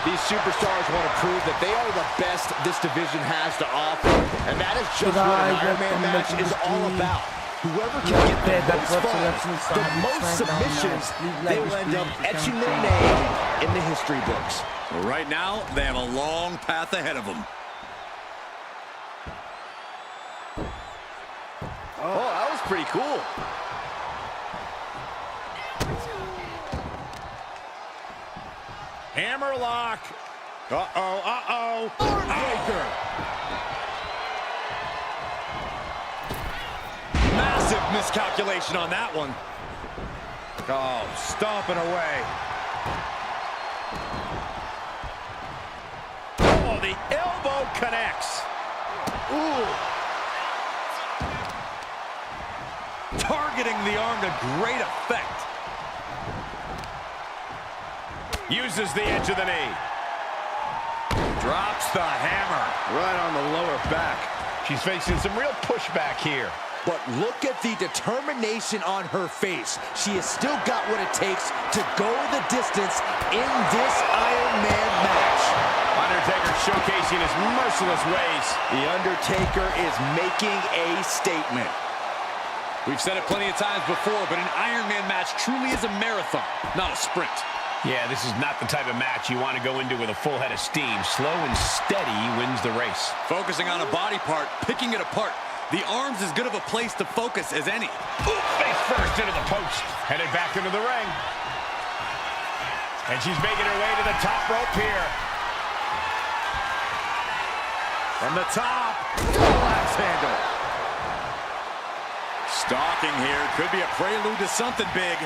These superstars want to prove that they are the best this division has to offer. And that is just what an Iron Man match is all about. Whoever can get the most falls, the most submissions, they will end up etching their name in the history books. Right now, they have a long path ahead of them. Oh, that was pretty cool. Hammerlock. Uh-oh. Undertaker. Massive miscalculation on that one. Oh, stomping away. Oh, the elbow connects. Ooh. Targeting the arm to great effect. Uses the edge of the knee. Drops the hammer. Right on the lower back. She's facing some real pushback here. But look at the determination on her face. She has still got what it takes to go the distance in this Iron Man match. Undertaker showcasing his merciless ways. The Undertaker is making a statement. We've said it plenty of times before, but an Iron Man match truly is a marathon, not a sprint. Yeah, this is not the type of match you want to go into with a full head of steam. Slow and steady wins the race. Focusing on a body part, picking it apart. The arm's as good of a place to focus as any. Ooh, face first into the post. Headed back into the ring. And she's making her way to the top rope here. From the top. Collapse handle. Stalking here. Could be a prelude to something big.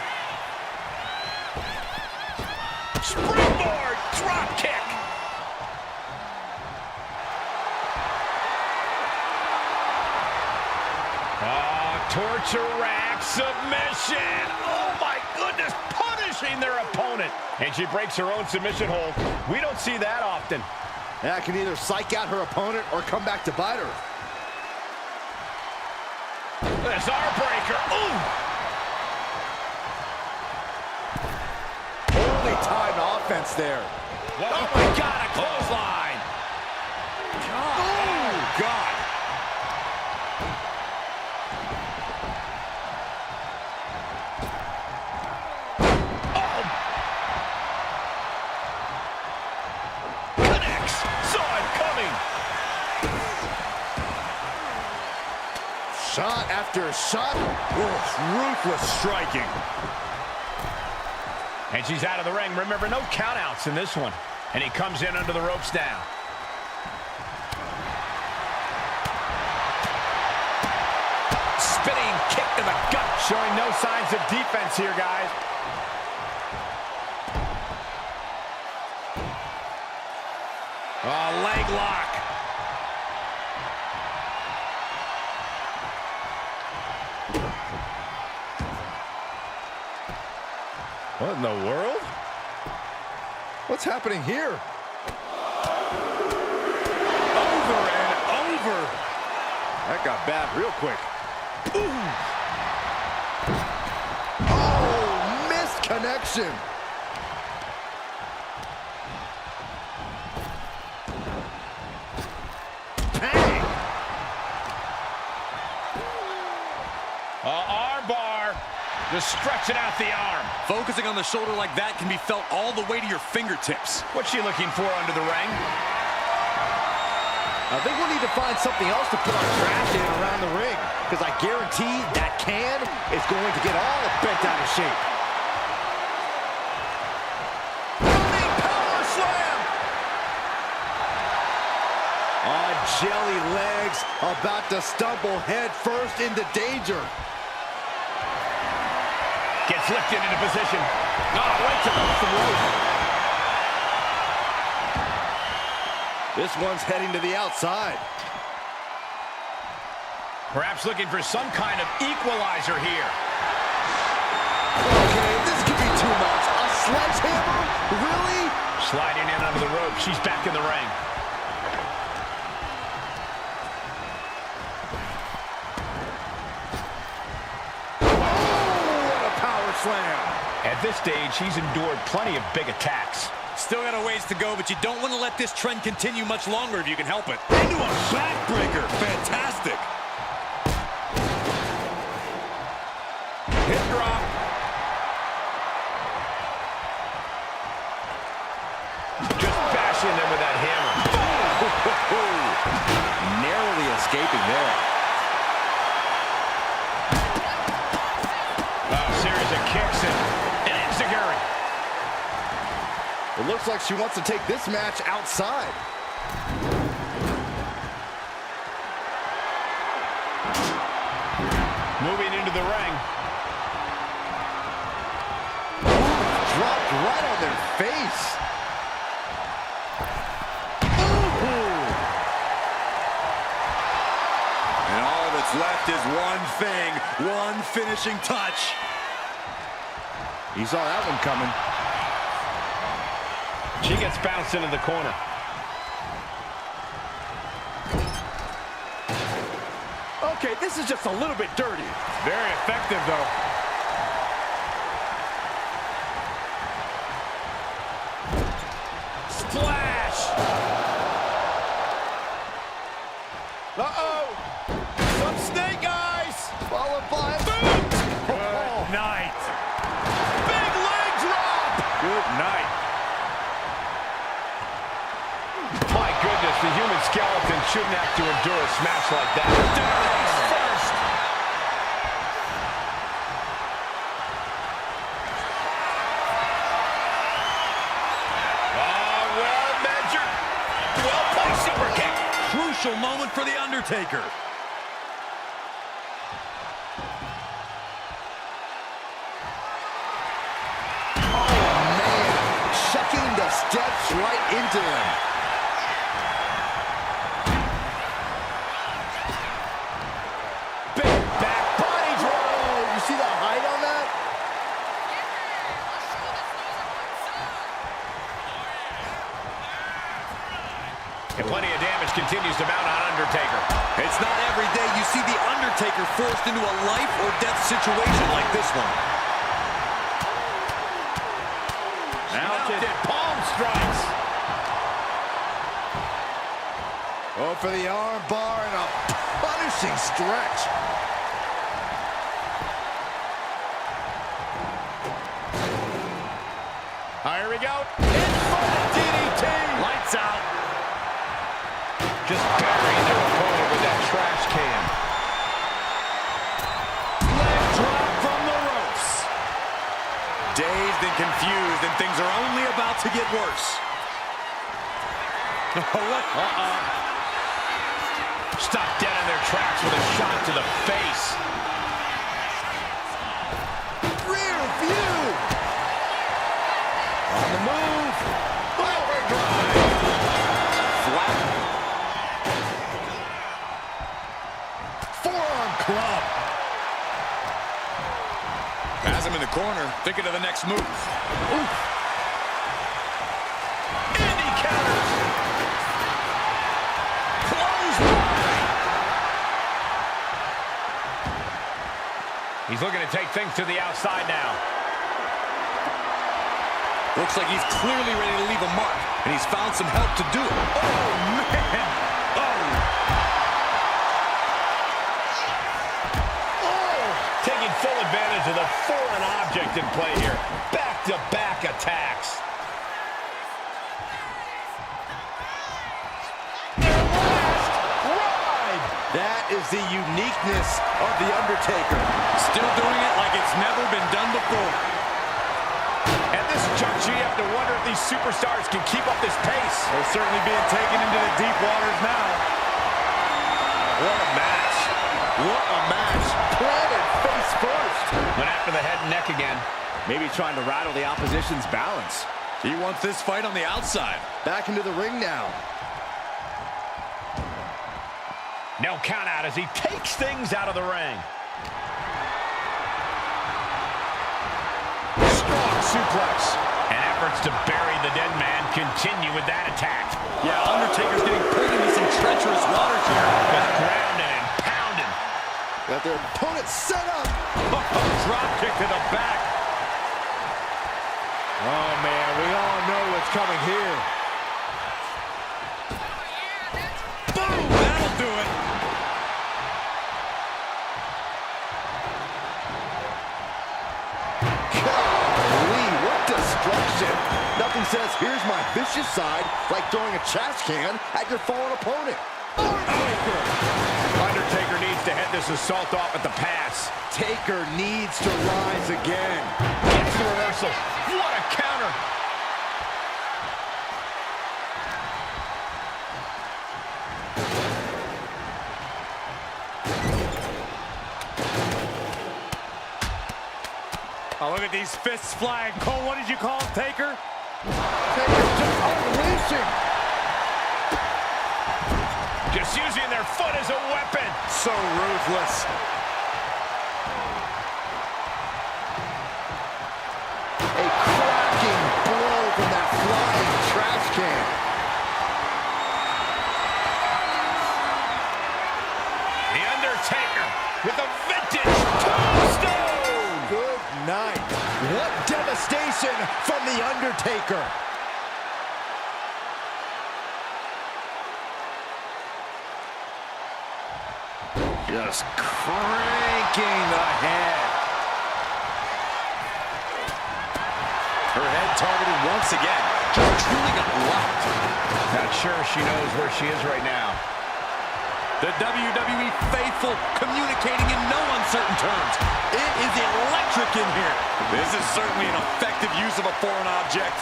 Springboard drop kick. Torture rack submission. Oh my goodness, punishing their opponent. And she breaks her own submission hold. We don't see that often. That can either psych out her opponent or come back to bite her. This arm breaker. Ooh. Holy timed offense there. Oh my God, a clothesline. Oh God. Shot after shot. Ruthless striking. And she's out of the ring. Remember, no countouts in this one. And he comes in under the ropes now. Spinning kick to the gut. Showing no signs of defense here, guys. Oh, leg lock. What in the world? What's happening here? Over and over. That got bad real quick. Ooh. Oh, missed connection. Bang. Arm bar. Just stretching out the arm. Focusing on the shoulder like that can be felt all the way to your fingertips. What's she looking for under the ring? I think we'll need to find something else to put our trash in around the ring, because I guarantee that can is going to get all bent out of shape. Running power slam! On jelly legs, about to stumble head first into danger. Gets lifted into position. Oh, right to the throat. This one's heading to the outside. Perhaps looking for some kind of equalizer here. Okay, this could be too much. A sledgehammer? Really? Sliding in under the rope. She's back in the ring. Slam. At this stage, he's endured plenty of big attacks. still got a ways to go, but you don't want to let this trend continue much longer if you can help it. Into a backbreaker. Fantastic. Hip drop. Just bashing them with that hammer. Narrowly escaping there. Series of kicks and enziguri. It looks like she wants to take this match outside. Moving into the ring. Dropped right on their face. And all that's left is one thing, one finishing touch. He saw that one coming. She gets bounced into the corner. Okay, this is just a little bit dirty. Very effective, though. Splash! Uh-oh! Some snake eyes! Followed by a boot! Good night. Big leg drop! Good night. My goodness, the human skeleton shouldn't have to endure a smash like that. Face first! Well measured. Well placed super kick. Crucial moment for The Undertaker. Shucking the steps right into him. Big back body drop. Oh, you see the height on that? And plenty of damage continues to mount on Undertaker. It's not every day you see The Undertaker forced into a life or death situation like this one. Mounted palm strikes. Oh, for the arm bar and a punishing stretch. Here we go. Inverted DDT. Lights out. Just burying their opponent with that trash can. Leg drop from the ropes. Dazed and confused, and things are only about to get worse. What? Stopped dead in their tracks with a shot to the face. Rear view. On the move. Overdrive. Flat. Forearm club. Has him in the corner, thinking of the next move. Oof. Indy counters. Clothesline. He's looking to take things to the outside now. Looks like he's clearly ready to leave a mark, and he's found some help to do it. Oh, man. Oh. Taking full advantage of the foreign object in play here. Back-to-back attacks. Their last ride. That is the uniqueness of The Undertaker. Still doing it like it's never been done before. At this juncture, you have to wonder if these superstars can keep up this pace. They're certainly being taken into the deep waters now. What a match. What a match. Planted face first. Went after the head and neck again. Maybe trying to rattle the opposition's balance. He wants this fight on the outside. Back into the ring now. No count out as he takes things out of the ring. Strong suplex. And efforts to bury the dead man continue with that attack. Yeah, Undertaker's getting pulled into some treacherous waters here. Just grounding and pounding. Got their opponent set up. Drop kick to the back. Oh, man, we all know what's coming here. Boom! That'll do it. Golly, what destruction. Nothing says, here's my vicious side, like throwing a trash can at your fallen opponent. Undertaker needs to head this assault off at the pass. Taker needs to rise again. Gets the reversal. What a counter. Oh, look at these fists flying. Cole, what did you call him, Taker? Taker's just unleashing. Just using their foot as a weapon. So ruthless. A cracking blow from that flying trash can. The Undertaker with a vintage tombstone. Good night. What devastation from the Undertaker. Just cranking the head. Her head targeted once again. Just truly got locked. Not sure she knows where she is right now. The WWE faithful communicating in no uncertain terms. It is electric in here. This is certainly an effective use of a foreign object.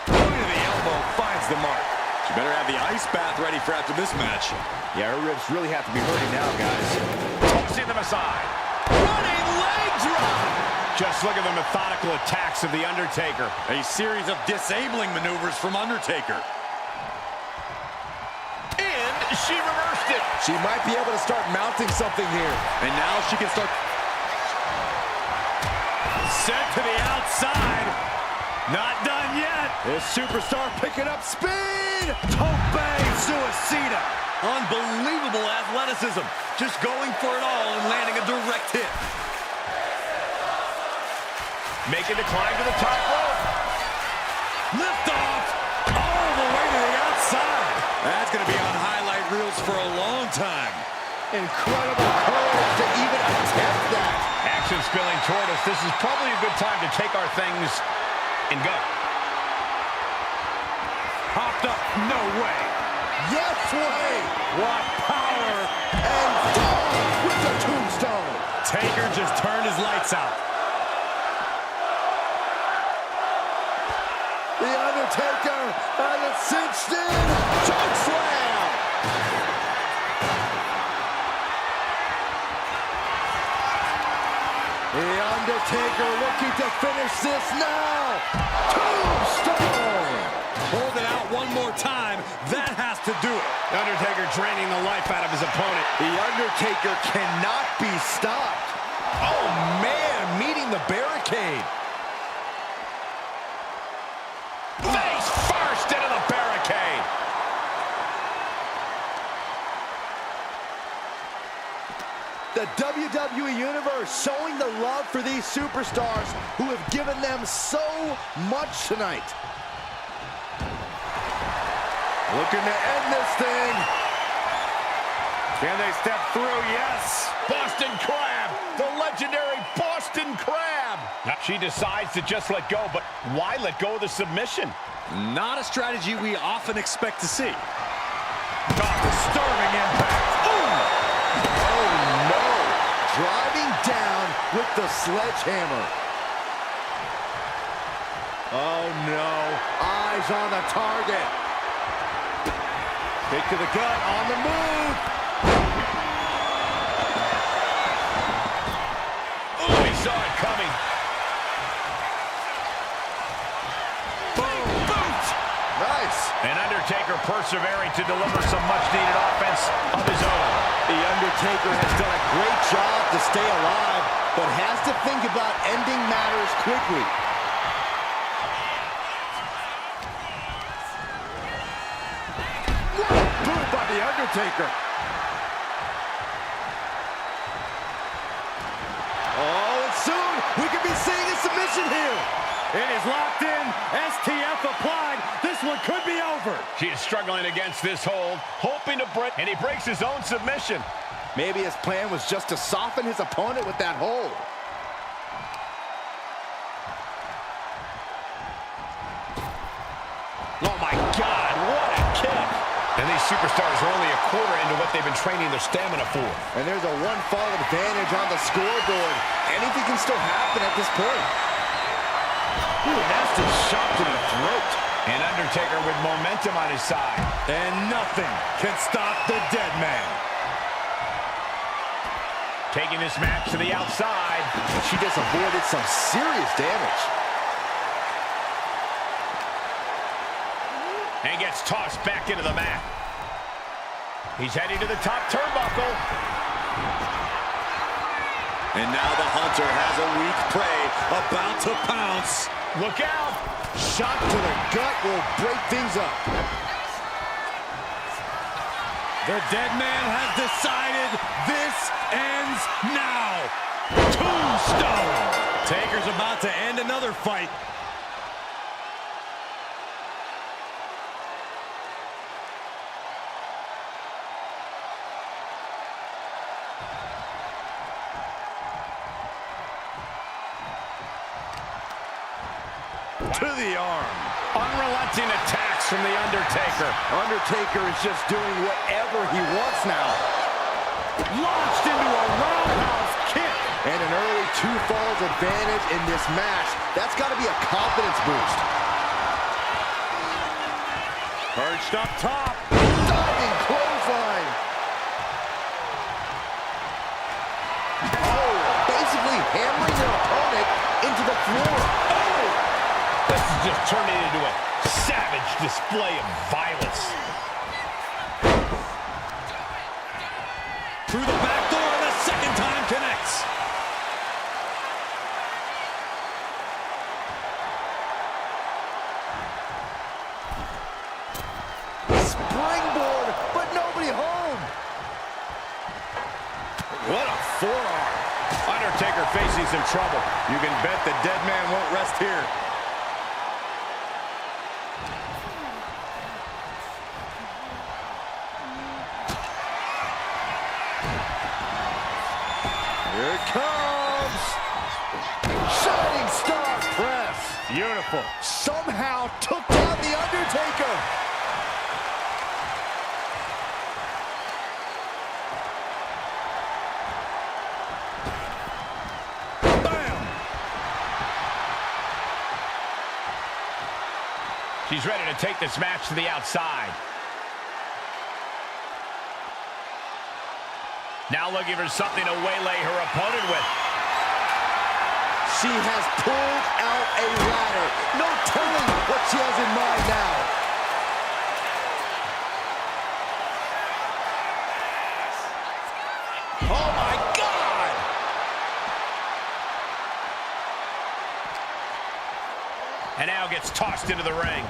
Going to the elbow finds the mark. She better have the ice bath ready for after this match. Yeah, her ribs really have to be hurting now, guys. Tossing them aside. Running leg drop. Just look at the methodical attacks of the Undertaker. A series of disabling maneuvers from Undertaker. And she reversed it. She might be able to start mounting something here. And now she can start. Sent to the outside. Not done yet. This superstar picking up speed. Tope suicida. Unbelievable athleticism. Just going for it all and landing a direct hit. Making the climb to the top rope. Lift off. All the way to the outside. That's going to be on highlight reels for a long time. Incredible courage to even attempt that. Action spilling toward us. This is probably a good time to take our things and go. Hopped up. No way. Yes way. What power. And down with the tombstone. Taker just turned his lights out. The Undertaker and it's cinched in. Choke slam. The Undertaker looking to finish this now. Tombstone. Hold it out one more time. That has to do it. Undertaker draining the life out of his opponent. The Undertaker cannot be stopped. Oh, man, meeting the barricade. Face first into the barricade. The WWE Universe showing the love for these superstars who have given them so much tonight. Looking to end this thing. Can they step through? Yes. Boston Crab, the legendary Boston Crab. She decides to just let go, but why let go of the submission? Not a strategy we often expect to see. Disturbing impact. Oh no! Driving down with the sledgehammer. Oh no! Eyes on the target. Kick to the gut, on the move. Oh, he saw it coming. Boom! Boot! Nice. And Undertaker persevering to deliver some much-needed offense of his own. The Undertaker has done a great job to stay alive, but has to think about ending matters quickly. Boom by the Undertaker. Oh, and soon we could be seeing a submission here. It is locked in. STF applied. This one could be over. She is struggling against this hold, hoping to break, and he breaks his own submission. Maybe his plan was just to soften his opponent with that hold. Oh my God, what a kick. And these superstars are only a quarter into what they've been training their stamina for. And there's a one-fall advantage on the scoreboard. Anything can still happen at this point. Ooh, nasty shot to the throat. And Undertaker with momentum on his side. And nothing can stop the dead man. Taking this match to the outside. She just avoided some serious damage. And gets tossed back into the mat. He's heading to the top turnbuckle. And now the Hunter has a weak prey about to pounce. Look out. Shot to the gut will break things up. The dead man has decided this ends now. Tombstone. Taker's about to end another fight. To the arm. Unrelenting attacks from the Undertaker. Undertaker is just doing whatever he wants now. Launched into a roundhouse kick. And an early two falls advantage in this match. That's got to be a confidence boost. Perched up top. Diving clothesline. Oh, basically hammering their opponent into the floor. This is just turning into a savage display of violence. Through the back door, and the second time connects. Springboard, but nobody home. What a forearm. Undertaker facing some trouble. You can bet the dead man won't rest here. Here it comes. Shining Star Press. Beautiful. Somehow took down the Undertaker. Bam! She's ready to take this match to the outside. Now looking for something to waylay her opponent with. She has pulled out a ladder. No telling what she has in mind now. Oh my God! And now gets tossed into the ring.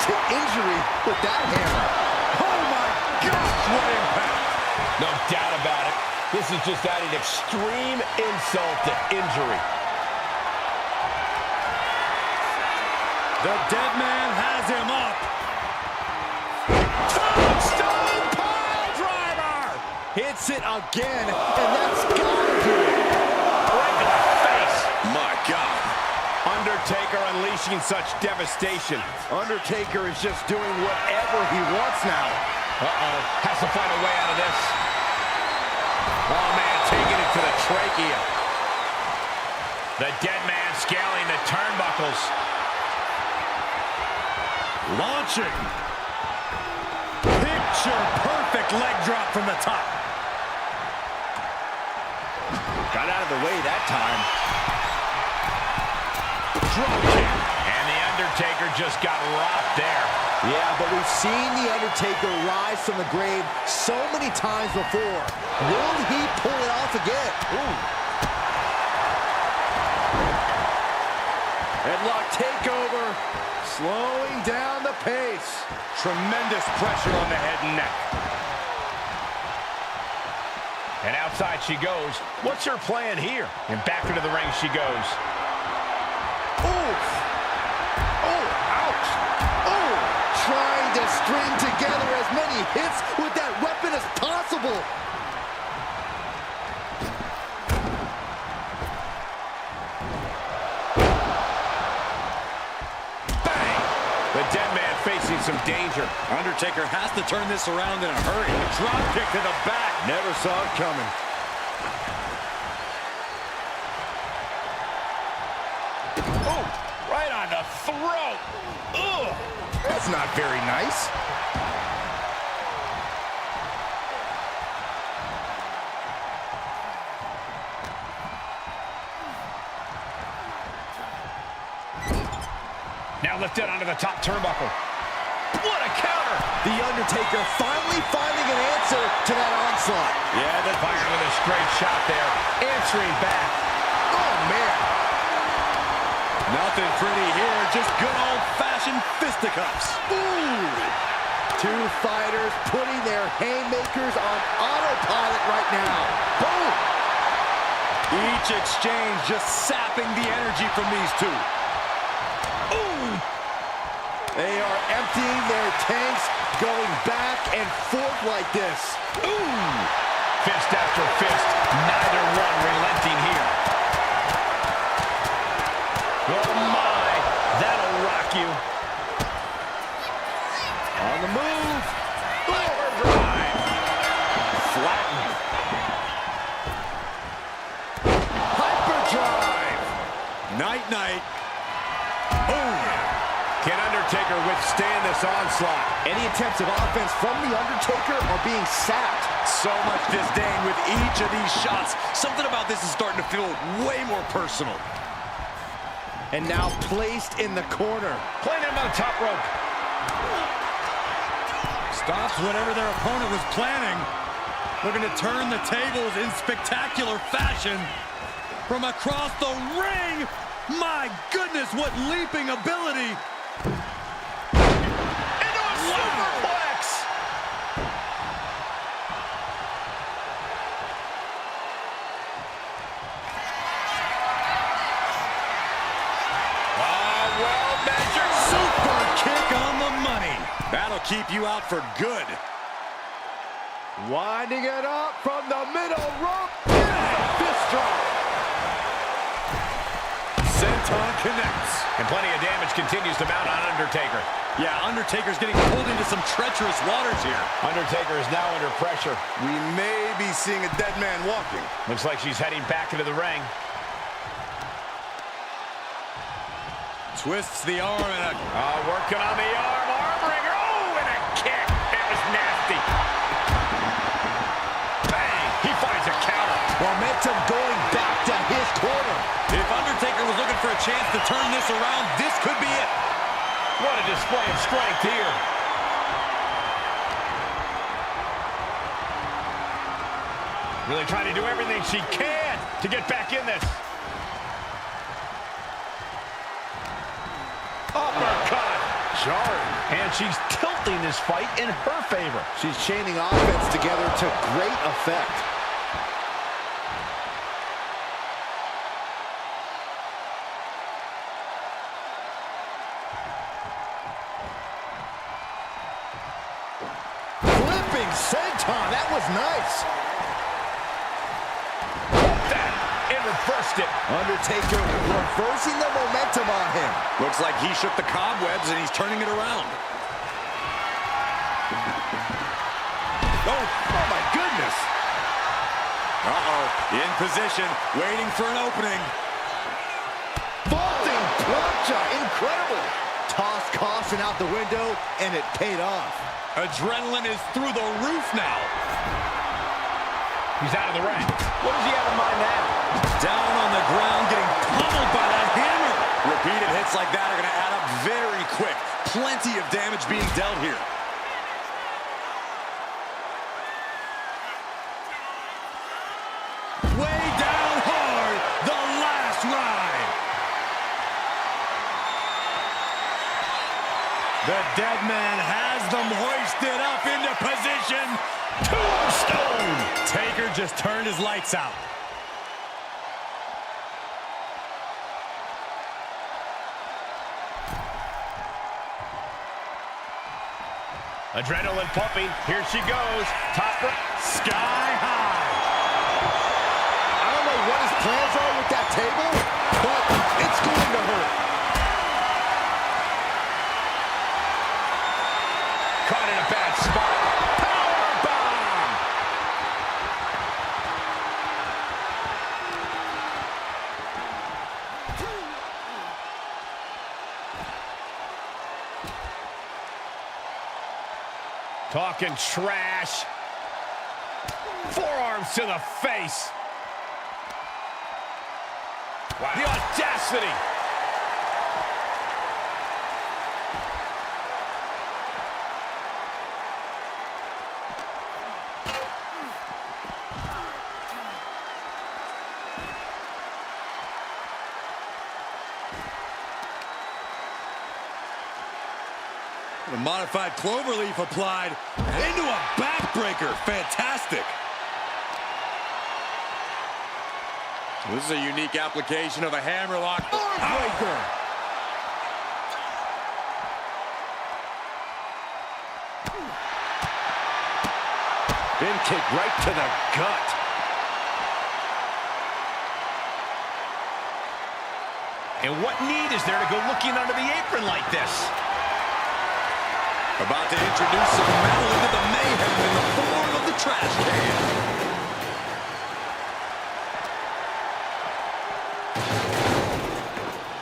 To injury with that hammer. Oh my gosh, what impact. No doubt about it. This is just adding extreme insult to injury. The dead man has him up. Tombstone pile driver. Hits it again, and that's gotta do it. Right to the face. My God. Undertaker unleashing such devastation. Undertaker is just doing whatever he wants now. Uh-oh. Has to find a way out of this. Oh, man, taking it to the trachea. The dead man scaling the turnbuckles. Launching. Picture-perfect leg drop from the top. Got out of the way that time. Drop kick. And the Undertaker just got rocked there. Yeah, but we've seen the Undertaker rise from the grave so many times before. Will he pull it off again? Ooh. Headlock takeover, slowing down the pace. Tremendous pressure on the head and neck. And outside she goes. What's her plan here? And back into the ring she goes. Oof! Oh, ouch! Oh! Trying to string together as many hits with that weapon as possible. Bang! The dead man facing some danger. Undertaker has to turn this around in a hurry. Drop kick to the back. Never saw it coming. Oh, right on the throat. Ugh. That's not very nice. Now lifted onto the top turnbuckle. What a counter! The Undertaker finally finding an answer to that onslaught. Yeah, the fired with a straight shot there. Answering back. Oh, man. Nothing pretty here, just good old-fashioned fisticuffs. Ooh. Two fighters putting their haymakers on autopilot right now. Boom. Each exchange just sapping the energy from these two. Ooh. They are emptying their tanks, going back and forth like this. Ooh. Fist after fist. Neither one relenting here. Oh, my. That'll rock you. On the move. Overdrive. Flattened. Hyperdrive. Night-night. Boom. Can Undertaker withstand this onslaught? Any attempts of offense from The Undertaker are being sapped. So much disdain with each of these shots. Something about this is starting to feel way more personal. And now placed in the corner. Playing him on the top rope. Stops whatever their opponent was planning. Looking to turn the tables in spectacular fashion. From across the ring. My goodness, what leaping ability. Into a superplex. Well measured. Super kick on the money. That'll keep you out for good. Winding it up from the middle rope. Fist drop. Senton connects. And plenty of damage continues to mount on Undertaker. Yeah, Undertaker's getting pulled into some treacherous waters here. Undertaker is now under pressure. We may be seeing a dead man walking. Looks like she's heading back into the ring. Twists the arm and Working on the arm wringer. Oh, and a kick. It was nasty. Bang. He finds a counter. Momentum going back to his corner. If Undertaker was looking for a chance to turn this around, this could be it. What a display of strength here. Really trying to do everything she can to get back in this. Uppercut. Jarring. And she's tilting this fight in her favor. She's chaining offense together to great effect. Flipping senton. That was nice. That and reversed it. Undertaker reversing the momentum on him. Looks like he shook the cobwebs and he's turning it around. Oh my goodness. Uh-oh, in position, waiting for an opening. Vaulting plancha, incredible. Tossed caution out the window, and it paid off. Adrenaline is through the roof now. He's out of the ring. What does he have in mind now? Down on the ground, getting pummeled by that hammer. Repeated hits like that are going to add up very quick. Plenty of damage being dealt here. Way down hard, the last ride. The dead man has them hoisted up into position. Tombstone. Taker Undertaker just turned his lights out. Adrenaline pumping. Here she goes. Top rope. Sky high. I don't know what his plans are with that table, but it's going to hurt. Caught in a bad spot. Powerbomb. Talking trash. Forearms to the face. Wow. The audacity. A modified cloverleaf applied into a backbreaker. Fantastic. This is a unique application of a hammerlock. Breaker. Bin kick right to the gut. And what need is there to go looking under the apron like this? About to introduce some metal into the mayhem in the form of the trash can.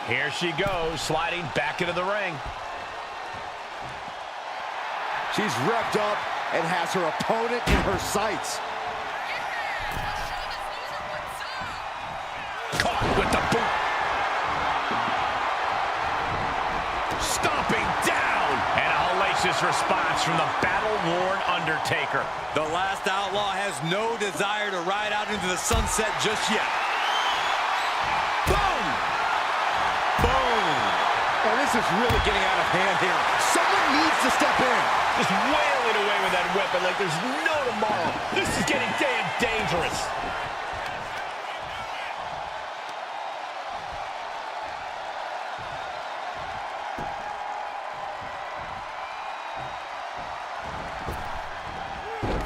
Here she goes, sliding back into the ring. She's revved up and has her opponent in her sights. Caught with the boot. Stomping down. And a hellacious response from the battle-worn Undertaker. The last outlaw has no desire to ride out into the sunset just yet. Boom! Boom! Oh, this is really getting out of hand here. Someone needs to step in. Just wailing away with that weapon like there's no tomorrow. This is getting damn dangerous.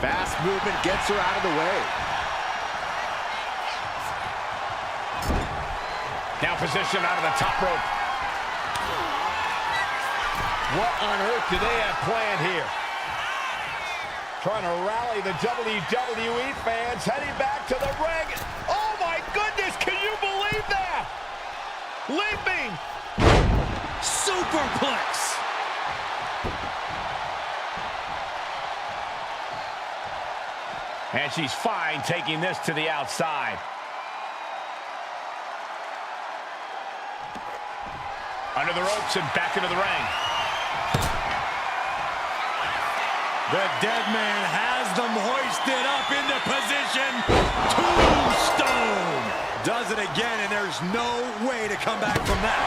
Fast movement gets her out of the way. Now positioned out of the top rope. What on earth do they have planned here? Trying to rally the WWE fans, heading back to the ring. Oh my goodness, can you believe that? Leaping. Superplex! And she's fine taking this to the outside. Under the ropes and back into the ring. The dead man has them hoisted up into position. Tombstone! Does it again, and there's no way to come back from that.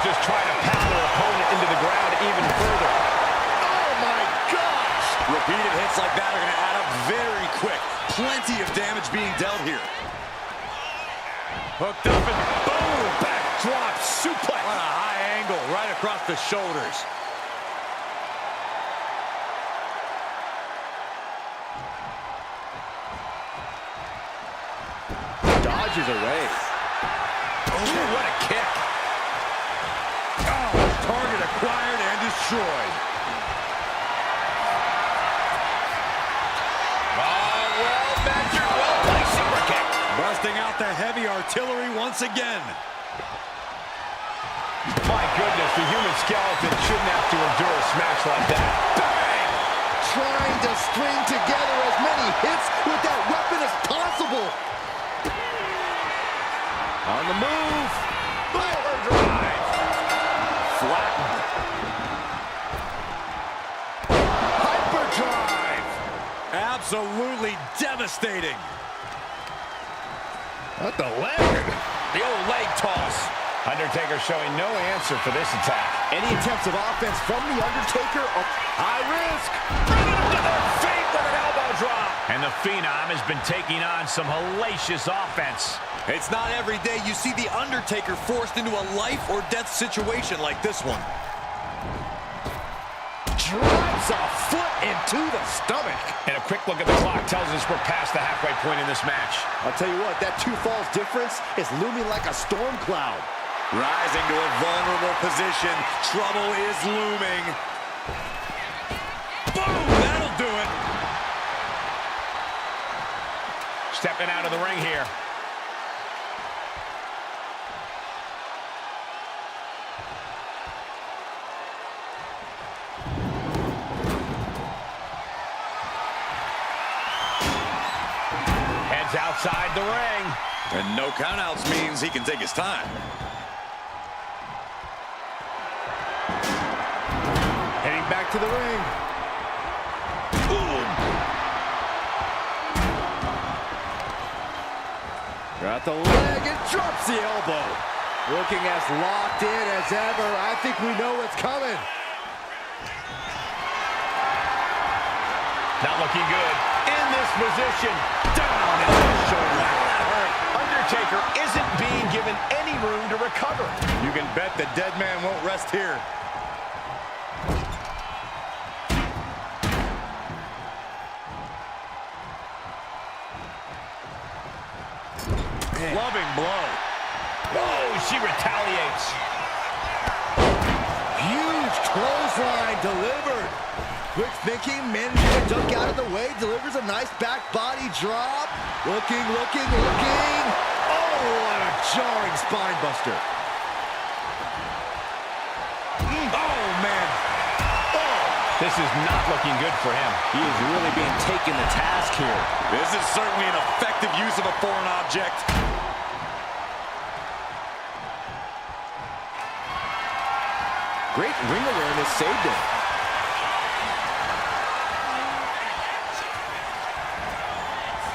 Just trying to pound their opponent into the ground even further. Oh my gosh! Repeated hits like that are going to add up very quick. Plenty of damage being dealt here. Hooked up and boom! Backdrop suplex. On a high angle right across the shoulders. Dodges away. Oh, what a kick. Oh, target acquired and destroyed. Well-measured, well-placed super kick. Busting out the heavy artillery once again. My goodness, the human skeleton shouldn't have to endure a smash like that. Bang! Trying to string together as many hits with that weapon as possible. On the move. Overdrive. Flattened. Hyperdrive. Absolutely devastating. What the leg? The old leg toss. Undertaker showing no answer for this attack. Any attempts of offense from the Undertaker are high risk. Bringing him to their feet. right with an elbow drop. And the Phenom has been taking on some hellacious offense. It's not every day you see the Undertaker forced into a life or death situation like this one. Drives a foot into the stomach. And a quick look at the clock tells us we're past the halfway point in this match. I'll tell you what, that 2 falls difference is looming like a storm cloud. Rising to a vulnerable position. Trouble is looming. Boom! That'll do it. Stepping out of the ring here. Heads outside the ring. And no countouts means he can take his time. Heading back to the ring. Boom! Got the leg and drops the elbow. Looking as locked in as ever. I think we know what's coming. Not looking good. In this position. Down in the shoulder. Undertaker isn't being given any room to recover. You can bet the dead man won't rest here. Loving blow. Oh, she retaliates. Huge clothesline delivered. Quick thinking, managing to duck out of the way, delivers a nice back body drop. Looking. Oh, what a jarring spine buster. Oh, man. Oh. This is not looking good for him. He is really being taken to task here. This is certainly an effective use of a foreign object. Great ring awareness saved him.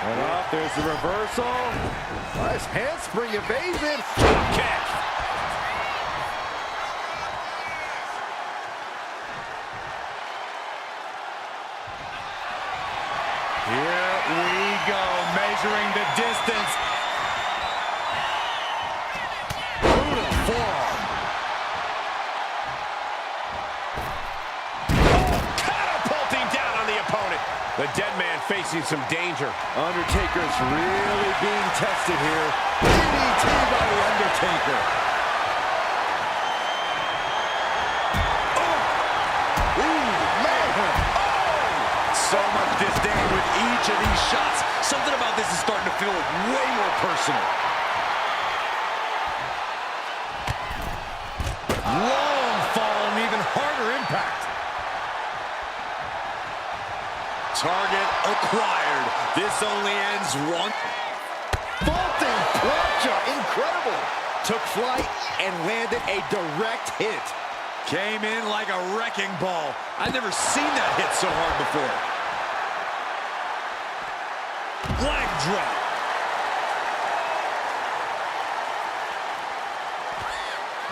And up, there's the reversal. Nice handspring evasion. Drop kick. Here we go, measuring the distance. Brutal forearm. Catapulting down on the opponent. The dead man facing some danger. Undertaker's really being tested here. DDT by the Undertaker. Oh! Ooh, man! Oh! So much disdain with each of these shots. Something about this is starting to feel way more personal. Long fall and even harder impact. Target acquired. This only ends one. Vaulting plancha, incredible. Took flight and landed a direct hit. Came in like a wrecking ball. I've never seen that hit so hard before. Leg drop.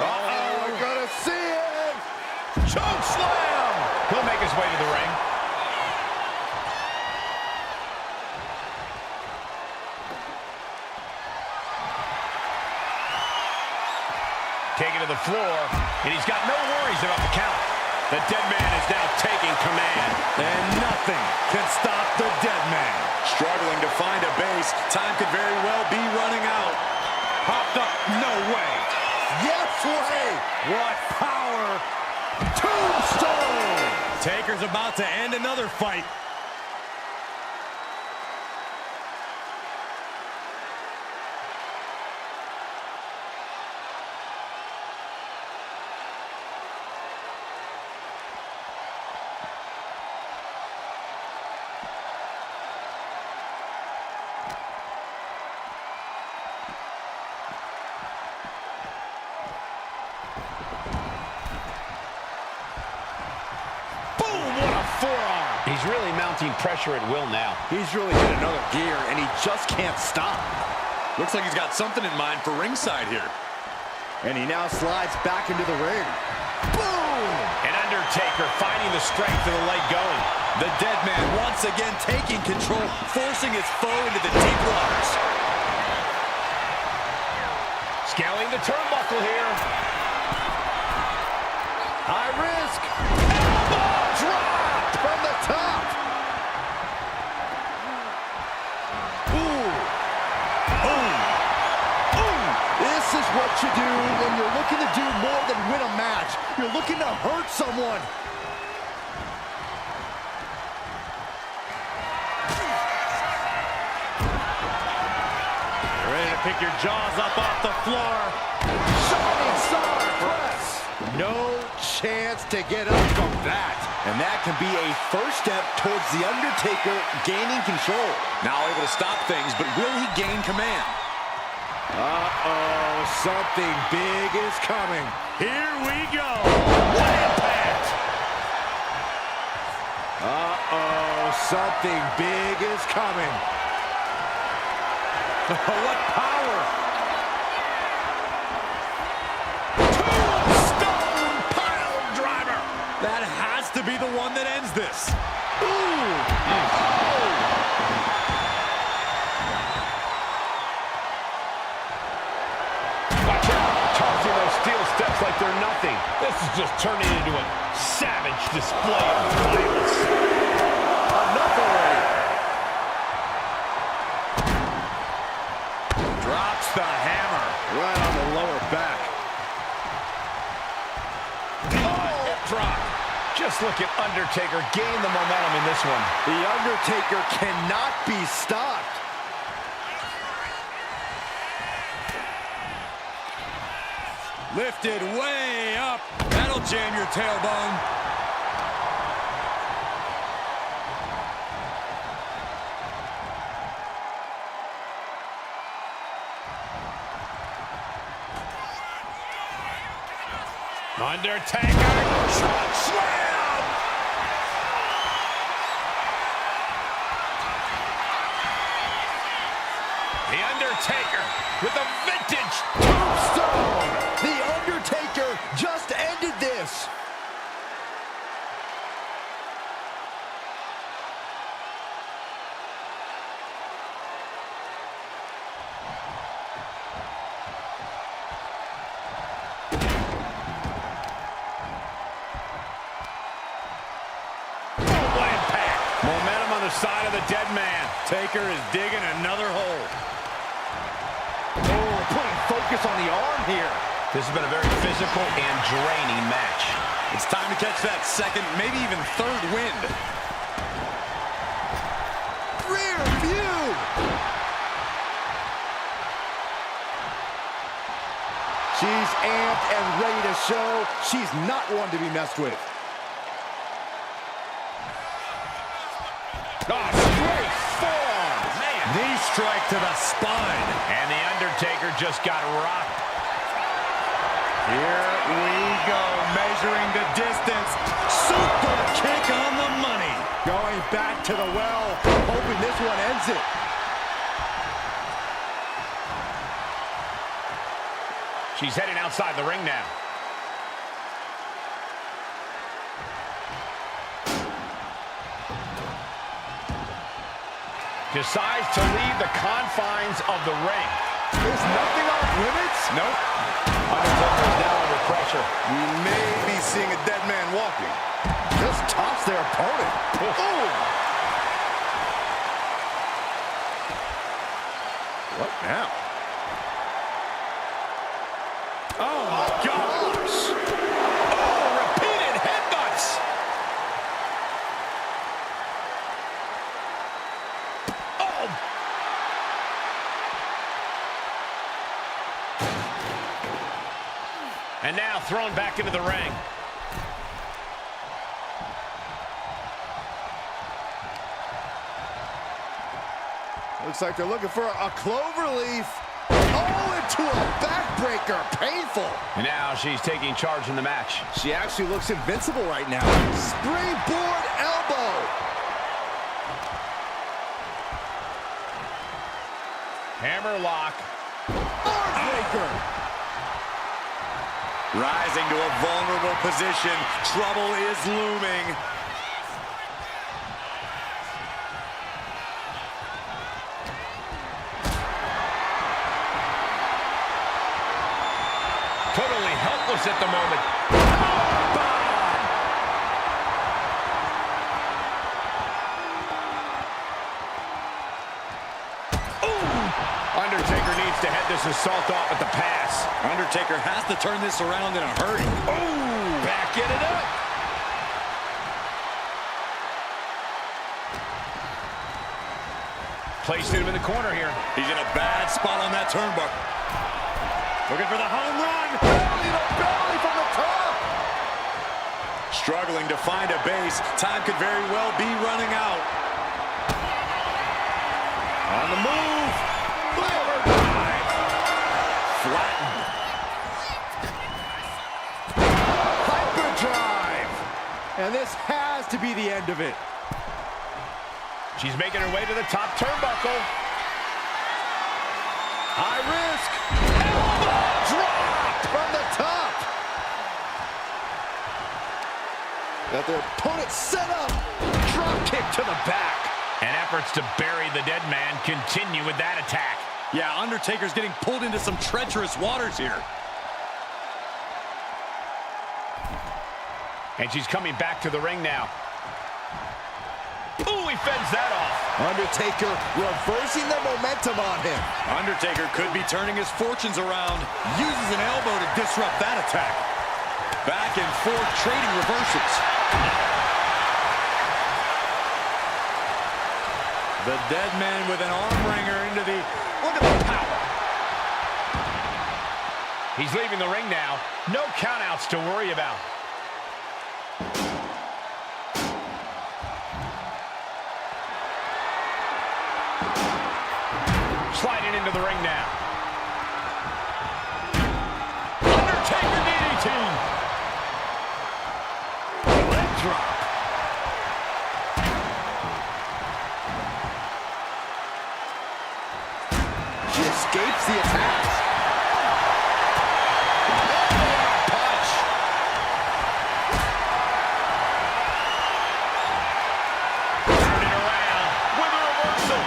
Uh-oh, we're gonna see it. Choke slam. He'll make his way to the ring. Taken to the floor, and he's got no worries about the count. The dead man is now taking command. And nothing can stop the dead man. Struggling to find a base. Time could very well be running out. Popped up, no way. Yes way. What power. Tombstone. Taker's about to end another fight. He's really mounting pressure at will now. He's really hit another gear, and he just can't stop. Looks like he's got something in mind for ringside here. And he now slides back into the ring. Boom! And Undertaker finding the strength of the leg going. The dead man once again taking control, forcing his foe into the deep waters. Scaling the turnbuckle here. High risk. Elbow drop from the top. Ooh. Ooh. Ooh. This is what you do when you're looking to do more than win a match. You're looking to hurt someone. Ready to pick your jaws up off the floor. Shining star press. No chance to get up from that. And that can be a first step towards The Undertaker gaining control. Now able to stop things, but will he gain command? Uh-oh, something big is coming. Here we go. What impact! Uh-oh, something big is coming. What power! Tombstone pile driver! That has to be the one that ends this. Ooh! Watch out! Tossing those steel steps like they're nothing. This is just turning into a savage display of violence. Enough already. Drops the hammer. Right on the lower back. Oh, hip drop. Just look at Undertaker gain the momentum in this one. The Undertaker cannot be stopped. Lifted way up. That'll jam your tailbone. Undertaker, choke slam! The Undertaker with a vintage Tombstone! The Undertaker just ended this. Momentum on the side of the dead man. Taker is digging another hole. Oh, putting focus on the arm here. This has been a very physical and draining match. It's time to catch that second, maybe even third wind. Rear view. She's amped and ready to show she's not one to be messed with. Oh, straight forearm. Man. Knee strike to the spine. And the Undertaker just got rocked. Here we go, measuring the distance. Super kick on the money. Going back to the well, hoping this one ends it. She's heading outside the ring now. Decides to leave the confines of the ring. Is nothing off limits? Nope. Undertaker is now under pressure. We may be seeing a dead man walking. Just tops their opponent. Oh! What now? Oh, my gosh. Oh, repeated headbutts. Oh. And now thrown back into the ring. Looks like they're looking for a cloverleaf. Oh, into a backbreaker. Painful. And now she's taking charge in the match. She actually looks invincible right now. Springboard elbow. Hammer lock. Heartbreaker. Rising to a vulnerable position. Trouble is looming. Totally helpless at the moment. Undertaker needs to head this assault off at the pass. Undertaker has to turn this around in a hurry. Oh, backing it up. Placed him in the corner here. He's in a bad spot on that turnbuckle. Looking for the home run. Belly to belly from the top. Struggling to find a base. Time could very well be running out. On the move. Overdrive. Flattened. Hyperdrive. And this has to be the end of it. She's making her way to the top turnbuckle. High risk. Elbow drop from the top. Got their opponent set up. Drop kick to the back. And efforts to bury the dead man continue with that attack. Yeah, Undertaker's getting pulled into some treacherous waters here. And she's coming back to the ring now. Ooh, he fends that off. Undertaker reversing the momentum on him. Undertaker could be turning his fortunes around. Uses an elbow to disrupt that attack. Back and forth trading reversals. The dead man with an arm wringer into the... Look at the power. He's leaving the ring now. No countouts to worry about. Sliding into the ring now. Undertaker DDT. Leg drop. She escapes the attacks. Punch. Turning around with a reversal.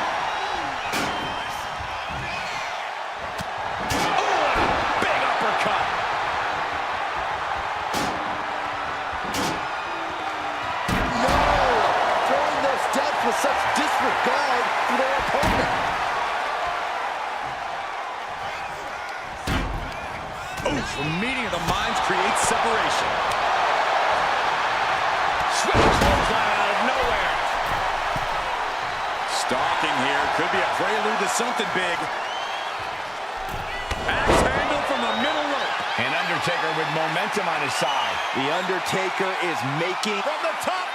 With such disregard for their opponent. Oof, a meeting of the minds creates separation. Swift clothesline out of nowhere. Stalking here could be a prelude to something big. Axe handle from the middle rope. And Undertaker with momentum on his side. The Undertaker is making From the top.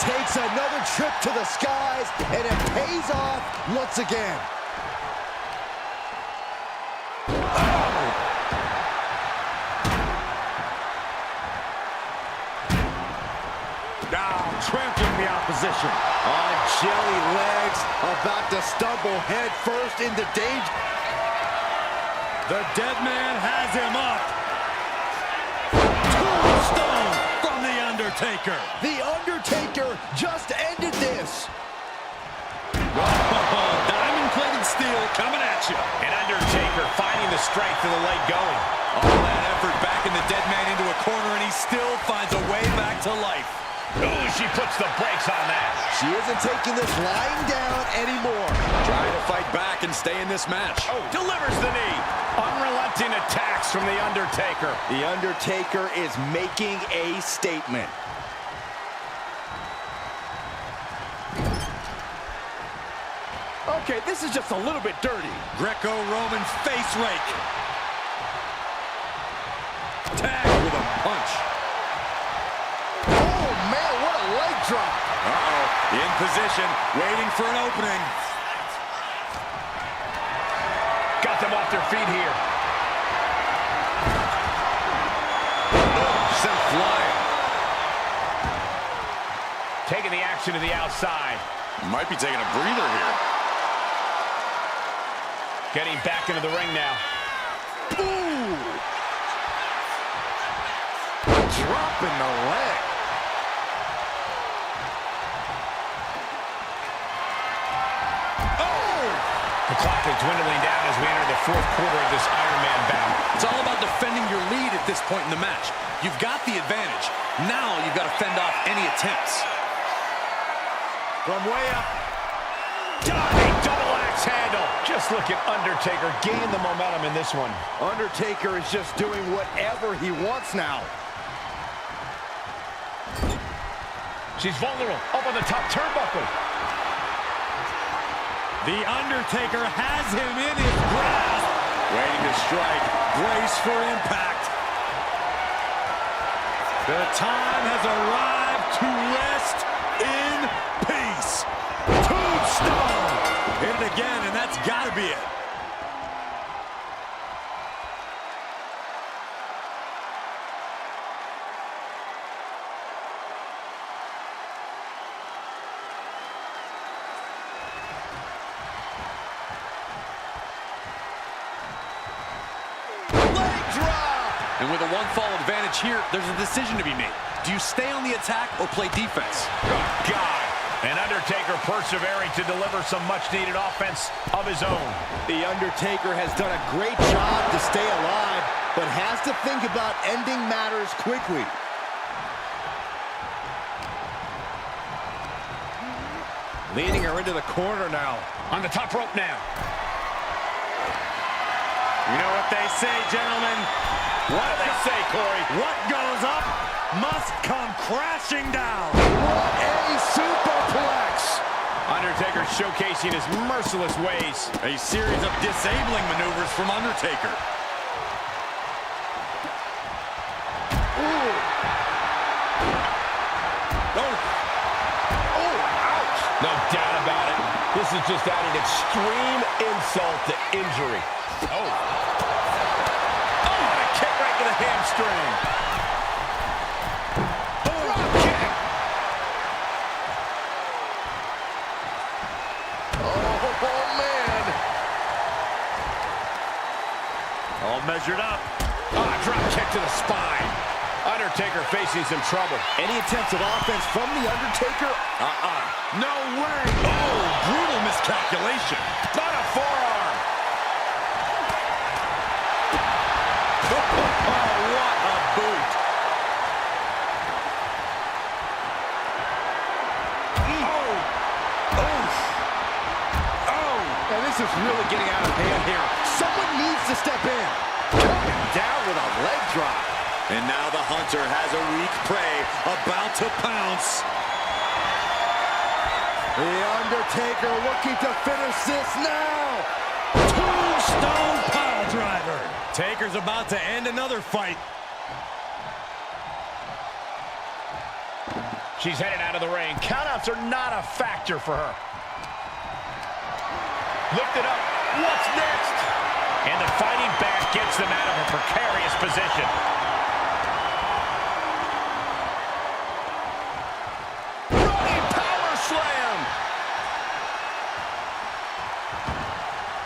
takes another trip to the skies, and it pays off once again. Now trampling the opposition. On jelly legs, about to stumble head first into danger. The dead man has him up. Tombstone from the Undertaker. The Undertaker just ended this. Diamond-plated steel coming at you. And Undertaker finding the strength of the leg going. All that effort back in the dead man into a corner, and he still finds a way back to life. Ooh, she puts the brakes on that. She isn't taking this lying down anymore. Trying to fight back and stay in this match. Oh, delivers the knee. Unrelenting attacks from the Undertaker. The Undertaker is making a statement. Okay, this is just a little bit dirty. Greco-Roman face rake. Tag with a punch. Oh, man, what a leg drop. Uh-oh, in position, waiting for an opening. Got them off their feet here. Sent flying. Taking the action to the outside. Might be taking a breather here. Getting back into the ring now. Ooh! Dropping the leg. The clock is dwindling down as we enter the fourth quarter of this Iron Man bout. It's all about defending your lead at this point in the match. You've got the advantage. Now you've got to fend off any attempts. From way up. Diving double axe handle. Just look at Undertaker gain the momentum in this one. Undertaker is just doing whatever he wants now. She's vulnerable. Up on the top turnbuckle. The Undertaker has him in his grasp. Waiting to strike. Brace for impact. The time has arrived to rest in peace. Tombstone. Hit it again, and that's got to be it. And with a one-fall advantage here, there's a decision to be made. Do you stay on the attack or play defense? Oh, God. And Undertaker persevering to deliver some much-needed offense of his own. The Undertaker has done a great job to stay alive, but has to think about ending matters quickly. Leading her into the corner now. On the top rope now. You know what they say, gentlemen? What do they say, Corey? What goes up must come crashing down. What a superplex! Undertaker showcasing his merciless ways. A series of disabling maneuvers from Undertaker. Ooh. Oh. Oh, ouch! No doubt about it. This is just adding extreme insult to injury. Oh. The hamstring. Drop kick. Oh, man. All measured up. Drop kick to the spine. Undertaker facing some trouble. Any attempts of offense from The Undertaker? No way. Oh, brutal miscalculation. Not a forearm. What a boot. And this is really getting out of hand here. Someone needs to step in. Coming down with a leg drop. And now the Hunter has a weak prey about to pounce. The Undertaker looking to finish this now. Tombstone pile driver. Taker's about to end another fight. She's headed out of the ring. Countouts are not a factor for her. Lifted up. What's next? And the fighting back gets them out of a precarious position. Running power slam.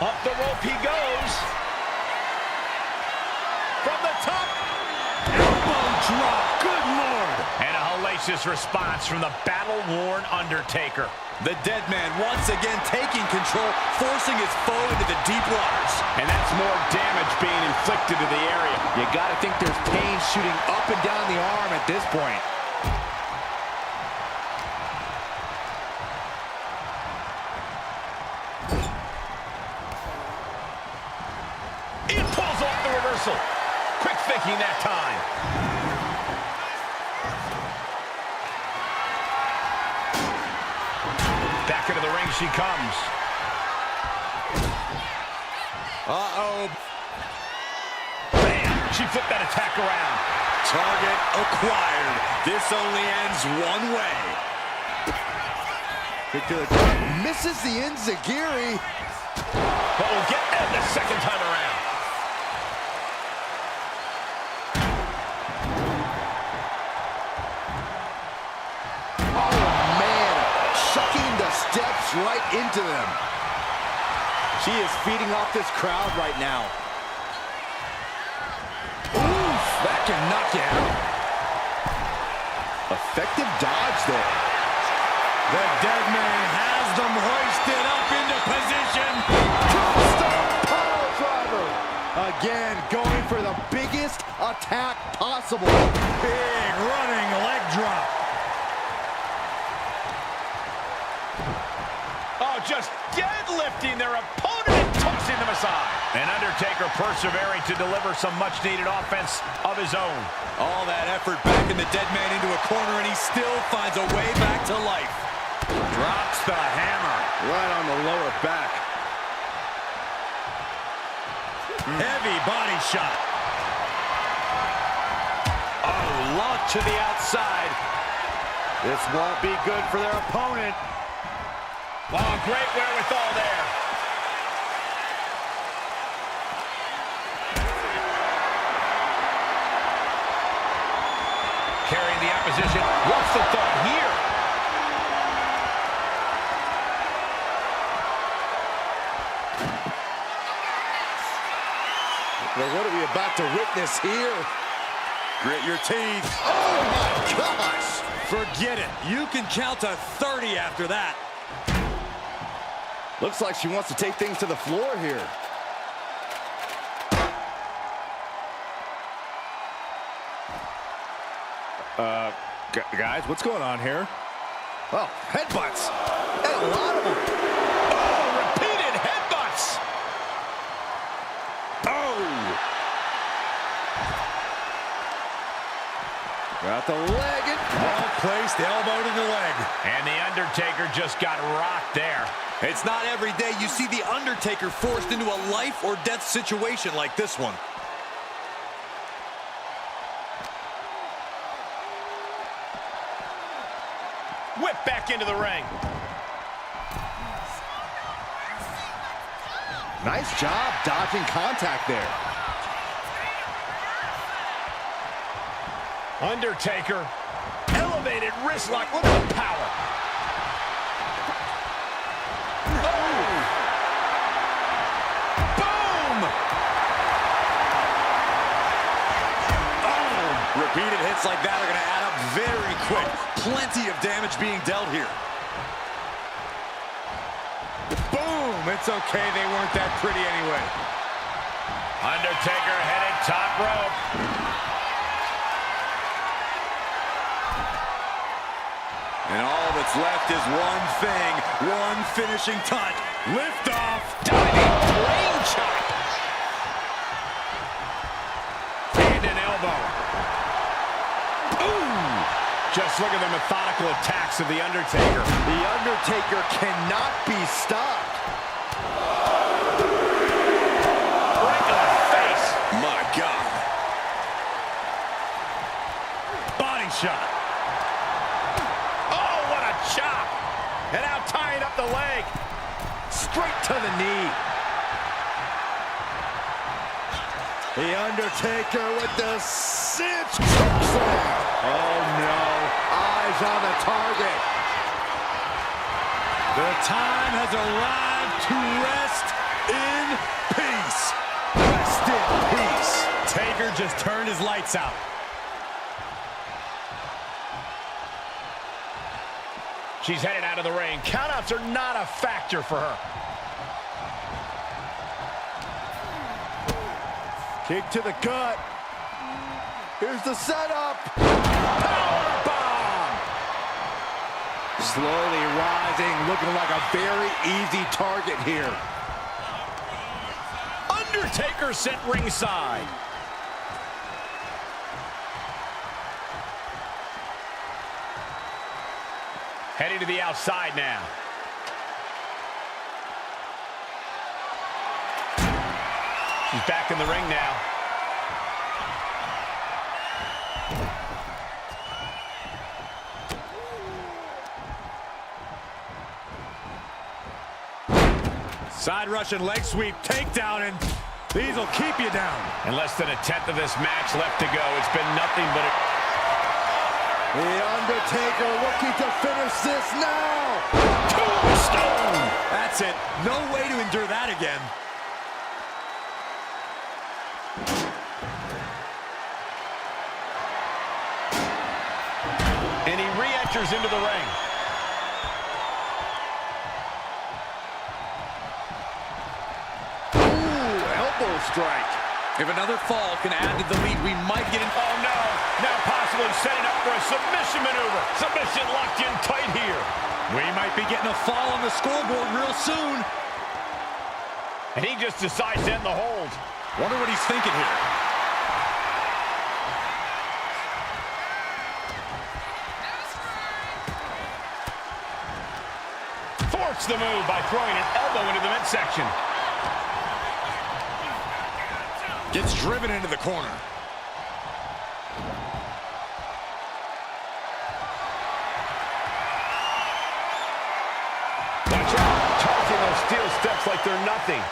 Up the rope he goes. From the top. Elbow drop. Good Lord. And a hellacious response from the battle-worn Undertaker. The dead man once again taking control, forcing his foe into the deep waters. And that's more damage being inflicted to the area. You got to think there's pain shooting up and down the arm at this point. It pulls off the reversal. Quick thinking that time. Back into the ring she comes. Uh-oh. Bam! She flipped that attack around. Target acquired. This only ends one way. Misses the enziguri. But we'll get that the second time around. Steps right into them. She is feeding off this crowd right now. can knock you out. Effective dodge there. The dead man has them hoisted up into position. Power driver. Again, going for the biggest attack possible. Big running leg drop. Oh, just deadlifting their opponent and tossing them aside. And Undertaker persevering to deliver some much-needed offense of his own. All that effort backing the dead man into a corner, and he still finds a way back to life. Drops the hammer. Right on the lower back. Heavy body shot. Oh, launch to the outside. This won't be good for their opponent. Oh, great wherewithal there. Carrying the opposition. What's the thought here? Well, what are we about to witness here? Grit your teeth. Oh, my gosh! Forget it. You can count to 30 after that. Looks like she wants to take things to the floor here. Guys, what's going on here? Oh, headbutts. And a lot of them. Oh, repeated headbutts. Oh. Got the leg. Well-placed elbow to the leg. And the Undertaker just got rocked there. It's not every day you see the Undertaker forced into a life or death situation like this one. Whip back into the ring. Nice job dodging contact there. Undertaker, elevated wrist lock. Look at the power. Oh! Boom! Oh! Repeated hits like that are going to add up very quick. Plenty of damage being dealt here. Boom! It's okay, they weren't that pretty anyway. Undertaker headed top rope. And all that's left is one thing, one finishing touch. Lift off. Diving brain chop. And an elbow. Ooh! Just look at the methodical attacks of the Undertaker. The Undertaker cannot be stopped. Right to the face. My God. Body shot. Oh, what a chop. And now tying up the leg. Straight to the knee. The Undertaker with the cinch chokeslam. Oh no, eyes on the target. The time has arrived to rest in peace. Rest in peace. Taker just turned his lights out. She's headed out of the ring. Countouts are not a factor for her. Kick to the gut. Here's the setup. Powerbomb. Slowly rising, looking like a very easy target here. Undertaker sent ringside. Heading to the outside now. She's back in the ring now. Side Russian leg sweep, takedown, and these will keep you down. And less than a tenth of this match left to go. It's been nothing but a... The Undertaker looking to finish this now. Tombstone! That's it. No way to endure that again. enters into the ring. Ooh, elbow strike. If another fall can add to the lead, we might get in. Oh, no. Now possibly setting up for a submission maneuver. Submission locked in tight here. We might be getting a fall on the scoreboard real soon. And he just decides to end the hold. Wonder what he's thinking here. Forks the move by throwing an elbow into the midsection. Gets driven into the corner. Watch out, tossing those steel steps like they're nothing.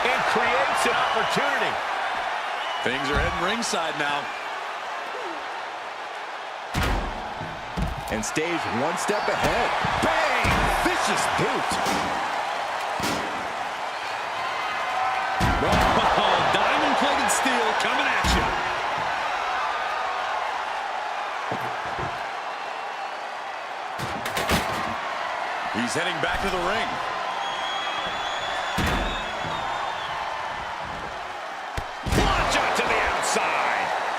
And creates an opportunity. Things are heading ringside now. And stays one step ahead. Bang! Vicious boot. Oh, diamond-plated steel coming at you. He's heading back to the ring.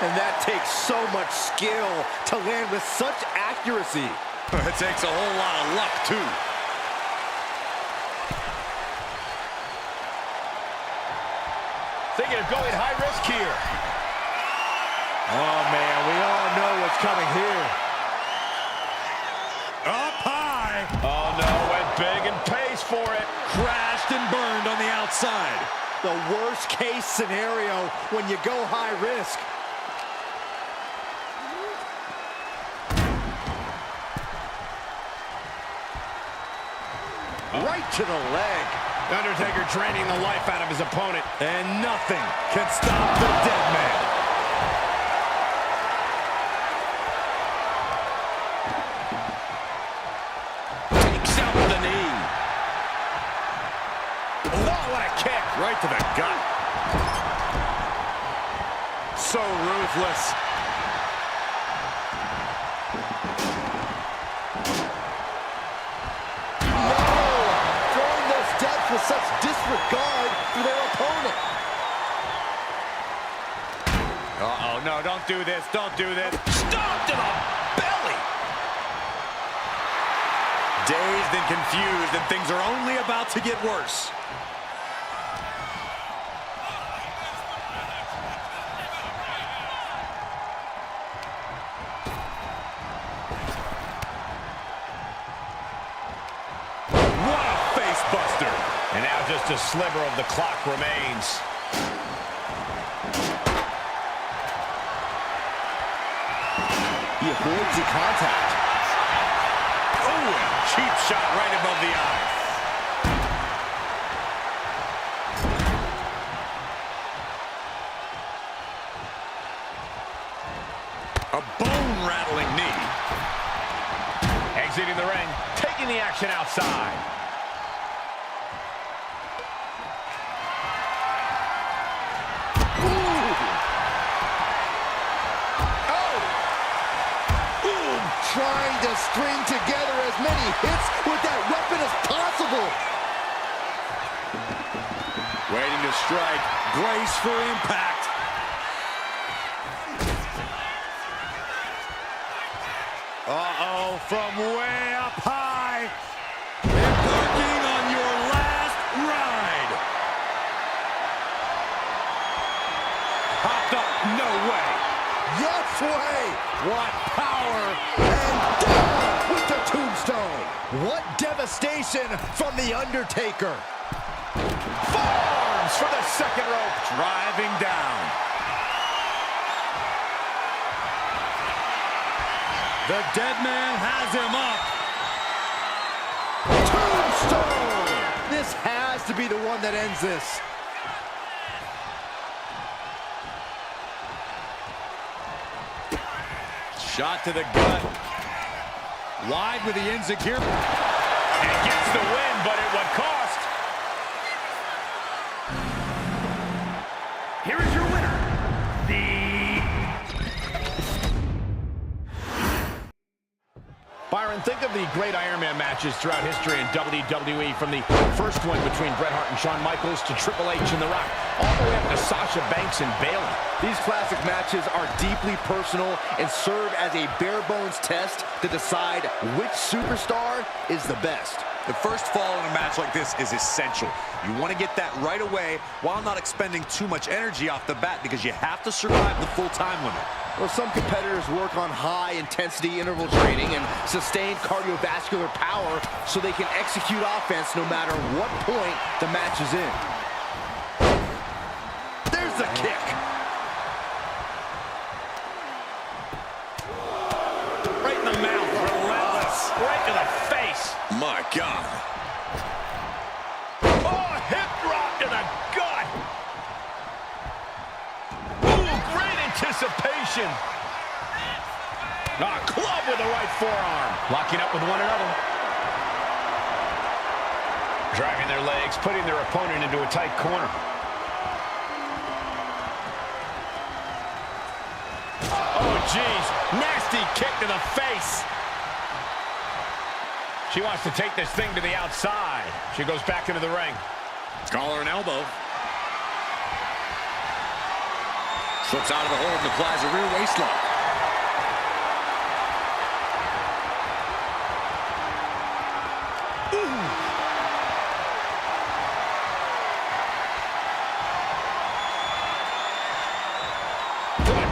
And that takes so much skill to land with such accuracy. It takes a whole lot of luck, too. Thinking of going high risk here. Oh, man, we all know what's coming here. Up high. Oh, no, went big and pays for it. Crashed and burned on the outside. The worst case scenario when you go high risk. Right to the leg. Undertaker draining the life out of his opponent. And nothing can stop the dead man. Takes out the knee. Oh, what a kick. Right to the gut. So ruthless. With such disregard for their opponent. Uh-oh, no, don't do this, don't do this. Stop to the belly! Dazed and confused, and things are only about to get worse. And now just a sliver of the clock remains. He avoids the contact. Oh, a cheap shot right above the eye. A bone-rattling knee. Exiting the ring, taking the action outside. Trying to string together as many hits with that weapon as possible. Waiting to strike. Brace for impact. Uh-oh, from way up high. Embarking on your last ride. Hopped up, no way. Yes way. What power. And down with the tombstone. What devastation from the Undertaker. Forearms for the second rope. Driving down. The dead man has him up. Tombstone. This has to be the one that ends this. Shot to the gut. Wide with the Enziguri. And gets the win, but at what cost? Here is your winner, Byron, think of the great Iron Man matches throughout history in WWE, from the first one between Bret Hart and Shawn Michaels to Triple H and The Rock, all the way up to Sasha Banks and Bayley. These classic matches are deeply personal and serve as a bare-bones test to decide which superstar is the best. The first fall in a match like this is essential. You want to get that right away while not expending too much energy off the bat, because you have to survive the full time limit. Well, some competitors work on high-intensity interval training and sustained cardiovascular power so they can execute offense no matter what point the match is in. There's the kick. Right in the mouth, relentless. Right to the face. My God. Oh, hip drop to the gut. Ooh, great anticipation. Ah, club with the right forearm. Locking up with one another. Driving their legs, putting their opponent into a tight corner. Oh, geez. Nasty kick to the face. She wants to take this thing to the outside. She goes back into the ring. Collar and elbow. Slips out of the hold and applies a rear waist lock.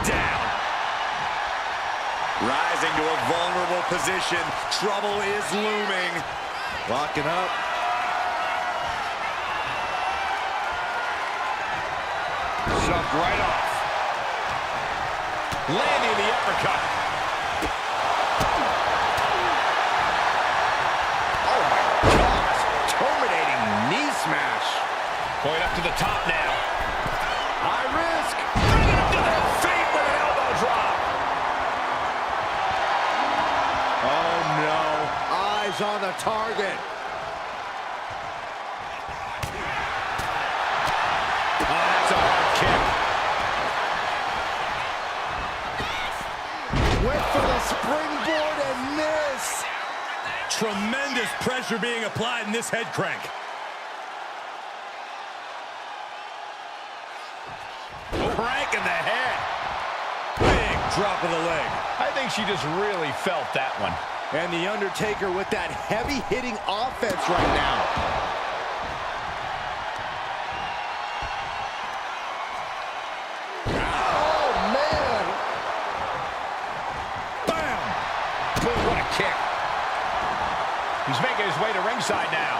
Down. Rising to a vulnerable position. Trouble is looming. Locking up. Shoved right off. Landing the uppercut. Oh my gosh. Terminating knee smash. Going up to the top now. High risk. Bringing him to their feet with an elbow drop. Oh no, eyes on the target. Oh, that's a hard kick. Went for the springboard and missed. Tremendous pressure being applied in this head crank. Crank in the head. Big drop of the leg. I think she just really felt that one. And the Undertaker with that heavy-hitting offense right now. Oh, man. Bam! Boom, what a kick. He's making his way to ringside now.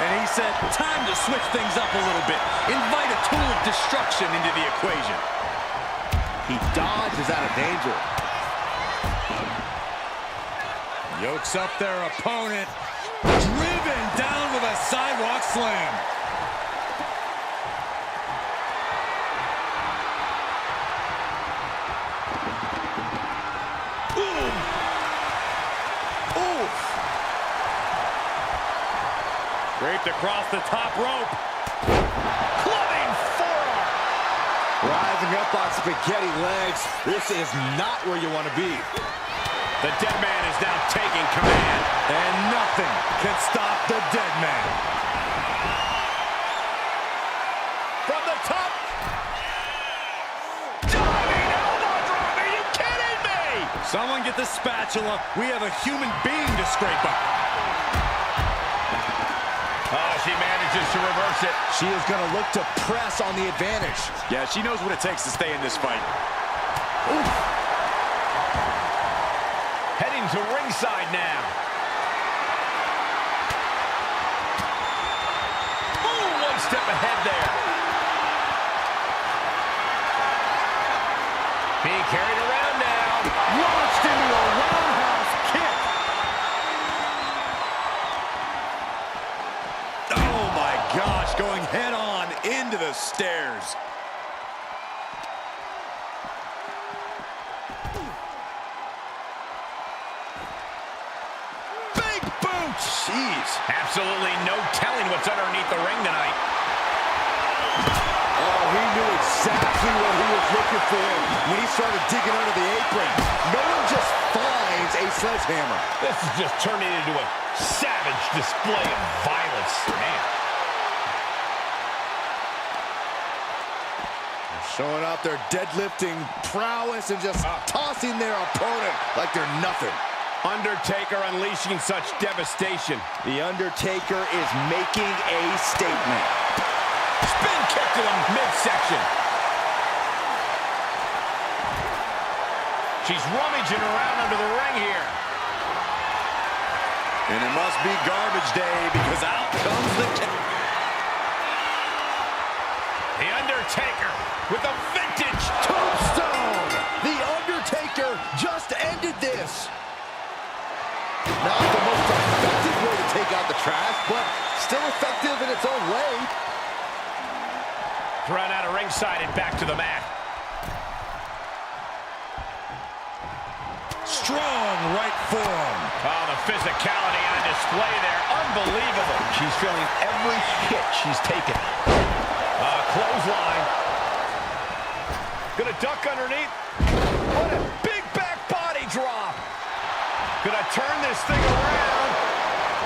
And he said, time to switch things up a little bit. Invite a tool of destruction into the equation. He dodges out of danger. Yokes up their opponent. Driven down with a sidewalk slam. Boom. Oof. Draped across the top rope. Clubbing forearm. Rising up on spaghetti legs. This is not where you want to be. The dead man is now taking command. And nothing can stop the dead man. From the top. Diving elbow drop. Are you kidding me? Someone get the spatula. We have a human being to scrape up. Oh, she manages to reverse it. She is going to look to press on the advantage. Yeah, she knows what it takes to stay in this fight. Oof. Heading to ringside now. Ooh, one step ahead there. Being carried around now. Launched into a roundhouse kick. Oh my gosh, going head on into the stairs. Jeez. Absolutely no telling what's underneath the ring tonight. Oh, he knew exactly what he was looking for when he started digging under the apron. No one just finds a sledgehammer. This is just turning into a savage display of violence. Man. Showing off their deadlifting prowess and just tossing their opponent like they're nothing. Undertaker unleashing such devastation. The Undertaker is making a statement. Spin kick to the midsection. She's rummaging around under the ring here. And it must be garbage day because out comes the kick. The Undertaker with a vintage Tombstone. The Undertaker just ended this. Not the most effective way to take out the trash, but still effective in its own way. Thrown out of ringside and back to the mat. Strong right forearm. Oh, the physicality on display there. Unbelievable. She's feeling every hit she's taken. Clothesline. Gonna duck underneath. What a big back body drop. Gonna turn this thing around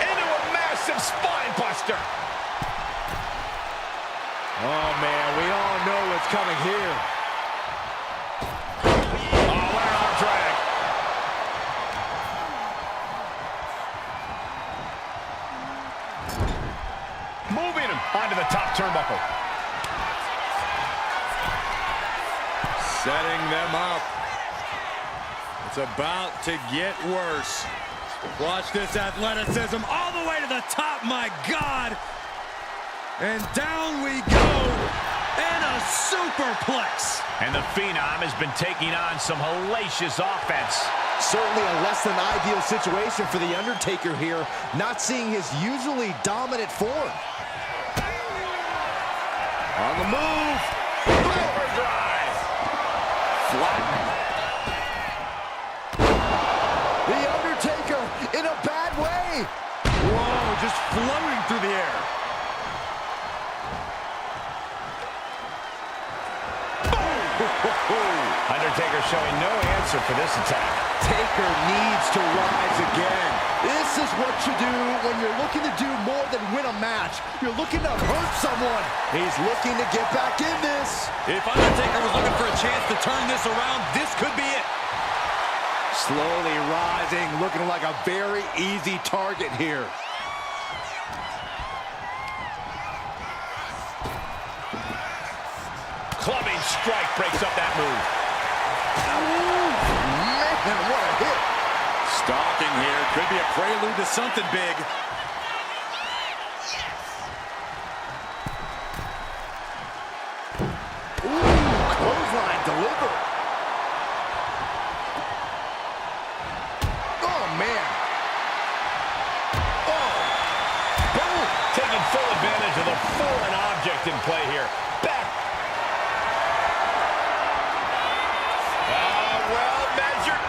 into a massive spine buster. Oh, man, we all know what's coming here. Oh, what an arm drag. Moving him onto the top turnbuckle. Setting them up. It's about to get worse. Watch this athleticism all the way to the top, my God. And down we go. And a superplex. And the Phenom has been taking on some hellacious offense. Certainly a less than ideal situation for The Undertaker here, not seeing his usually dominant form. On the move. Overdrive. Flattened. The Undertaker in a bad way. Whoa, just floating through the air. Undertaker showing no answer for this attack. Taker needs to rise again. This is what you do when you're looking to do more than win a match. You're looking to hurt someone. He's looking to get back in this. If Undertaker was looking for a chance to turn this around, this could be it. Slowly rising, looking like a very easy target here. Clubbing strike breaks up that move. Ooh, man, what a hit. Stalking here. Could be a prelude to something big. Ooh, clothesline delivered. Oh, man. Oh, Boom! Taking full advantage of the foreign object in play here. Back. Well measured.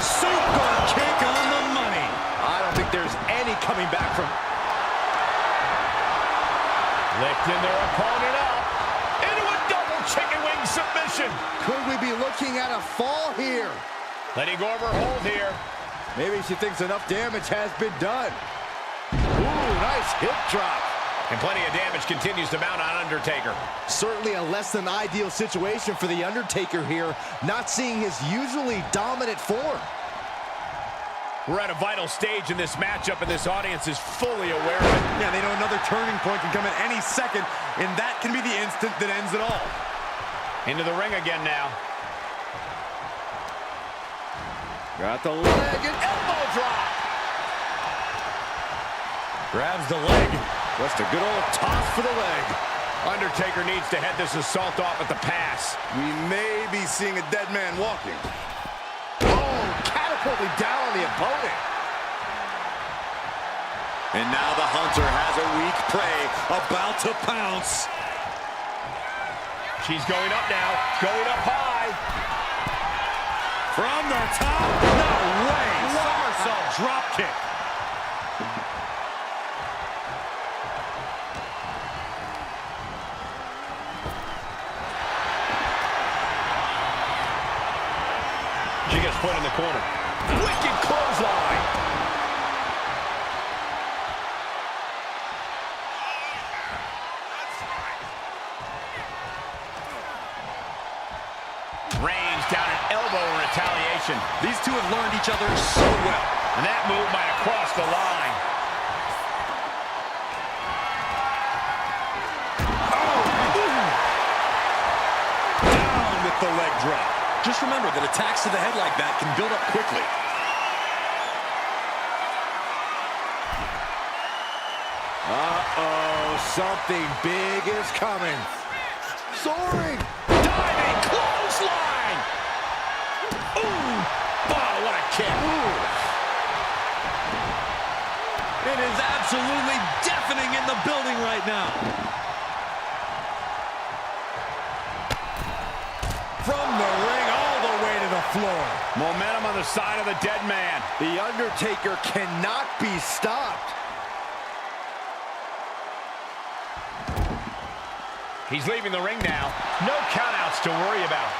Super kick on the money. I don't think there's any coming back from. Lifting their opponent up into a double chicken wing submission. Could we be looking at a fall here? Letting go of her hold here. Maybe she thinks enough damage has been done. Ooh, nice hip drop. And plenty of damage continues to mount on Undertaker. Certainly a less than ideal situation for The Undertaker here, not seeing his usually dominant form. We're at a vital stage in this matchup, and this audience is fully aware of it. Yeah, they know another turning point can come at any second, and that can be the instant that ends it all. Into the ring again now. Got the leg and elbow drop. Grabs the leg. Just a good old toss for the leg. Undertaker needs to head this assault off at the pass. We may be seeing a dead man walking. Oh, catapulting down on the opponent. And now the Hunter has a weak prey about to pounce. She's going up now, going up high. From the top, no way. Somersault drop kick. opponent. Wicked clothesline. Range down an elbow in retaliation. These two have learned each other so well. And that move might have crossed the line. Down with the leg drop. Just remember that attacks to the head like that can build up quickly. Uh-oh, something big is coming. Soaring. Diving clothesline. Ooh. Oh, what a kick. Ooh. It is absolutely deafening in the building right now. From the ring all the way to the floor. Momentum on the side of the dead man. The Undertaker cannot be stopped. He's leaving the ring now. No countouts to worry about.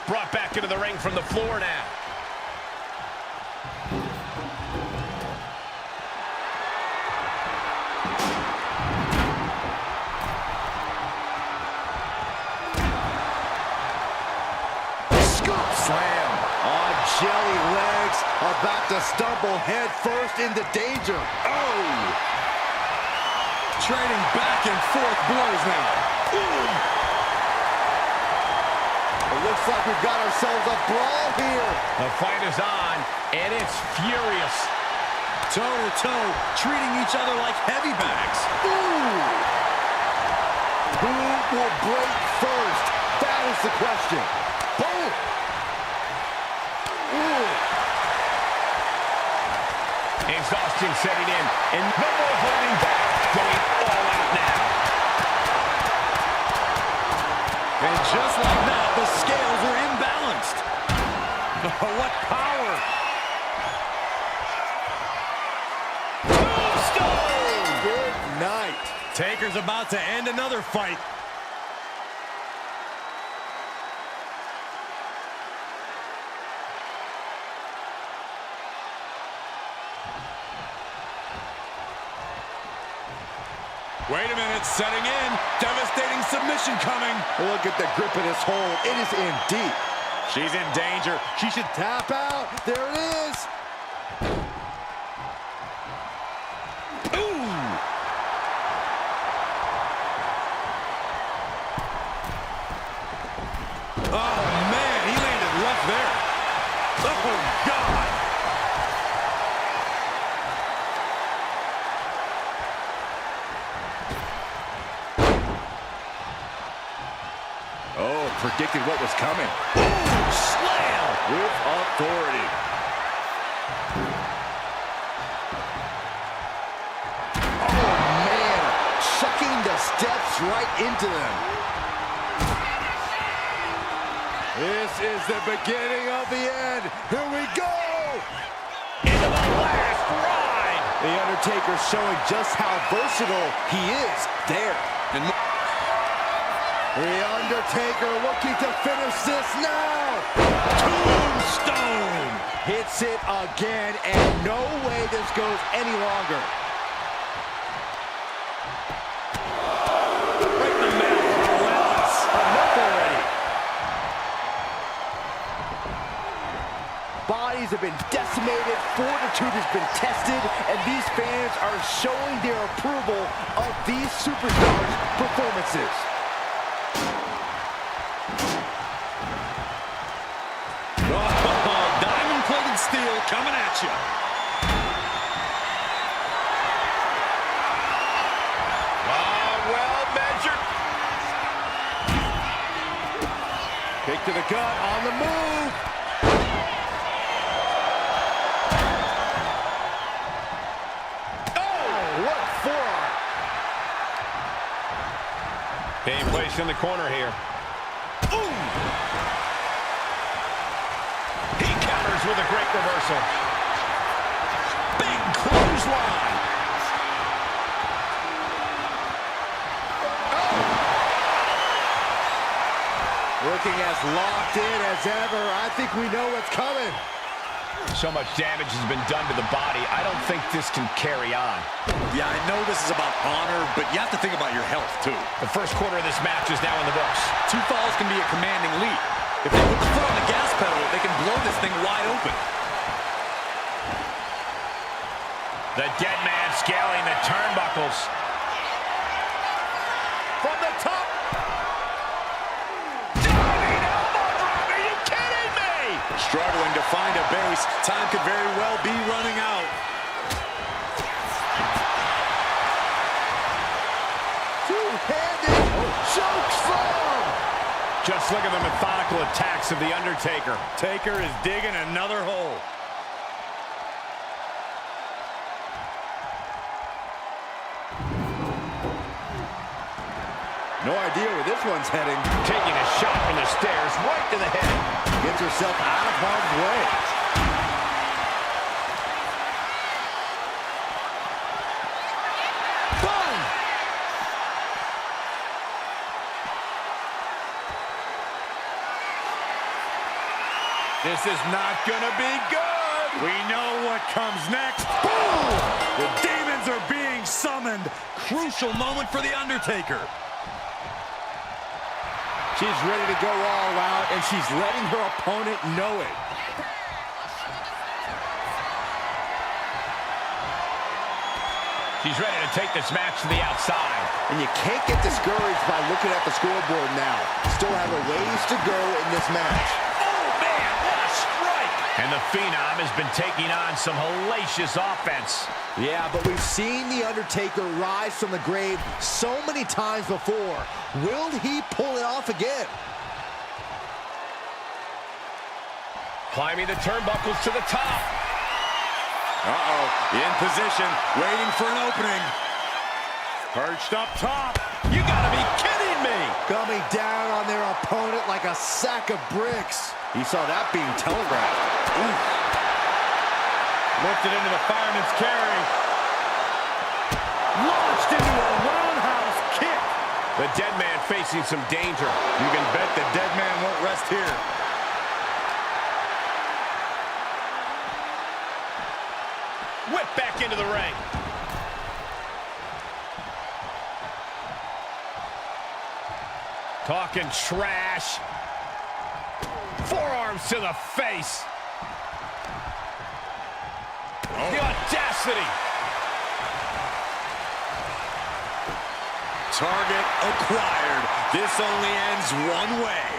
Brought back into the ring from the floor now. Scoop slam on jelly legs, about to stumble head first into danger. Oh! Trading back and forth blows now. Ooh. It looks like we've got ourselves a brawl here. The fight is on, and it's furious. Toe-to-toe, treating each other like heavy bags. Ooh. Who will break first? That is the question. Boom. Ooh. Exhaustion setting in, and no more holding back. Going all out now. And just like that, the scales are imbalanced. Oh, what power. Tombstone! Good night. Taker's about to end another fight. Wait a minute, setting in. Devastating submission coming. Look at the grip in his hold. It is in deep. She's in danger. She should tap out. There it is. Ooh! Oh, man, he landed rough there. Oh, God! Oh, predicted what was coming. Ooh, slam! With authority. Oh, man. Chucking the steps right into them. This is the beginning of the end. Here we go. Into the last ride. The Undertaker showing just how versatile he is there. And The Undertaker looking to finish this now. Tombstone! Hits it again, and no way this goes any longer. Right in the mouth. Relentless. Enough already. Bodies have been decimated, fortitude has been tested, and these fans are showing their approval of these superstars' performances. Diamond-plated steel coming at you. Well measured. Kick to the gut on the move. Oh, what a forearm. Being placed in the corner here. Ooh! He counters with a great reversal. Big clothesline. We're looking as locked in as ever. I think we know what's coming. So much damage has been done to the body. I don't think this can carry on. Yeah, I know this is about honor, but you have to think about your health, too. The first quarter of this match is now in the books. 2 falls can be a commanding lead. If they put the foot on the gas pedal, they can blow this thing wide open. The dead man scaling the turnbuckles. From the top. Diving elbow drop. Are you kidding me? Struggling to find a base. Time could very well be running out. Two-handed choke slam. Just look at the methodical attacks of the Undertaker. Taker is digging another hole. No idea where this one's heading. Taking a shot from the stairs right to the head. Gets herself out of harm's way. Boom! This is not gonna be good. We know what comes next. Boom! The demons are being summoned. Crucial moment for the Undertaker. She's ready to go all out, and she's letting her opponent know it. She's ready to take this match to the outside. And you can't get discouraged by looking at the scoreboard now. Still have a ways to go in this match. Oh, man, what a strike! And the Phenom has been taking on some hellacious offense. Yeah, but we've seen The Undertaker rise from the grave so many times before. Will he pull it off again? Climbing the turnbuckles to the top. Uh-oh, in position, waiting for an opening. Perched up top. You gotta be kidding me! Coming down on their opponent like a sack of bricks. You saw that being telegraphed. Oof. Lifted into the fireman's carry. Launched into a roundhouse kick. The dead man facing some danger. You can bet the dead man won't rest here. Whip back into the ring. Talking trash. Forearms to the face. The audacity. Target acquired. This only ends one way.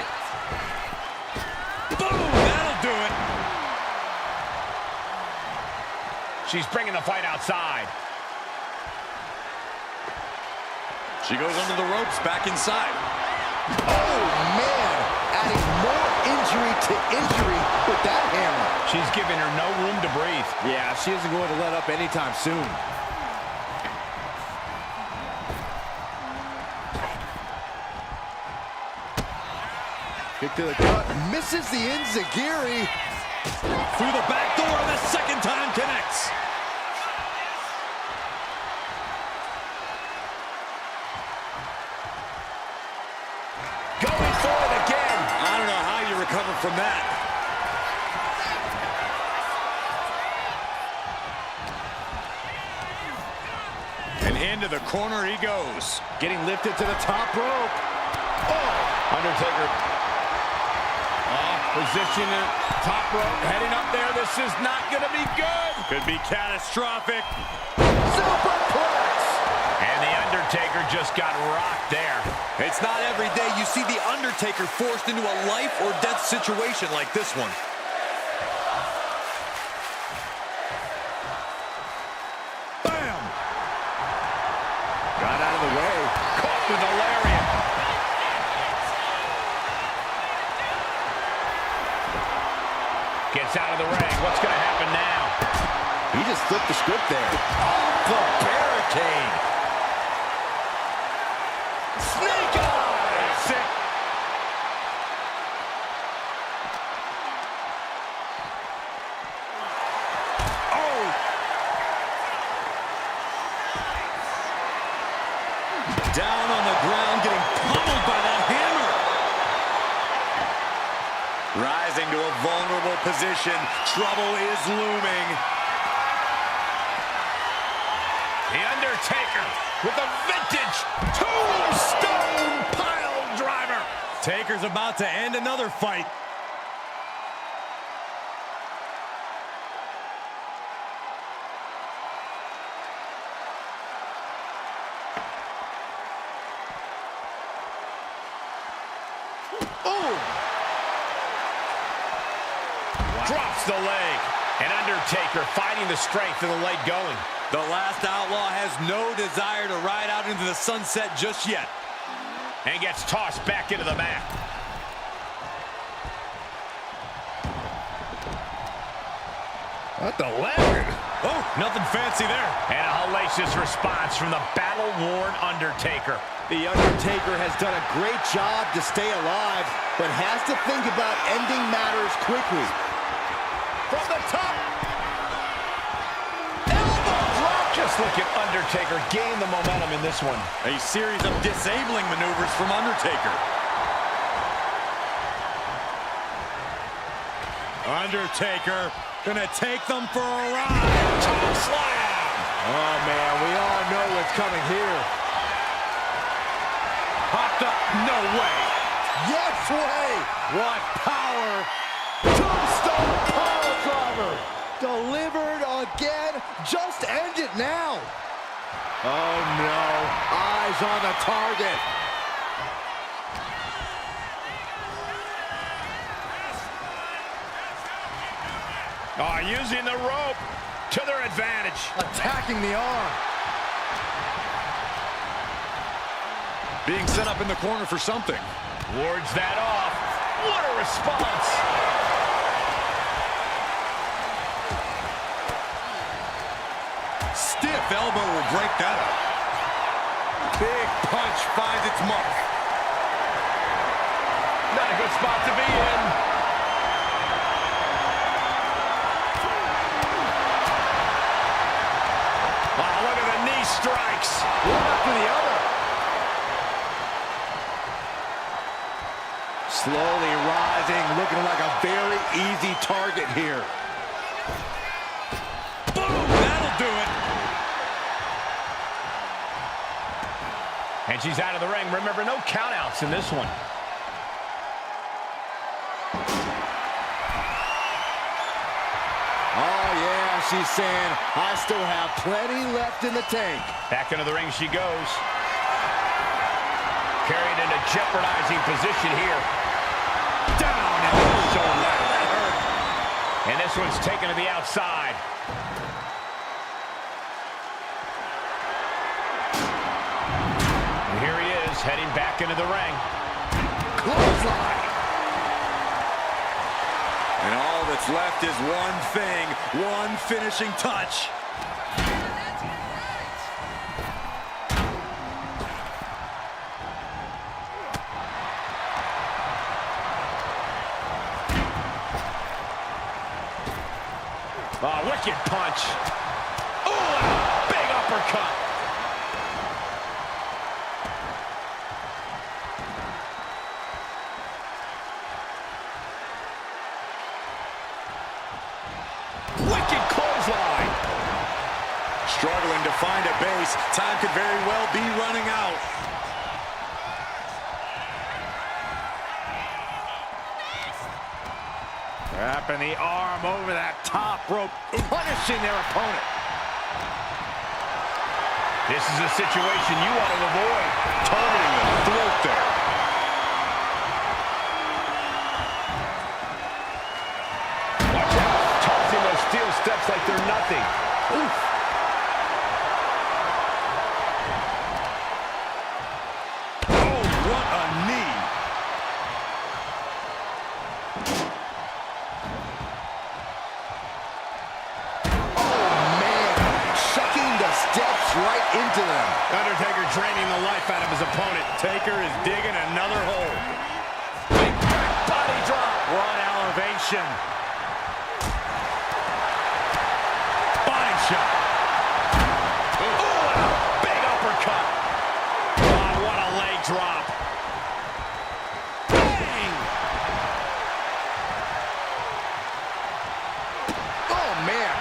Boom! That'll do it. She's bringing the fight outside. She goes under the ropes, back inside. Oh, man. Adding more injury to injury with that hammer. She's giving her no room to breathe. Yeah, she isn't going to let up anytime soon. Kick to the gut. Misses the enziguri. Through the back door, the second time connects. Going for it again. I don't know how you recover from that. And into the corner he goes. Getting lifted to the top rope. Oh, Undertaker. Position at top rope, heading up there. This is not going to be good. Could be catastrophic. Superplex. And the Undertaker just got rocked there. It's not every day you see the Undertaker forced into a life or death situation like this one. Bam! Got out of the way. Caught with a lariat. Gets out of the ring. What's going to happen now? He just flipped the script there. Off the barricade. Snake eyes. Oh! Down on the ground, getting pummeled by that hammer. Rising to a vulnerable position. Trouble is looming. The Undertaker with a vintage tombstone pile driver. Taker's about to end another fight. Oh! Wow. Drops the leg. And Undertaker fighting the strength of the leg going. The last outlaw has no desire to ride out into the sunset just yet. And gets tossed back into the mat. What the leg? Oh, nothing fancy there. And a hellacious response from the battle-worn Undertaker. The Undertaker has done a great job to stay alive, but has to think about ending matters quickly. From the top. Elbow drop. Just look at Undertaker gain the momentum in this one. A series of disabling maneuvers from Undertaker. Undertaker gonna take them for a ride. Top slam. Oh, man, we all know what's coming here. Popped up, no way. Yes way! What power! Tombstone power driver! Delivered again! Just end it now! Oh no! Eyes on the target! Oh, using the rope to their advantage. Attacking the arm. Being set up in the corner for something. Wards that off. What a response. Stiff elbow will break that up. Big punch finds its mark. Not a good spot to be in. Oh, look at the knee strikes. One after the other. Slowly rising, looking like a very easy target here. Boom! That'll do it. And she's out of the ring. Remember, no countouts in this one. Oh, yeah, she's saying, I still have plenty left in the tank. Back into the ring she goes. Carried in a jeopardizing position here. Down in the shoulder. That hurt. And this one's taken to the outside. And here he is, heading back into the ring. Clothesline. And all that's left is one thing, one finishing touch. Oh, wicked punch. Oh, big uppercut. Wicked clothesline. Struggling to find a base. Time could very well be running out. Wrapping the arm over that top rope, punishing their opponent. This is a situation you want to avoid. Targeting the throat there. Watch out, tossing those steel steps like they're nothing. Oof. Oh, what a knee. Steps right into them. Undertaker draining the life out of his opponent. Taker is digging another hole. Big back body drop. What elevation. Body shot. Ooh, and a big uppercut. Oh, what a leg drop. Bang! man.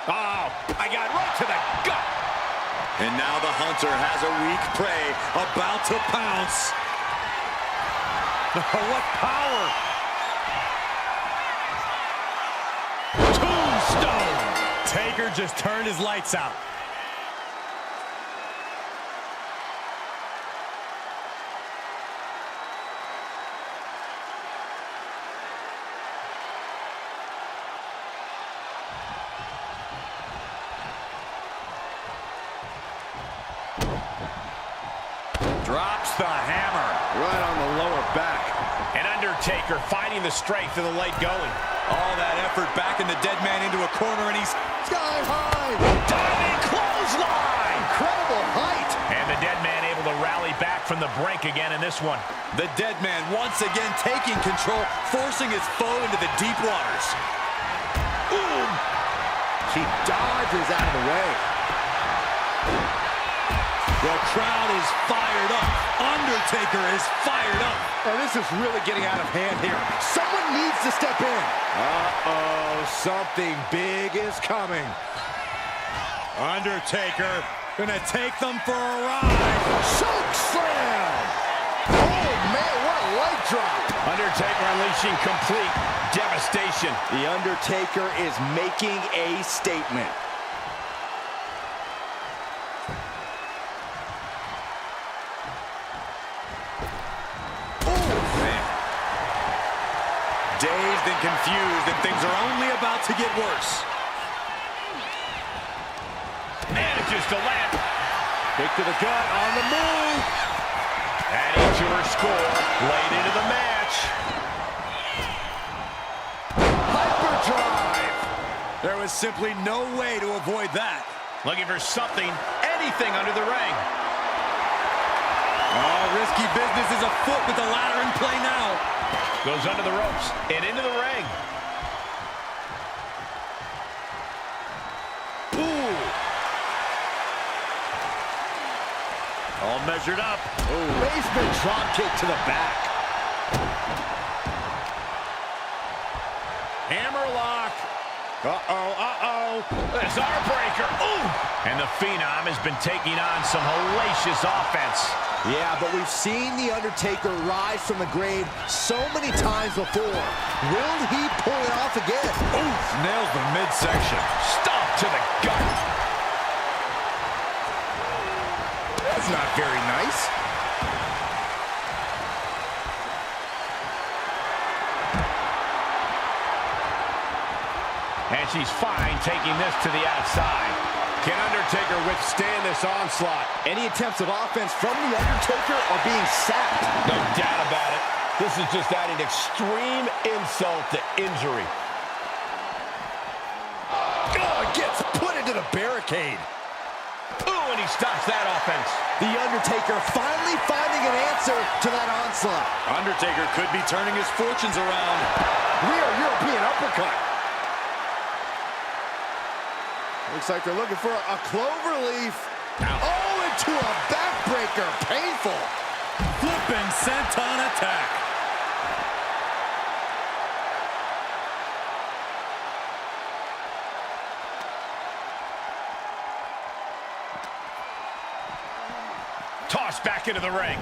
Oh, I got right to the gut. And now the hunter has a weak prey about to pounce. What power! Tombstone! Taker just turned his lights out. Drops the hammer. Right on the lower back. And Undertaker finding the strength in the late going. All that effort backing the dead man into a corner, and he's Sky high. Diving clothesline! Incredible height. And the dead man able to rally back from the brink again in this one. the dead man once again taking control, forcing his foe into the deep waters. Boom! She dodges out of the way. The crowd is fired up. Undertaker is fired up. And this is really getting out of hand here. Someone needs to step in. Uh-oh, something big is coming. Undertaker gonna take them for a ride. Choke slam! Oh, man, what a leg drop. Undertaker unleashing complete devastation. The Undertaker is making a statement. Dazed and confused, and things are only about to get worse. Manages to land. Kick to the gut, on the move. Adding to her score, late into the match. Hyperdrive. There was simply no way to avoid that. Looking for something, anything under the ring. Oh, risky business is afoot with the ladder in play now. Goes under the ropes and into the ring. Ooh. All measured up. Ooh. Basement drop kick to the back. Hammerlock. Uh-oh. There's our breaker. Ooh. And the Phenom has been taking on some hellacious offense. Yeah, but we've seen The Undertaker rise from the grave so many times before. Will he pull it off again? Oof, nails the midsection. Stomp to the gut. That's not very nice. And she's fine taking this to the outside. Can Undertaker withstand this onslaught? Any attempts of offense from The Undertaker are being sapped. No doubt about it. This is just adding extreme insult to injury. Oh, it gets put into the barricade. Ooh, and he stops that offense. The Undertaker finally finding an answer to that onslaught. Undertaker could be turning his fortunes around. Rear European uppercut. Looks like they're looking for a cloverleaf. Oh, into a backbreaker. Painful. Flipping senton attack. Tossed back into the ring.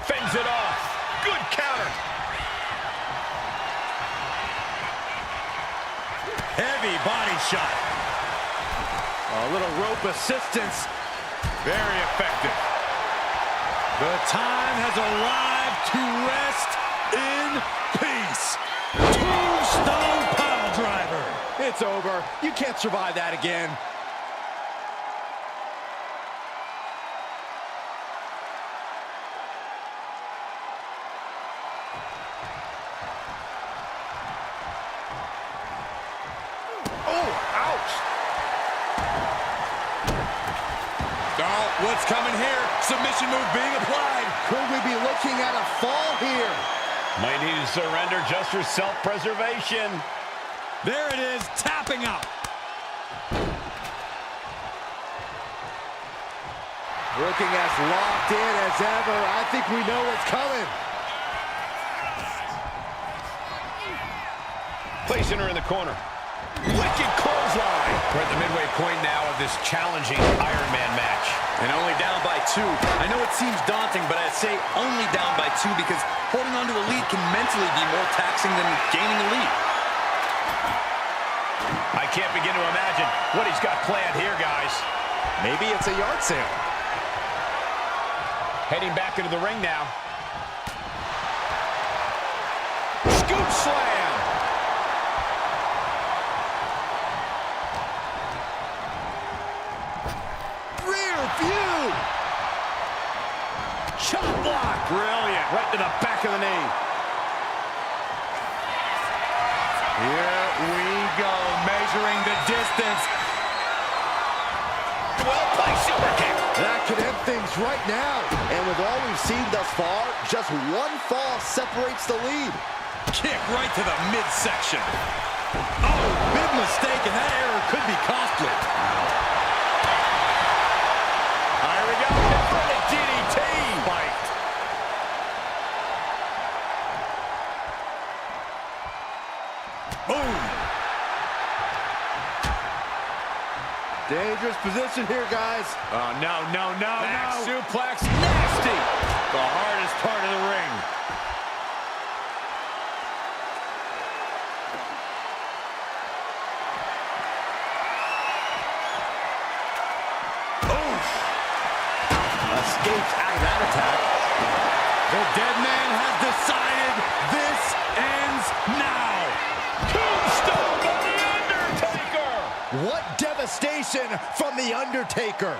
Fends it off. Good counter. Heavy body shot. A little rope assistance. Very effective. The time has arrived to rest in peace. Tombstone pile driver. It's over. You can't survive that again. What's coming here? Submission move being applied. Could we be looking at a fall here? Might need to surrender just for self-preservation. There it is, tapping out. Looking as locked in as ever. I think we know what's coming. Placing her in the corner. Wicked clothesline. We're at the midway point now of this challenging Iron Man match. And only down by 2. I know it seems daunting, but I'd say only down by 2 because holding on to a lead can mentally be more taxing than gaining a lead. I can't begin to imagine what he's got planned here, guys. Maybe it's a yard sale. Heading back into the ring now. Scoop slam. Rear view. Chop block. Brilliant. Right to the back of the knee. Here we go, measuring the distance. Well played super kick. That could end things right now. And with all we've seen thus far, just one fall separates the lead. Kick right to the midsection. Oh, big mistake, and that error could be costly. Here we go. Inverted DDT. Fight. Boom. Dangerous position here, guys. Oh, no. Back suplex. Nasty. The hardest part of the ring. Oof. Escapes out of that attack. The dead man has decided this ends now. Tombstone by the Undertaker. What devastation from the Undertaker.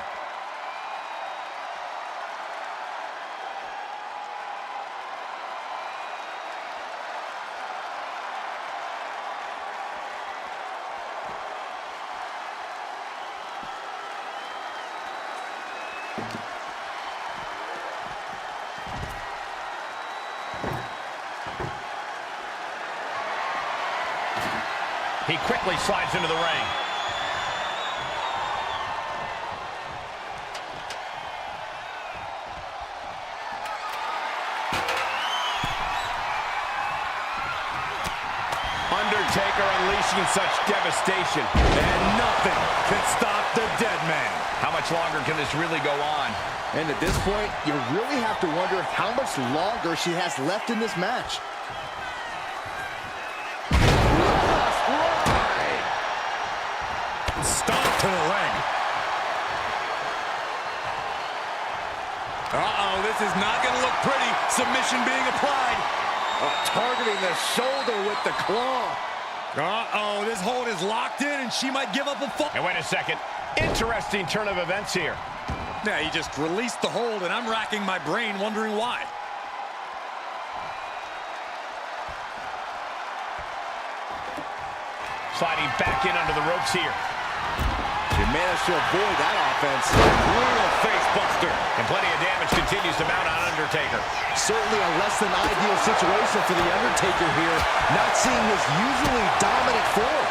He quickly slides into the ring. Undertaker unleashing such devastation. And nothing can stop the dead man. How much longer can this really go on? And at this point, you really have to wonder how much longer she has left in this match. Stomp to the leg. Uh-oh, this is not going to look pretty. Submission being applied. Targeting the shoulder with the claw. Uh-oh, this hold is locked in and she might give up a fall. And wait a second. Interesting turn of events here. Yeah, he just released the hold and I'm racking my brain wondering why. Sliding back in under the ropes here. She managed to avoid that offense. Brutal face buster. And plenty of damage continues to mount on Undertaker. Certainly a less than ideal situation for the Undertaker here, not seeing his usually dominant form.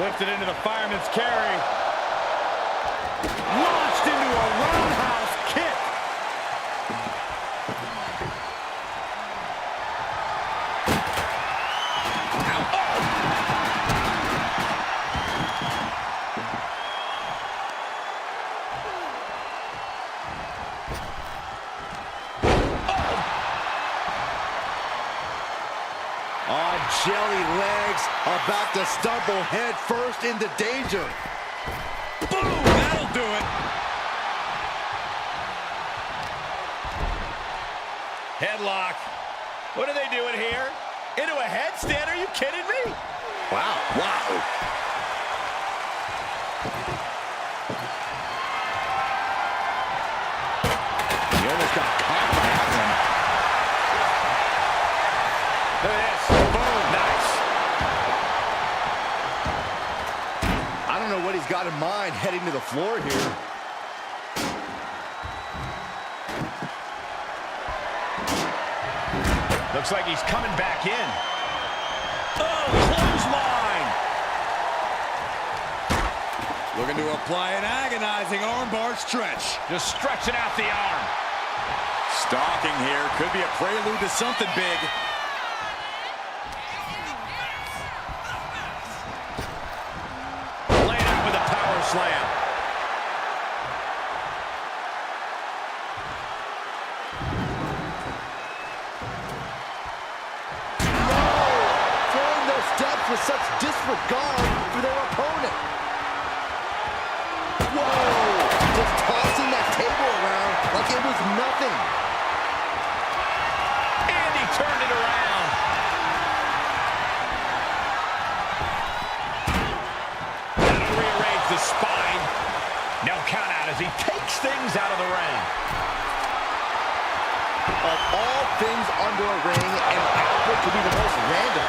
Lifted into the fireman's carry. Launched into a roundhouse kick. On jelly legs, about to stumble head first into danger. Boom! That'll do it. Headlock. What are they doing here? Into a headstand? Are you kidding me? Wow. He almost got caught by that one. Look at this. Boom. Nice. I don't know what he's got in mind heading to the floor here. Looks like he's coming back in. Oh, Looking to apply an agonizing armbar stretch. Just stretching out the arm. Stalking here. Could be a prelude to something big. Laid out with a power slam. Throwing those steps with such disregard for their opponent. Whoa! Just tossing that table around like it was nothing. And he turned it around. That'll rearrange the spine. No count out as he takes things out of the ring. Of all things under a ring, an outfit could be the most random.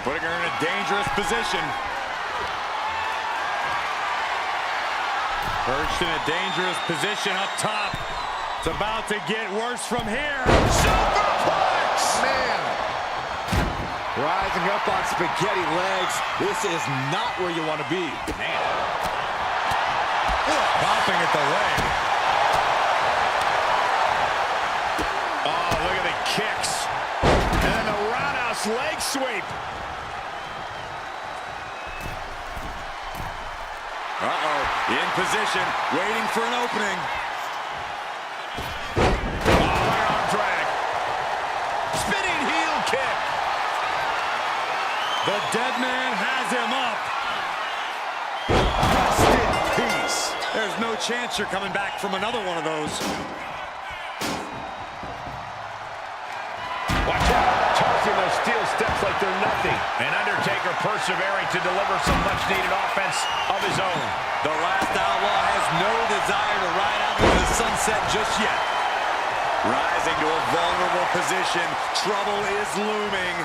Putting her in a dangerous position. Perched in a dangerous position up top. It's about to get worse from here. Superplex! Man! Rising up on spaghetti legs. This is not where you want to be. Man. Popping at the leg. Oh, look at the kicks. And then the roundhouse leg sweep. Uh-oh, in position, waiting for an opening. Right arm drag. Spinning heel kick. The dead man has him up. Rest in peace. There's no chance you're coming back from another one of those. Watch out. Tossing those steel steps like they're nothing. And Undertaker persevering to deliver some much-needed offense of his own. The last outlaw has no desire to ride out into the sunset just yet. Rising to a vulnerable position. Trouble is looming.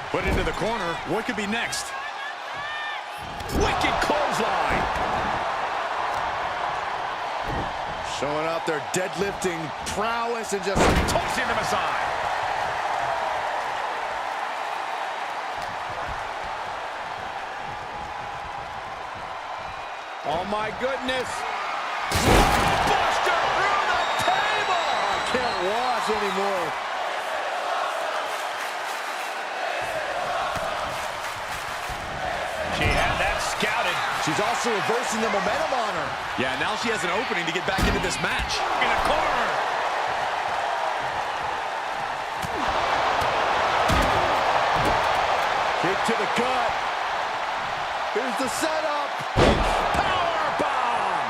Put into the corner. What could be next? Wicked clothesline. Showing off their deadlifting prowess and just Tossing them aside. oh my goodness. Buster through the table. I can't watch anymore. She had that scouted. She's also reversing the momentum on her. Yeah, now she has an opening to get back into this match. In the corner. Kick to the gut. Here's the setup. Powerbomb.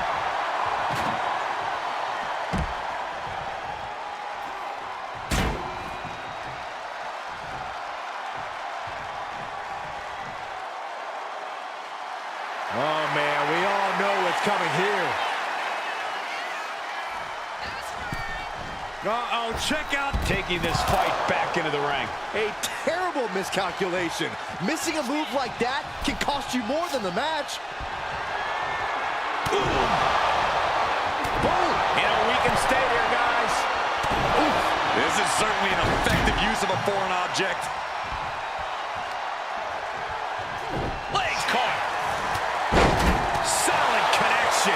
Oh man, we all know what's coming here. Uh-oh, check out. Taking this fight back into the ring. A terrible miscalculation. Missing a move like that can cost you more than the match. Boom. You know, we can stay here, guys. Oof. This is certainly an effective use of a foreign object. Legs caught. Solid connection.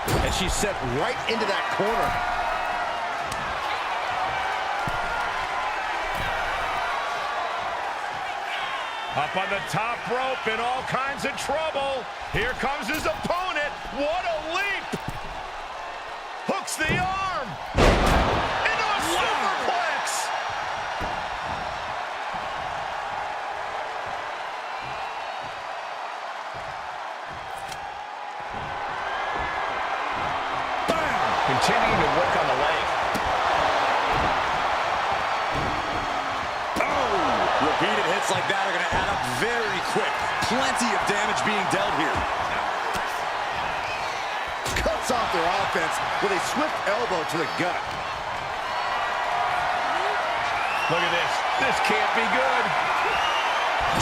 And she's set right into that corner. Up on the top rope in all kinds of trouble. Here comes his opponent. What a leap. Hooks the arm. Into a superplex. Continuing to work on the leg. Oh! Repeated hits like that are going to add up very quick. Plenty of damage being dealt here. Cuts off their offense with a swift elbow to the gut. Look at this. This can't be good.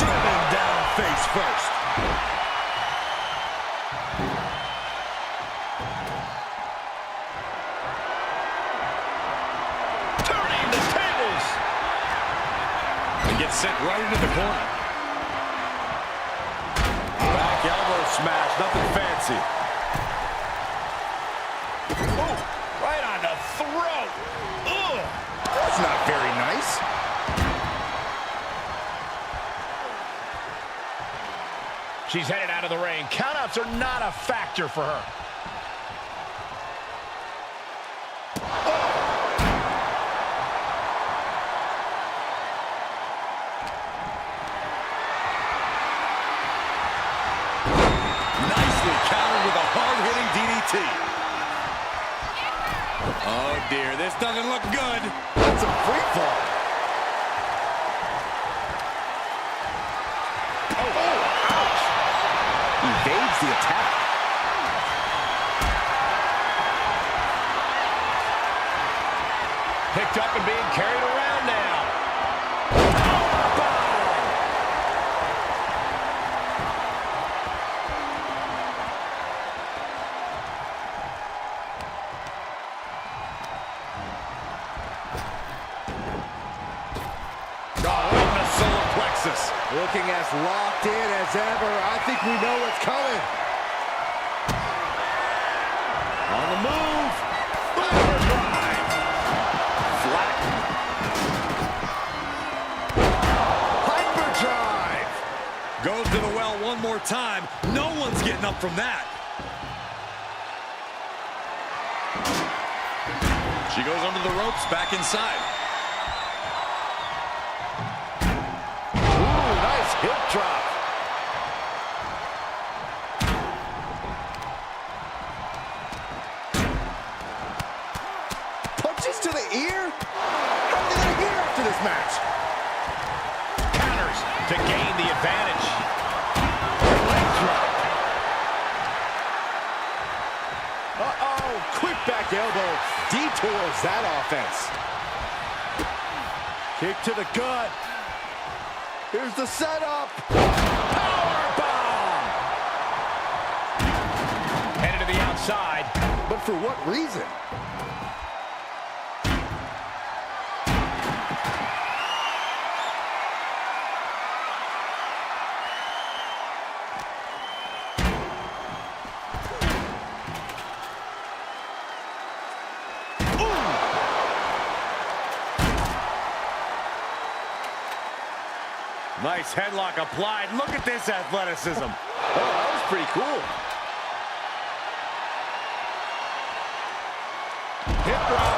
Driven down face first. Turning the tables. And gets sent right into the corner. Back elbow smash, nothing fancy. Oh, right on the throat. Ugh. That's not very nice. She's headed out of the ring. Countouts are not a factor for her. Nicely countered with a hard-hitting DDT. Oh, dear. This doesn't look good. That's a free fall. Evades the attack. Picked up and being carried around now. Solar plexus. Looking as locked in as ever. I think we know what's coming. On the move. Overdrive. Flat. Hyperdrive. Goes to the well one more time. No one's getting up from that. She goes under the ropes, back inside. Hip drop. Punches to the ear? How are they going to hear after this match? Counters to gain the advantage. Leg drop. Uh-oh. Quick back elbow. Detours that offense. Kick to the gut. Here's the setup. Powerbomb. Headed to the outside. But for what reason? Nice headlock applied. Look at this athleticism. Oh, that was pretty cool. Hip drop.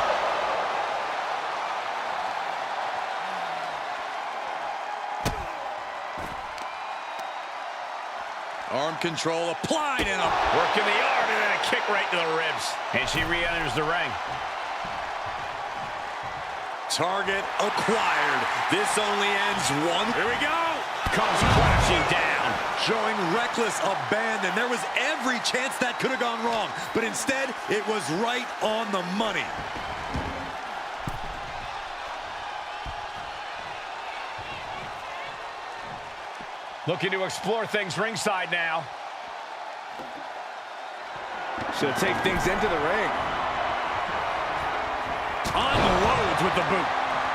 Arm control applied and a Working the arm and then a kick right to the ribs. And she re-enters the ring. target acquired. This only ends one. Here we go. Comes crashing down. Showing reckless abandon. There was every chance that could have gone wrong, but instead, it was right on the money. Looking to explore things ringside now. She'll take things into the ring. On the roads with the boot.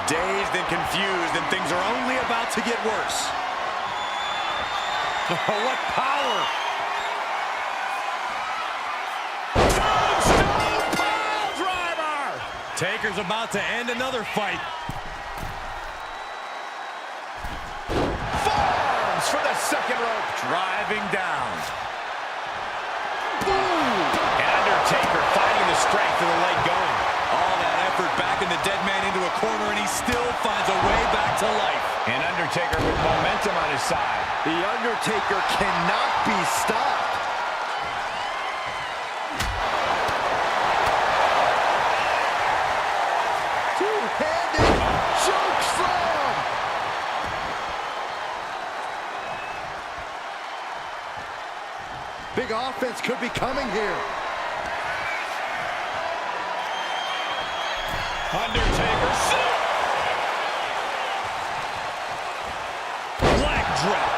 Dazed and confused, and things are only about to get worse. What power! Tombstone pile driver! Taker's about to end another fight. Forearms for the second rope. Driving down. Boom! And Undertaker finding the strength of the leg going. All that effort backing the dead man into a corner, and he still finds a way back to life. And Undertaker with momentum on his side. The Undertaker cannot be stopped. Two-handed choke slam. Big offense could be coming here. Undertaker Leg drop.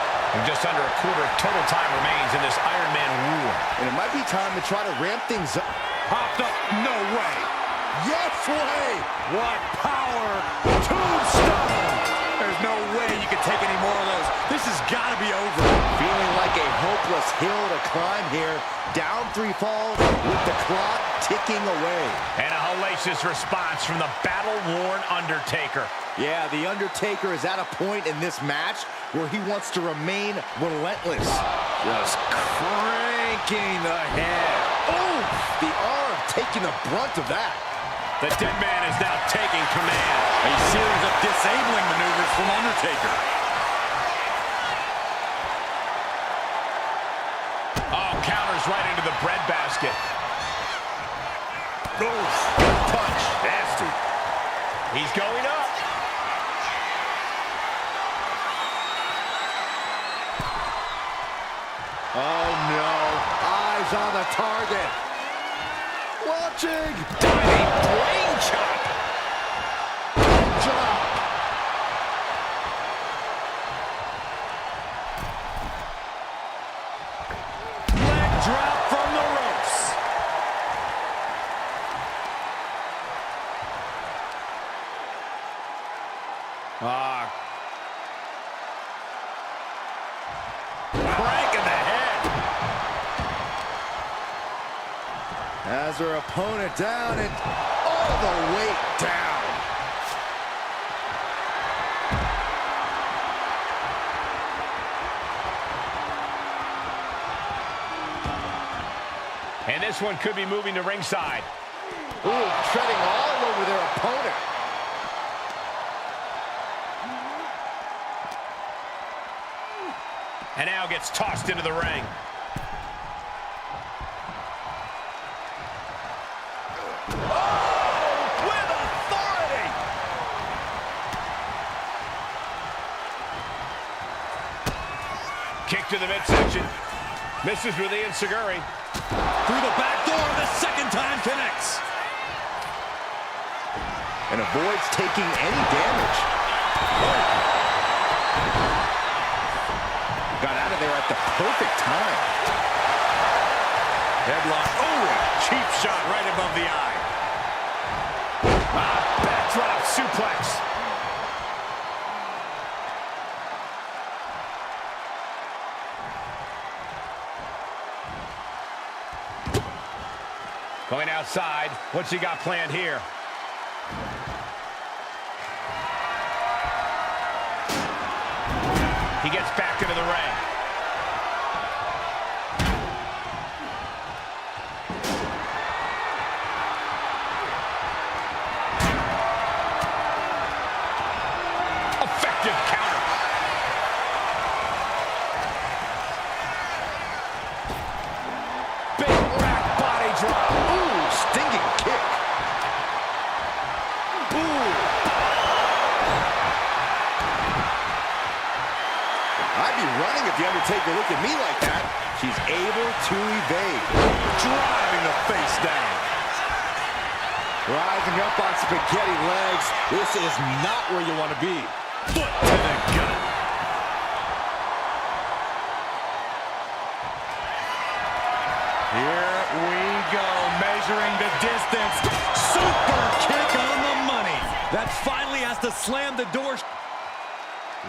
just under a quarter of total time remains in this Iron Man war. And it might be time to try to ramp things up. Popped up. No way. Yes way! What power. Tombstone. There's no way you can take any more of those. This has got to be over. Feeling like a hopeless hill to climb here. Down 3 falls with the clock ticking away. And a hellacious response from the battle-worn Undertaker. Yeah, the Undertaker is at a point in this match where he wants to remain relentless. Just cranking the head. Oh, the arm taking the brunt of that. The dead man is now taking command. A series of disabling maneuvers from Undertaker. Oh, counters right into the breadbasket. Punch. Nasty. He's going up. Oh, no. Eyes on the target. Watching. Diving brain chop. Drop. Leg drop from the ropes. Crank in the head. Has her opponent down and all the weight down. And this one could be moving to ringside. Ooh, treading all over their opponent. And now gets tossed into the ring. With authority. Kick to the midsection. Misses with the enziguri. Through the back door, the second time connects. And avoids taking any damage. Got out of there at the perfect time. Headlock. Oh, cheap shot right above the eye. Backdrop suplex. Going outside. What's he got planned here? He gets back into the ring. Effective counter. Big rack body drop. Ooh, stinging kick. Ooh. I'd be running if the Undertaker looked at me like that. She's able to evade. Driving the face down. Rising up on spaghetti legs. This is not where you want to be. Foot to the gut. Here we go, measuring the distance. Super kick on the money. That finally has to slam the door.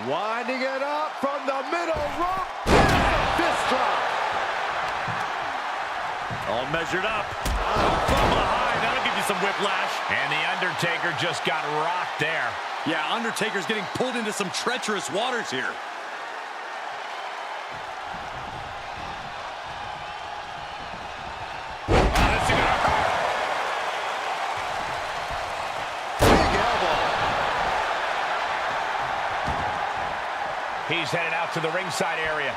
Winding it up from the middle rope. Fist drop. All measured up. From behind, that'll give you some whiplash. And the Undertaker just got rocked there. Yeah, Undertaker's getting pulled into some treacherous waters here. He's headed out to the ringside area.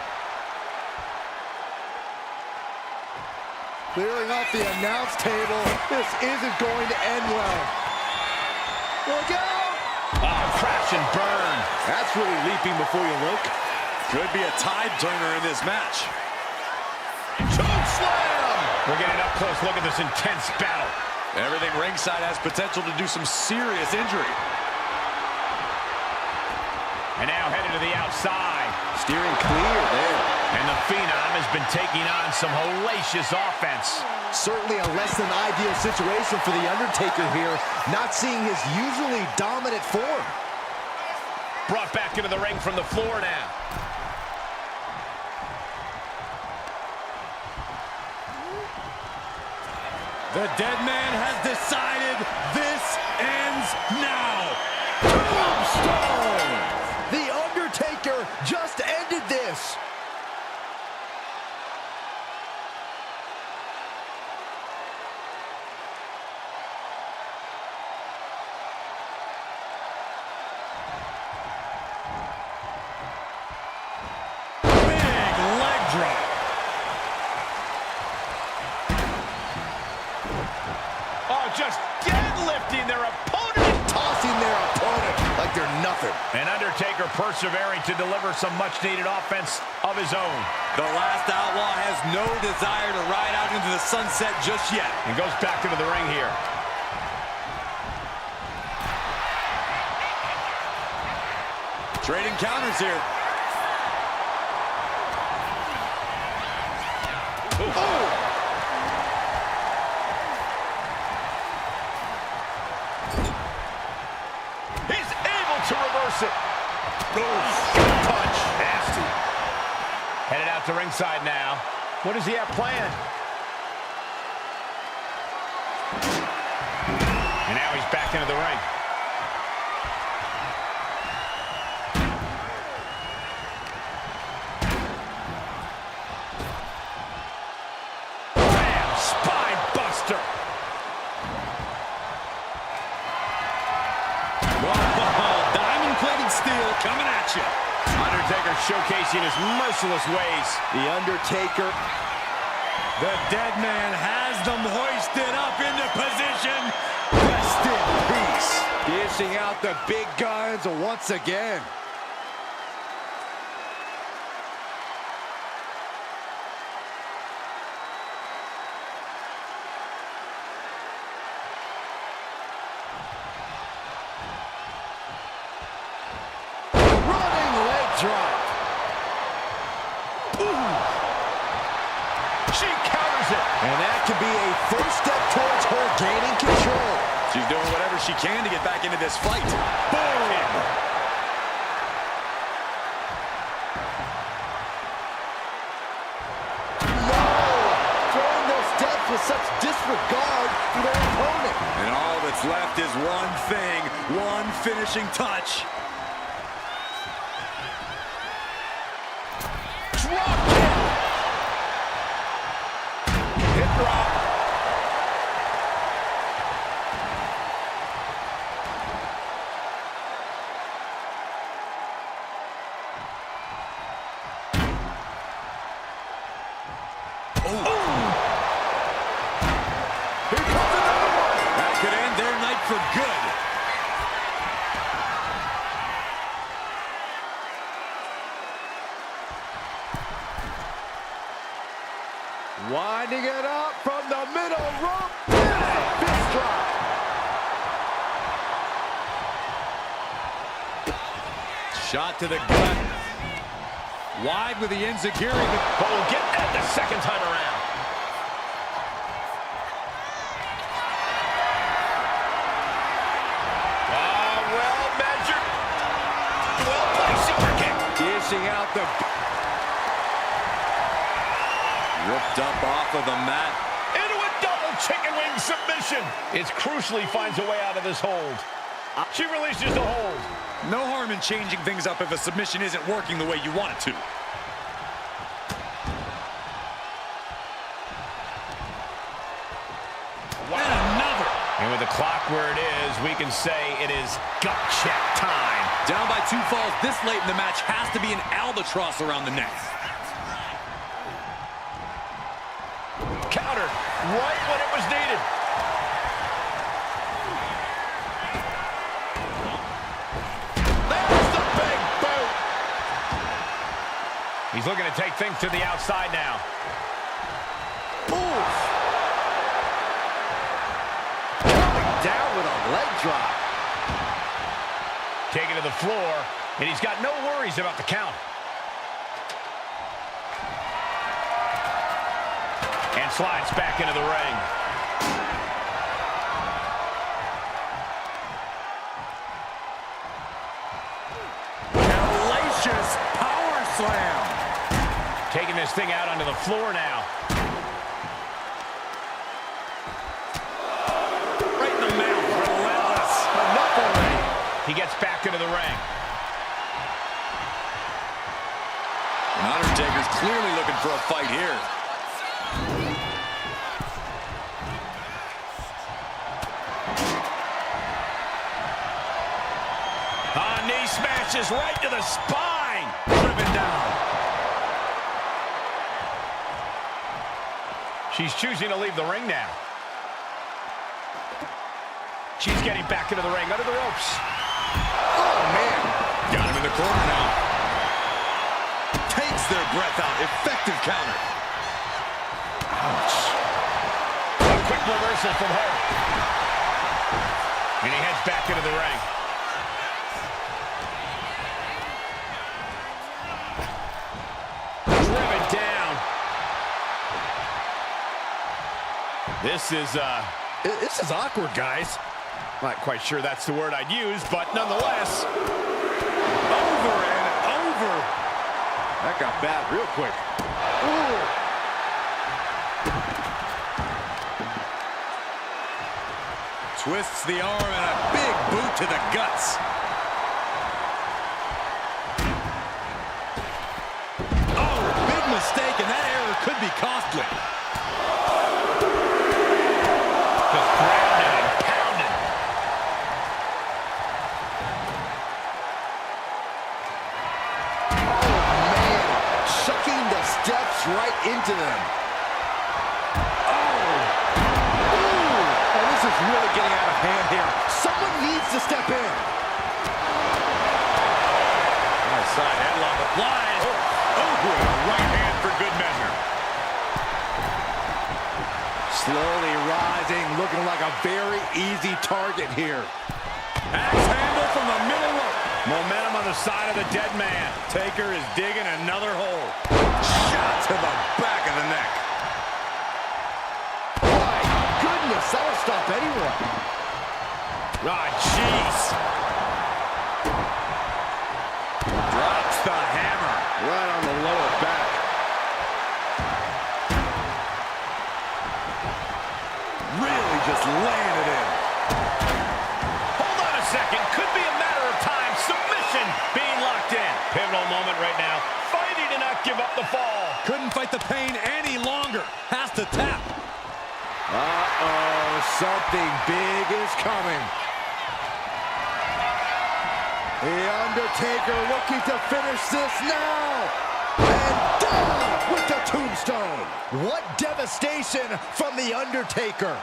Clearing off the announce table. This isn't going to end well. Look out! Oh, crash and burn. That's really leaping before you look. Could be a tide turner in this match. Choke slam! We're getting up close. Look at this intense battle. Everything ringside has potential to do some serious injury. And now headed to the outside. Steering clear there. And the Phenom has been taking on some hellacious offense. Certainly a less than ideal situation for the Undertaker here, not seeing his usually dominant form. Brought back into the ring from the floor now. The dead man has decided this ends now. Tombstone! The Undertaker just ended this. Big leg drop. Oh, just deadlifting their opponent. Tossing their opponent like they're nothing. And Undertaker persevering to deliver some much-needed offense of his own. The last outlaw has no desire to ride out into the sunset just yet. And goes back into the ring here. Trading counters here. He's able to reverse it. Punch. Nasty. Headed out to ringside now. What does he have planned? And now he's back into the ring. Bam! Spine buster. Diamond-plated steel coming at you. Undertaker showcasing his merciless ways. The Undertaker. The dead man has them hoisted up into position. Rest in peace. Dishing out the big guns once again. Running leg drop. Ooh. She counters it. And that could be a first step towards her gaining control. She's doing whatever she can to get back into this fight. Boom! No! Throwing those steps with such disregard for their opponent. And all that's left is one thing, one finishing touch. Drop kick. Hip drop. Here comes another one. That could end their night for good. Winding it up from the middle rope. Fist drop. Shot to the gut. Wide with the enziguri. But we'll get that the second time around. Well measured. Well placed super kick. Dishing out the... Ripped up off of the mat. Into a double chicken wing submission. It's crucially finds a way out of this hold. She releases the hold. No harm in changing things up if a submission isn't working the way you want it to. Wow. And another. And with the clock where it is, we can say it is gut check time. Down by 2 falls this late in the match has to be an albatross around the neck. Countered right when it was needed. There's the big boot. He's looking to take things to the outside now. Oof. Coming down with a leg drop. Taken to the floor, and he's got no worries about the count. And slides back into the ring. Hellacious power slam. Taking this thing out onto the floor now. Right in the mouth. Relentless. Enough already. He gets back into the ring. And Undertaker's clearly looking for a fight here. Knee smashes right to the spine. Driven down. She's choosing to leave the ring now. She's getting back into the ring, under the ropes. Oh, man. Got him in the corner now. Takes their breath out. Effective counter. Ouch. A quick reversal from her. And he heads back into the ring. Driven down. This is awkward, guys. Not quite sure that's the word I'd use, but nonetheless. Over and over. That got bad real quick. Ooh. Twists the arm and a big boot to the guts. Oh, big mistake, and that error could be costly. Just grounded and pounded. Chucking the steps right into them. This is really getting out of hand here. Someone needs to step in. Nice side headlock applies. Oh, right hand for good measure. Slowly rising, looking like a very easy target here. Axe handle from the middle rope. Momentum on the side of the dead man. Taker is digging another hole. Shot to the back of the neck. That'll stop anyone. Ah, jeez. Drops the hammer. Right on the lower back. Really just laying it in. Hold on a second. Could be a matter of time. Submission being locked in. Pivotal moment right now. Fighting to not give up the fall. Couldn't fight the pain any longer. Has to tap. Uh-oh, something big is coming. The Undertaker looking to finish this now. And down with the tombstone. What devastation from the Undertaker.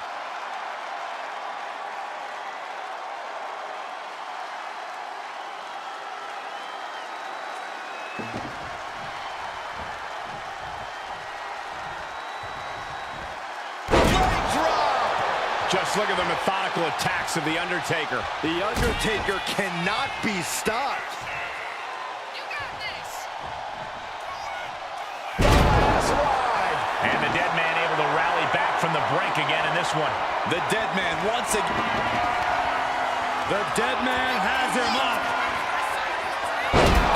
Just look at the methodical attacks of The Undertaker. The Undertaker cannot be stopped. You got this. Last ride. And the dead man able to rally back from the brink again in this one. The dead man once again. The dead man has him up.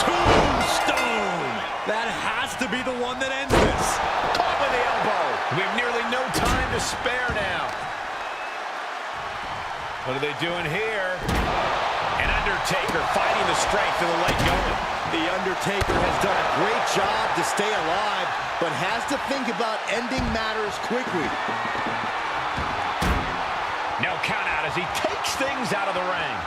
Tombstone. That has to be the one that ends this. Caught with the elbow. We have nearly no time to spare now. What are they doing here? An Undertaker fighting the strength of the late going. The Undertaker has done a great job to stay alive, but has to think about ending matters quickly. No count out as he takes things out of the ring.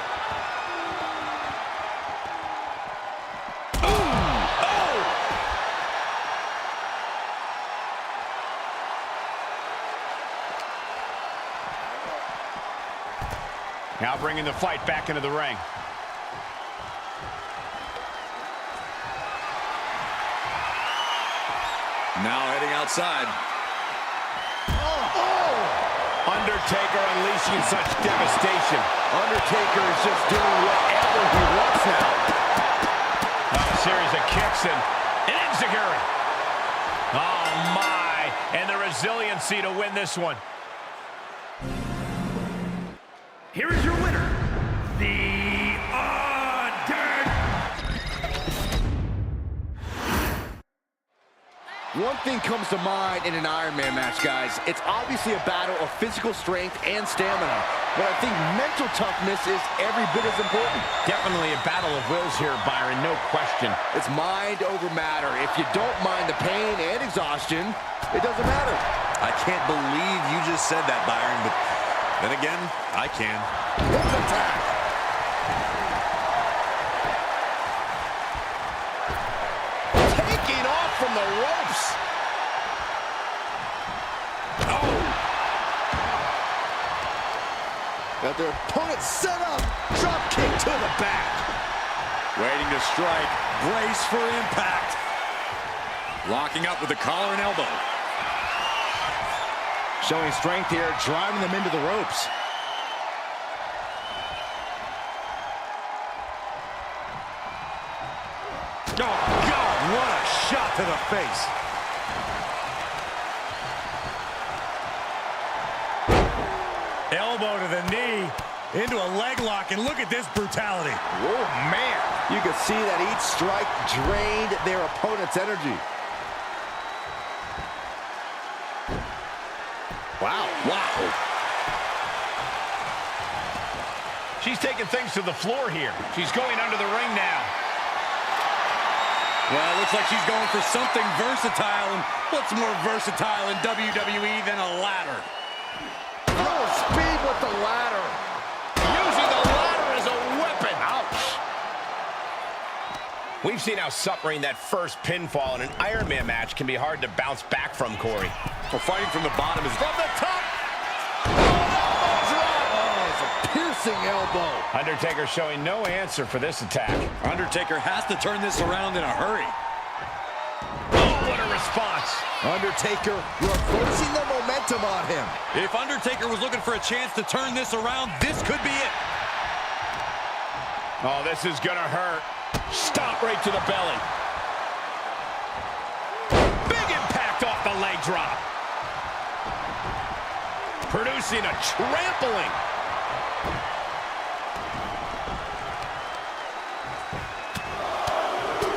Now bringing the fight back into the ring. Now heading outside. Undertaker unleashing such devastation. Undertaker is just doing whatever he wants now. A series of kicks and an enziguri. Oh, my. eye and the resiliency to win this one. Here is your winner, The Undertaker. One thing comes to mind in an Iron Man match, guys. It's obviously a battle of physical strength and stamina, but I think mental toughness is every bit as important. Definitely a battle of wills here, Byron, no question. It's mind over matter. If you don't mind the pain and exhaustion, it doesn't matter. I can't believe you just said that, Byron, but then again, I can. Hip attack. Taking off from the ropes. Oh. Got their opponent set up. Drop kick to the back. Waiting to strike. Brace for impact. Locking up with the collar and elbow. Showing strength here, driving them into the ropes. Oh, God, what a shot to the face. Elbow to the knee, into a leg lock, and look at this brutality. Oh, man. You can see that each strike drained their opponent's energy. Wow. Wow. She's taking things to the floor here. She's going under the ring now. Well, it looks like she's going for something versatile, and what's more versatile in WWE than a ladder? Full speed with the ladder. Using the ladder as a weapon. Ouch. We've seen how suffering that first pinfall in an Iron Man match can be hard to bounce back from, Corey. Well, fighting from the bottom is... From the top. Oh, it's a piercing elbow. Undertaker showing no answer for this attack. Undertaker has to turn this around in a hurry. Oh, what a response. Undertaker reversing the momentum on him. If Undertaker was looking for a chance to turn this around, this could be it. Oh, this is gonna hurt. Stomp right to the belly. Big impact off the leg drop. Producing a trampling.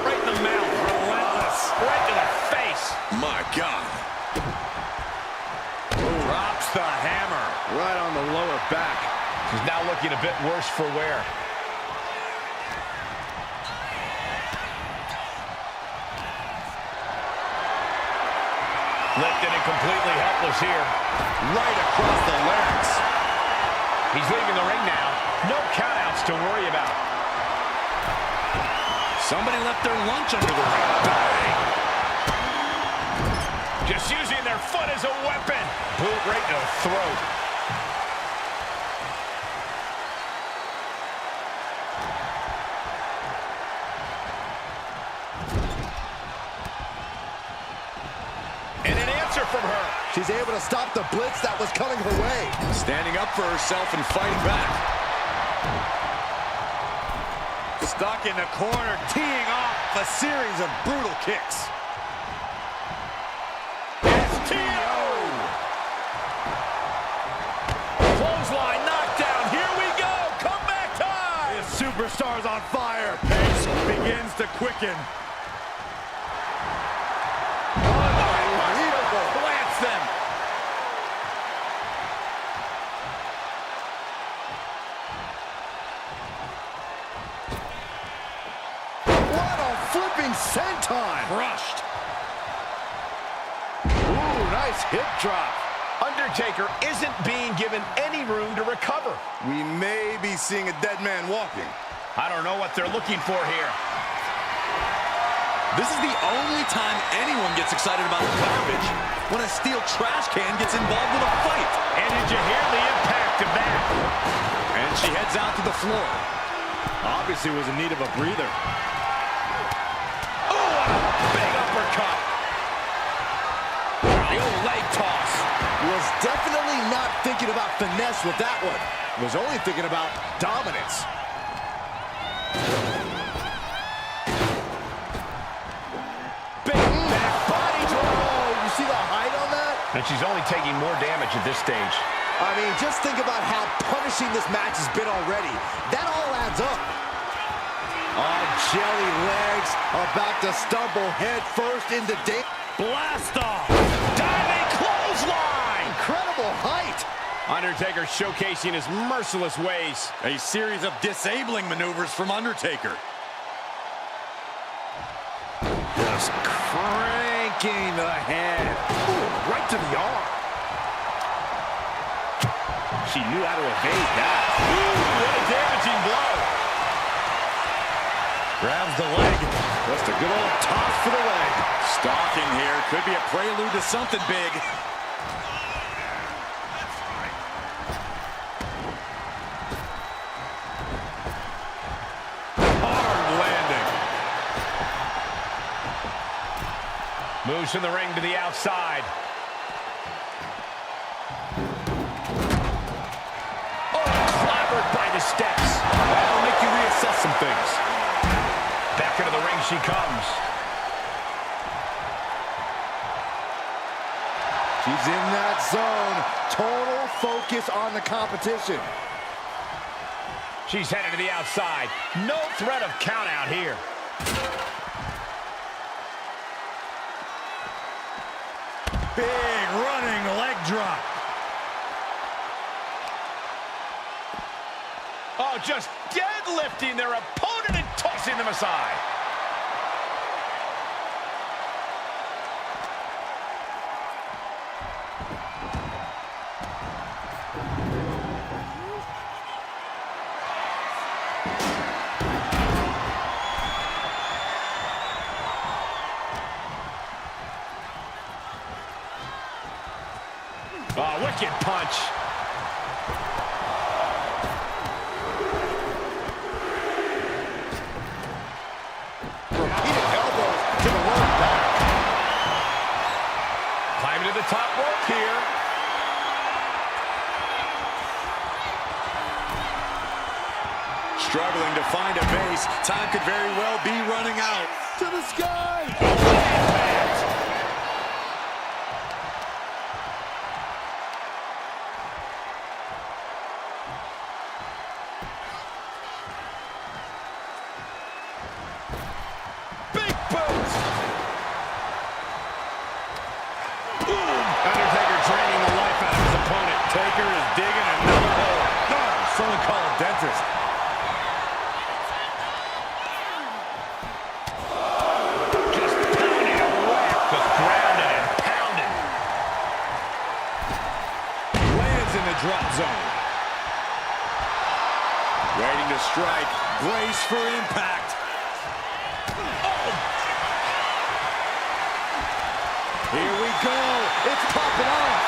Right in the mouth. Relentless. Right to the face. My God. Drops the hammer. Right on the lower back. She's now looking a bit worse for wear. Lifted and completely helpless here. Right across the larynx. He's leaving the ring now. No countouts to worry about. Somebody left their lunch under the ring. Bang! Just using their foot as a weapon. Boot right to the throat. And an answer from her. She's able to stop the blitz that was coming her way. Standing up for herself and fighting back. Stuck in the corner, teeing off a series of brutal kicks. STO! Clothesline knockdown. Here we go. Comeback time. This superstar's on fire. Pace begins to quicken. Plants them. What a flipping senton. Crushed. Ooh, nice hip drop. Undertaker isn't being given any room to recover. We may be seeing a dead man walking. I don't know what they're looking for here. This is the only time anyone gets excited about garbage, when a steel trash can gets involved with a fight. And did you hear the impact of that? And she heads out to the floor. Obviously was in need of a breather. Oh, what a big uppercut. The old leg toss. Was definitely not thinking about finesse with that one. Was only thinking about dominance. Big back body drop. Oh, you see the height on she's only taking more damage at this stage. I mean, just think about how punishing this match has been already. That all adds up. Oh, jelly legs about to stumble head first into Blast off! Diving clothesline! incredible height. Undertaker showcasing his merciless ways. A series of disabling maneuvers from Undertaker. Just cranking the head. Ooh, right to the arm. She knew how to evade that. Ooh, what a damaging blow. Grabs the leg. Just a good old toss for the leg. Stalking here. Could be a prelude to something big. Hard landing. Moves from the ring to the outside. By the steps. That'll make you reassess some things. Back into the ring she comes. She's in that zone. Total focus on the competition. She's headed to the outside. No threat of count out here. Big running leg drop. Oh, just deadlifting their opponent and tossing them aside. Oh, wicked punch. Climbing to the top rope here. Struggling to find a base. Time could very well be running out. To the sky. Big boots. Undertaker draining the life out of his opponent. Taker is digging another hole. No, someone call a dentist. Just pounding away. Just grounding and pounding. Lands in the drop zone. Waiting to strike. Brace for impact. Here we go. It's popping off.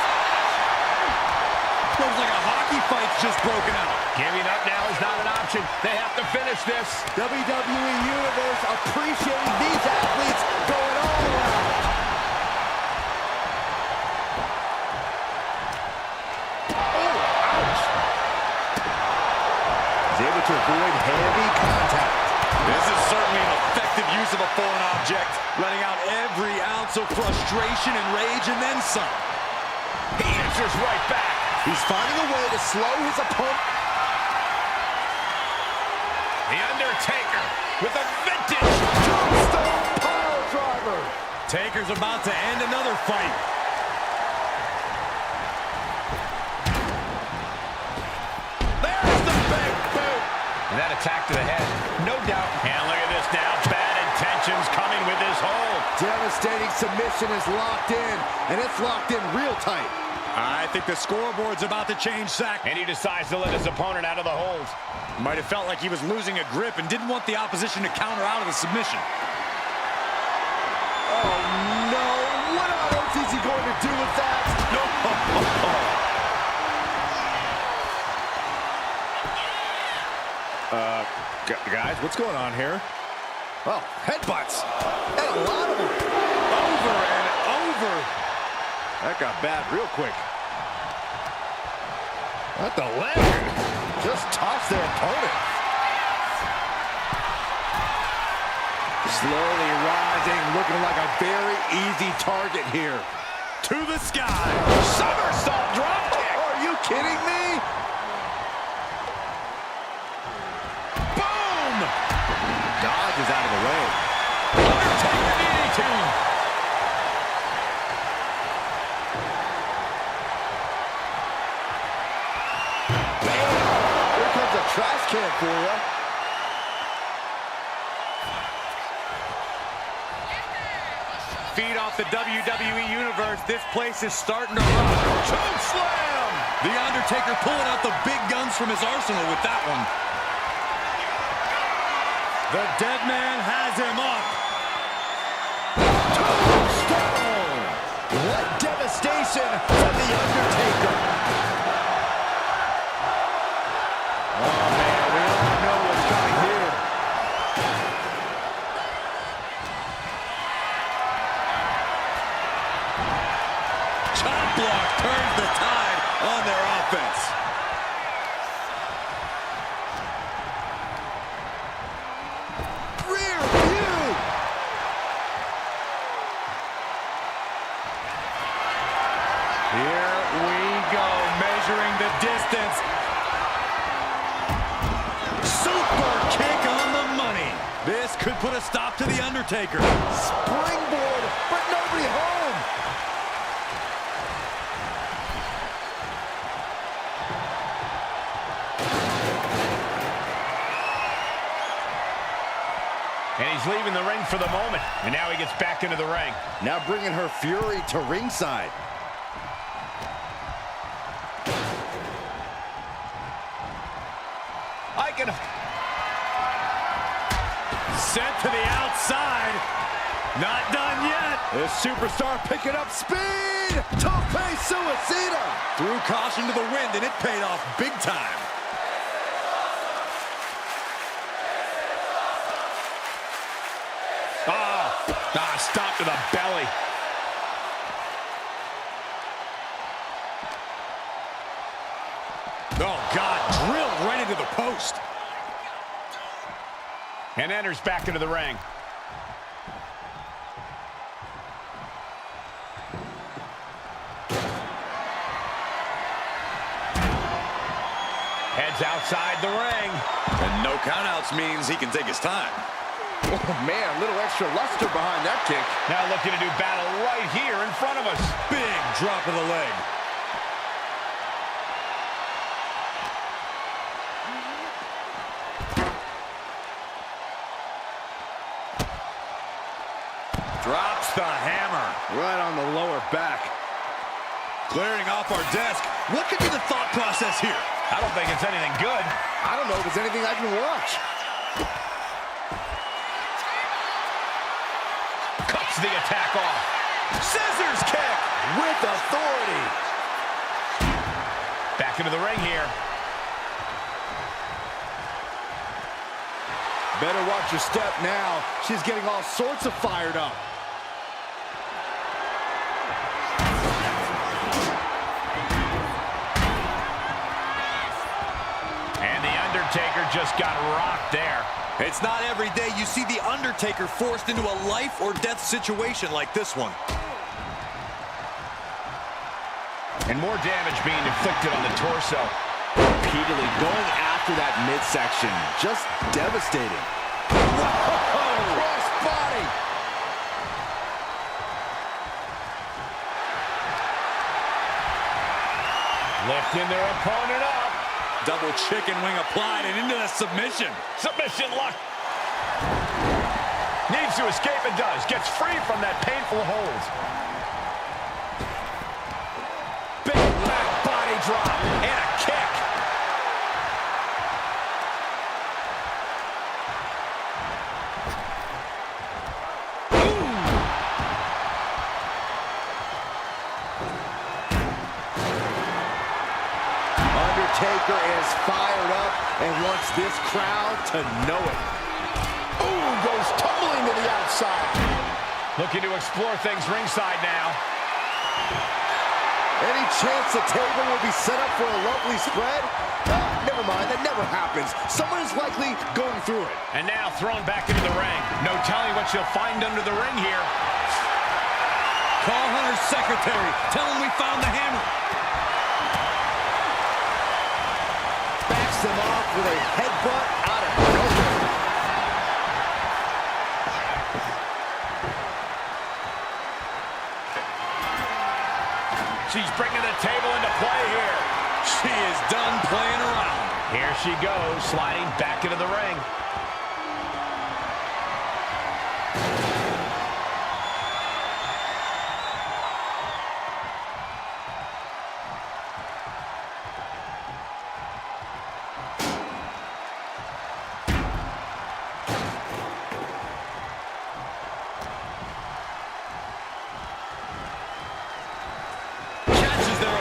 Looks like a hockey fight's just broken out. Giving up now is not an option. They have to finish this. WWE Universe appreciating these athletes going all out. Oh, ouch. He's able to avoid heavy contact. This is certainly an effective use of a foreign object, letting out every ounce of frustration and rage and then some. He answers right back. He's finding a way to slow his opponent. The Undertaker with a vintage Tombstone pile driver. Taker's about to end another fight. There's the big boot. And that attack to the head, no doubt. And look at this now. Bad intentions coming with this hold. Devastating submission is locked in, and it's locked in real tight. I think the scoreboard's about to change, Sack. And he decides to let his opponent out of the hold. Might have felt like he was losing a grip and didn't want the opposition to counter out of the submission. Oh, no. What else is he going to do with that? No. Guys, what's going on here? Oh, headbutts. And a lot of them. Over and over. That got bad real quick. At the leg. Just toss their opponent. Slowly rising, looking like a very easy target here. to the sky. Somersault drop kick. Are you kidding me? Boom! Dodge is out of the way. Undertaker DDT. Bam! Here comes a trash can for you. Feed off the WWE Universe. This place is starting to rock. Choke slam. The Undertaker pulling out the big guns from his arsenal with that one. The dead man has him up. Tombstone! What devastation from the Undertaker! Oh man, we all know what's coming here. Chop block turns the tide on their offense. Rear view! Here we go, measuring the distance. Super kick on the money. This could put a stop to the Undertaker. Springboard, but nobody home! And he's leaving the ring for the moment. And now he gets back into the ring. Now bringing her fury to ringside. I can... Sent to the outside. Not done yet. This superstar picking up speed! Tope Suicida! Threw caution to the wind, and it paid off big time. Stop to the belly. Oh, God, drilled right into the post. And enters back into the ring. Heads outside the ring. And no countouts means he can take his time. Oh man, a little extra luster behind that kick. Now looking to do battle right here in front of us. Big drop of the leg. Drops the hammer. Right on the lower back. Clearing off our desk. What could be the thought process here? I don't think it's anything good. I don't know if it's anything I can watch. Cuts the attack off. Scissors kick With authority. back into the ring here. Better watch your step now. She's getting all sorts of fired up. And the Undertaker just got rocked there. It's not every day you see the Undertaker forced into a life or death situation like this one. And more damage being inflicted on the torso. Repeatedly going after that midsection. Just devastating. Whoa! Cross body! Lifting their opponent up. Double chicken wing applied and into the submission. Submission lock. Needs to escape and does. Gets free from that painful hold. Big back body drop and a kick. Undertaker is fired up and wants this crowd to know it. Ooh, goes tumbling to the outside. Looking to explore things ringside now. Any chance the table will be set up for a lovely spread? Never mind, that never happens. Someone is likely going through it. And now thrown back into the ring. No telling what she'll find under the ring here. Call Hunter's secretary. Tell him we found the hammer. Backs them off with a headbutt out of nowhere. She's bringing the table into play here. She is done playing around. Here she goes, sliding back into the ring.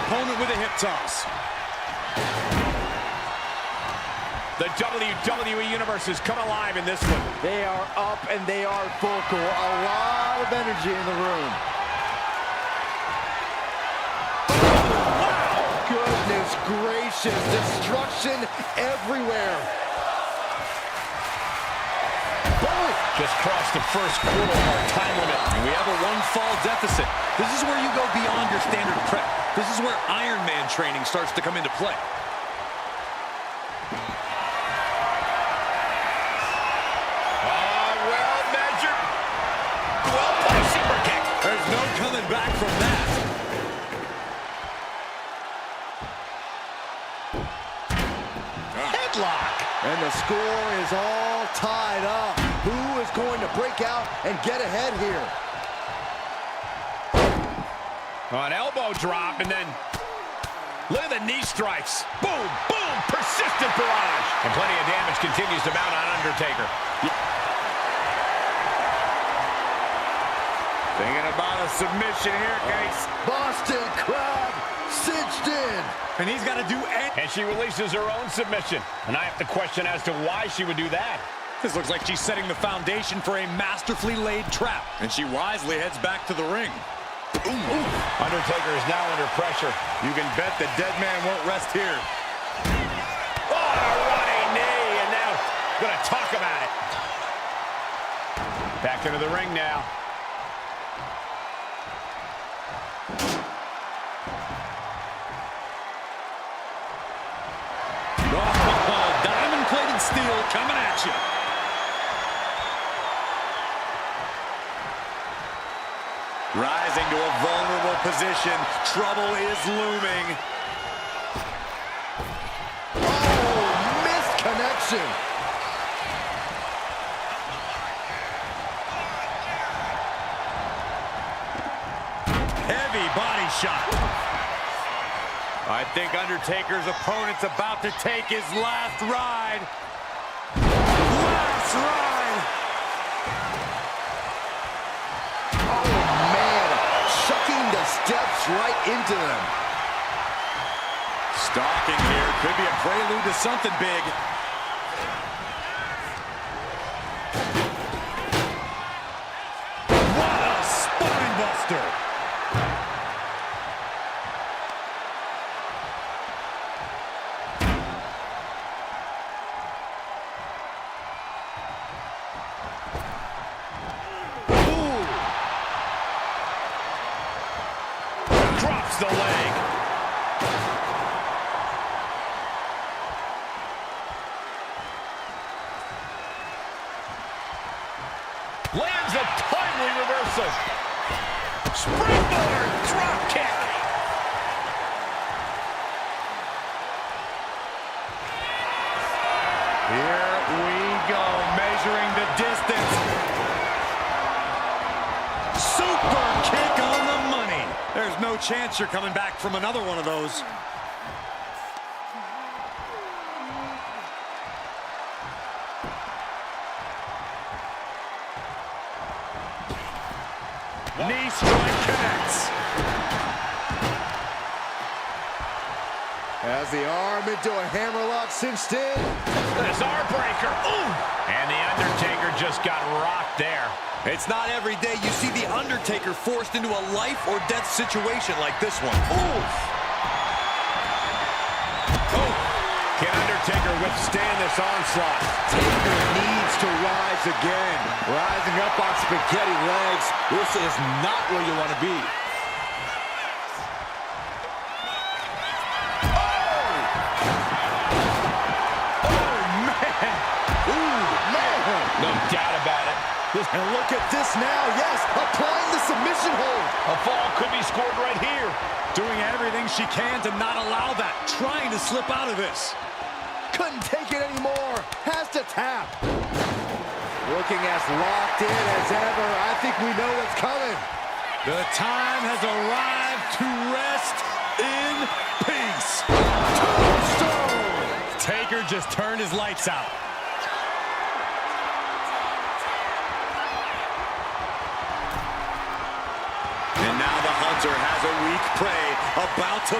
Opponent with a hip toss. The WWE Universe has come alive in this one. They are up and they are vocal. A lot of energy in the room. Wow! Goodness gracious. Destruction everywhere. Boom! Just crossed the first quarter of our time limit. And we have a one-fall deficit. This is where you go beyond your standard prep. This is where Iron Man training starts to come into play. Well measured. Well placed super kick. There's no coming back from that. Headlock. And the score is all tied up. Who is going to break out and get ahead here? An elbow drop, and then look at the knee strikes. Boom, boom, persistent barrage. And plenty of damage continues to mount on Undertaker. Thinking about a submission here, guys. Boston Crab cinched in. And he's got to do it. And she releases her own submission. And I have to question as to why she would do that. This looks like she's setting the foundation for a masterfully laid trap. And she wisely heads back to the ring. Ooh. Undertaker is now under pressure. You can bet the dead man won't rest here. Oh, a running knee, and now gonna talk about it. Back into the ring now. Oh, diamond-plated steel coming at you. Rising to a vulnerable position. Trouble is looming. Oh, missed connection. Heavy body shot. I think Undertaker's opponent's about to take his last ride. Last ride! Oh, man. Chucking the steps right into them. Stalking here could be a prelude to something big. What a spine buster! The leg. Lands a timely reversal. Springboard drop kick. Here we go, measuring the distance. Super kick on the money. There's no chance you're coming back from another one of those. Knee strike connects. As the arm into a hammerlock cinched in. This arm breaker. Ooh. And the Undertaker just got rocked there. It's not every day you see the Undertaker forced into a life or death situation like this one. Ooh. Oh. Can Undertaker withstand this onslaught? Taker needs to rise once again. Rising up on spaghetti legs. This is not where you want to be. No doubt about it. And look at this now. Yes, applying the submission hold. A fall could be scored right here. Doing everything she can to not allow that. Trying to slip out of this. Couldn't take it anymore. Has to tap. Looking as locked in as ever. I think we know what's coming. The time has arrived to rest in peace. Tombstone. Taker just turned his lights out. And now the Hunter has a weak prey about to...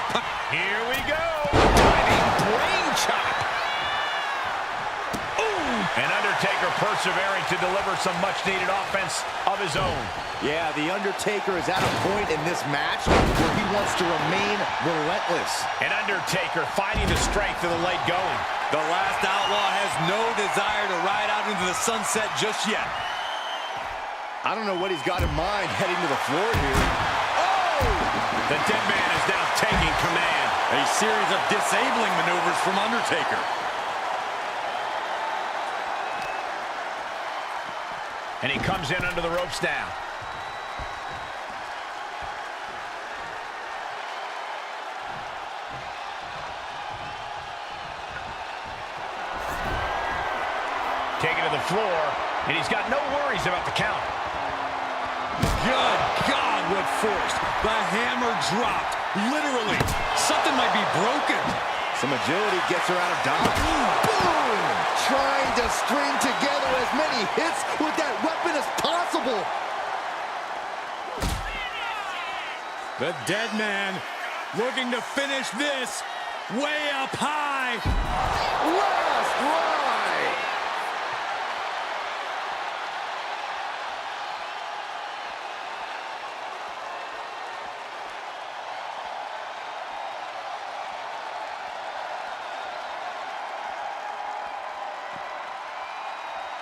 Here we go. Diving brain chop. Ooh. And Undertaker persevering to deliver some much-needed offense of his own. Yeah, the Undertaker is at a point in this match where he wants to remain relentless. And Undertaker finding the strength of the late going. The last outlaw has no desire to ride out into the sunset just yet. I don't know what he's got in mind heading to the floor here. Oh! The dead man is now taking command. A series of disabling maneuvers from Undertaker. And he comes in under the ropes now. Taken to the floor, and he's got no worries about the count. Good God, what force. The hammer dropped. Literally, something might be broken. Some agility gets her out of dodge. Boom! Trying to string together as many hits with that weapon as possible. The dead man looking to finish this way up high. Last ride.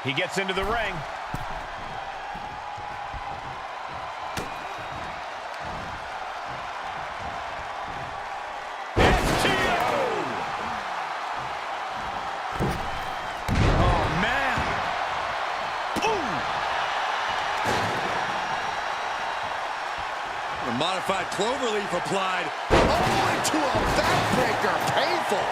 He gets into the ring. Modified cloverleaf applied. Oh, into a backbreaker. Painful.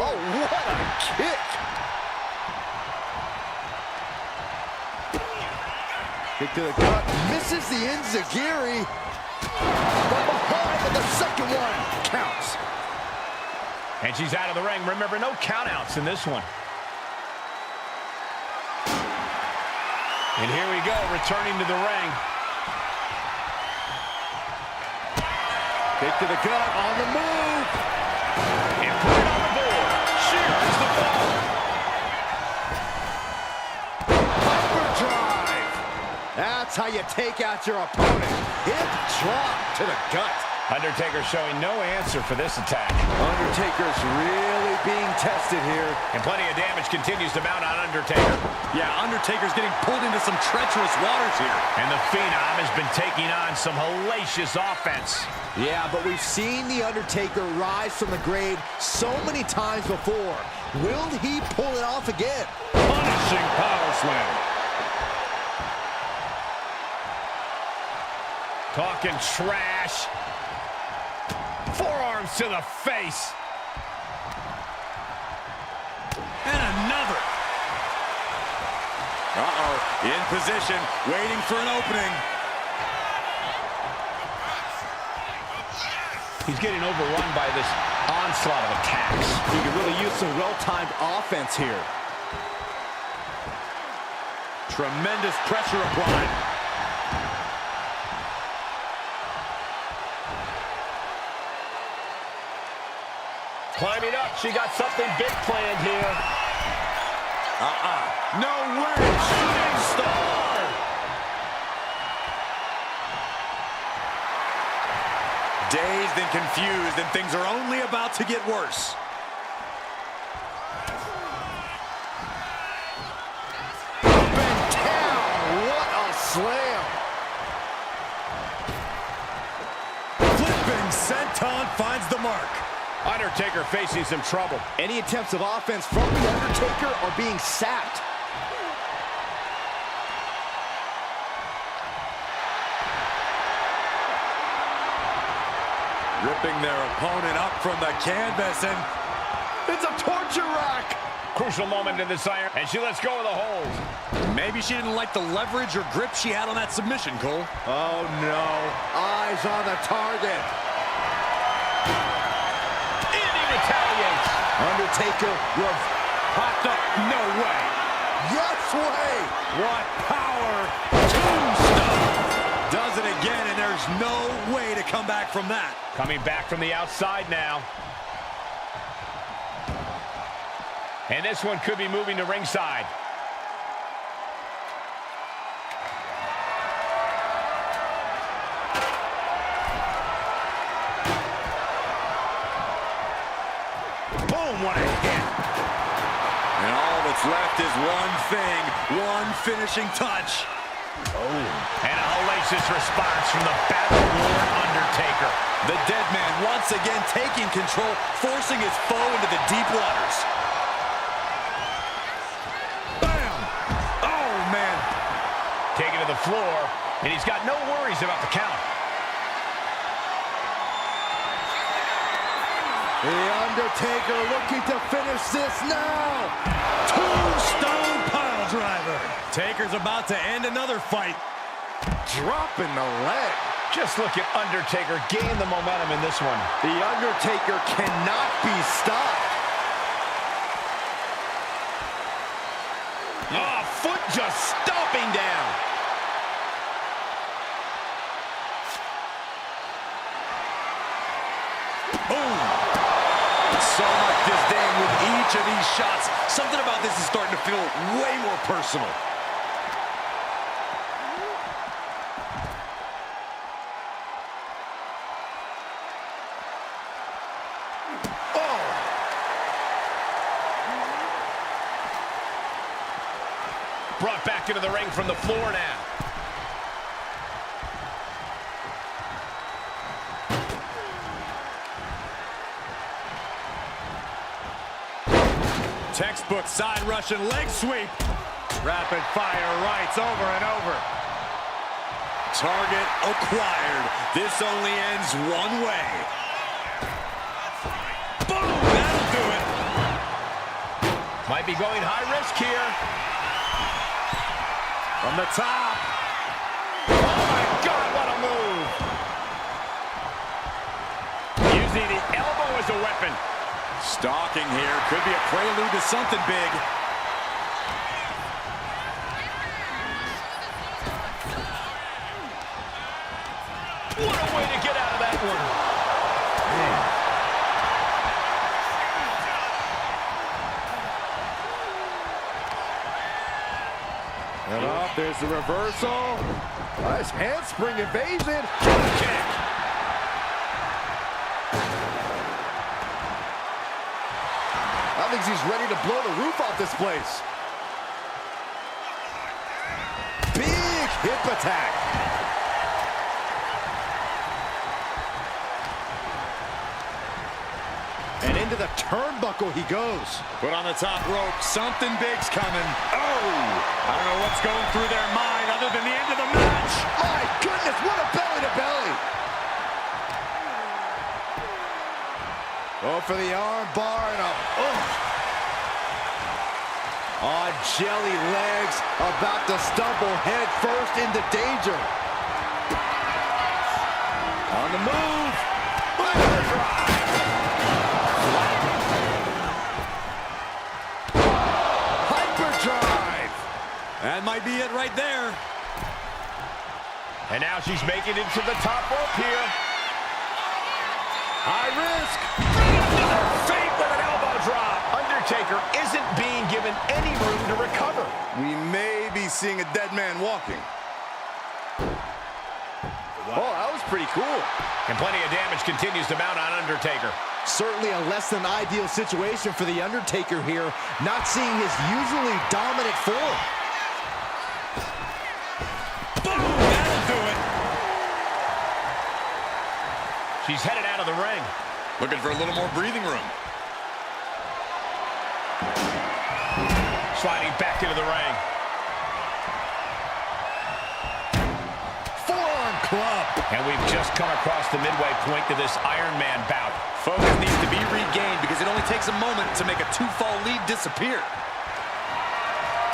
Oh, what a kick. Kick to the gut. Misses the enziguri. But behind, but the second one counts. And she's out of the ring. Remember, no countouts in this one. And here we go, returning to the ring. Kick to the gut, on the move. And put it on the board. Shears the ball. Hyperdrive. That's how you take out your opponent. Hip drop to the gut. Undertaker showing no answer for this attack. Undertaker's really being tested here. And plenty of damage continues to mount on Undertaker. Yeah, Undertaker's getting pulled into some treacherous waters here. And the Phenom has been taking on some hellacious offense. Yeah, but we've seen the Undertaker rise from the grave so many times before. Will he pull it off again? Punishing power slam. Talking trash. Forearms to the face. And another. Uh-oh, in position, waiting for an opening. He's getting overrun by this onslaught of attacks. He could really use some well-timed offense here. Tremendous pressure applied. Climbing up, she got something big planned here. No way! Shooting star! Dazed and confused, and things are only about to get worse. Up and down. What a slam. Flipping senton finds the mark. Undertaker facing some trouble. Any attempts of offense from the Undertaker are being sapped. Ripping their opponent up from the canvas, and It's a torture rack. Crucial moment in this iron, and she lets go of the hold. maybe she didn't like the leverage or grip she had on that submission, Cole. Oh no. Eyes on the target. Indy retaliates. Undertaker will Popped up, no way. yes way. What power. Tombstone. Does it again, and there's no way to come back from that. Coming back from the outside now. And this one could be moving to ringside. Boom, what a hit. And all that's left is one thing, one finishing touch. And a hellacious response from the battle-worn Undertaker. The dead man once again taking control, forcing his foe into the deep waters. Bam! Oh, man. Taken to the floor, and he's got no worries about the count. The Undertaker looking to finish this now. Tombstone piledriver. Taker's about to end another fight. Dropping the leg. Just look at Undertaker gain the momentum in this one. The Undertaker cannot be stopped. Oh, foot just stomping down. Boom. So much disdain with each of these shots. Something about this is starting to feel way more personal. Brought back into the ring from the floor now. Textbook side Russian leg sweep. Rapid fire rights over and over. Target acquired. This only ends one way. Boom! That'll do it. Might be going high risk here. From the top. Oh my God, what a move. Using the elbow as a weapon. Stalking here. Could be a prelude to something big. What a way to get out of that one. And up, there's the reversal. Nice handspring evasion. Kick. I think he's ready to blow the roof off this place. Big hip attack. And into the turnbuckle he goes. Put on the top rope. Something big's coming. Oh! I don't know what's going through their mind other than the end of the match. My goodness, what a belly-to-belly. Go for the arm bar and a... On jelly legs, about to stumble head first into danger. On the move. Hyperdrive. That might be it right there. And now she's making it to the top rope here. High risk. Fate with an elbow drop. Undertaker isn't being given any room to recover. We may be seeing a dead man walking. Oh, that was pretty cool. And plenty of damage continues to mount on Undertaker. Certainly a less than ideal situation for the Undertaker here, not seeing his usually dominant form. Boom! That'll do it. She's headed out of the ring. Looking for a little more breathing room. Sliding back into the ring. Forearm club. And we've just come across the midway point to this Iron Man bout. Focus needs to be regained because it only takes a moment to make a two-fall lead disappear.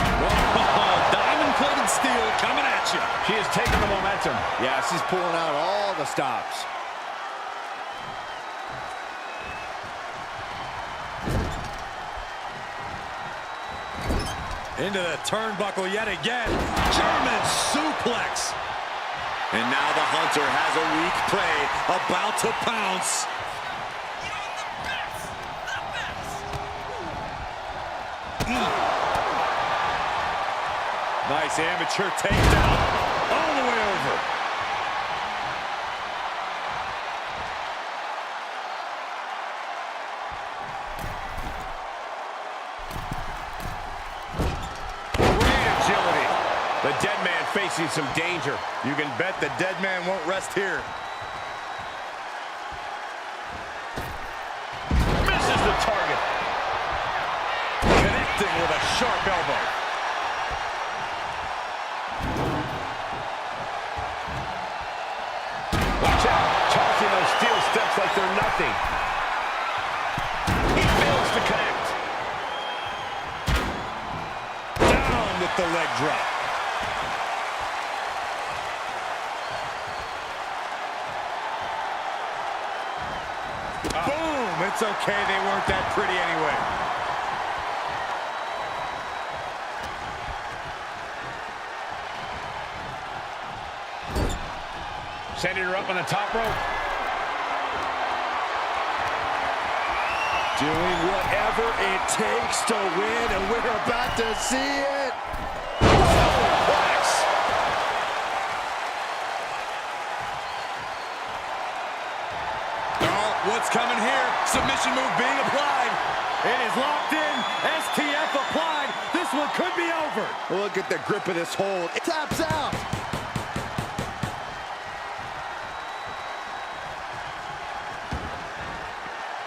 Oh, diamond-plated steel coming at you. She has taken the momentum. Yeah, she's pulling out all the stops. Into the turnbuckle yet again. German suplex. And now the Hunter has a weak prey about to pounce. Nice amateur takedown. All the way over. Great agility. The dead man facing some danger. You can bet the dead man won't rest here. Misses the target. Connecting with a sharp elbow. Watch out. Tossing those steel steps like they're nothing. He fails to connect. Down with the leg drop. Boom! It's okay, they weren't that pretty anyway. Sending her up on the top rope. Doing whatever it takes to win, and we're about to see it. Suplex. Oh, what's coming here? Submission move being applied. It is locked in. STF applied. This one could be over. Look at the grip of this hold. It taps out.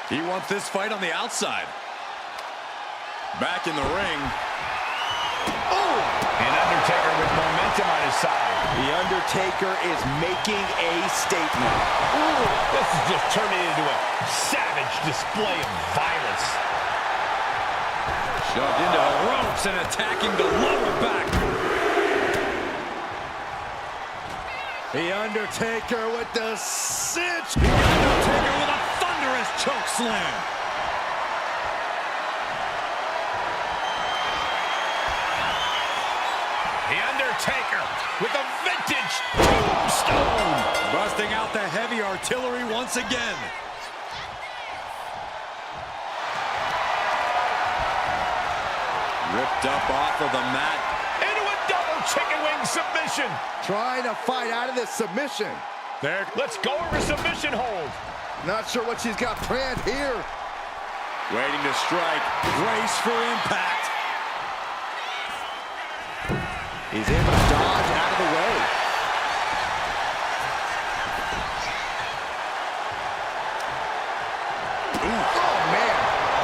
He wants this fight on the outside. Back in the ring. Oh! And Undertaker with momentum on his side. The Undertaker is making a statement. Ooh, this is just turning into a savage display of violence. Shoved into the ropes and attacking the lower back. The Undertaker with the cinch. The Undertaker with a thunderous choke slam. The Undertaker with a vintage tombstone. Busting out the heavy artillery once again. Ripped up off of the mat. Into a double chicken wing submission. Trying to fight out of this submission. There, let's go over submission hold. Not sure what she's got planned here. Waiting to strike. Brace for impact. He's able to dodge out of the way. Ooh. Oh, man.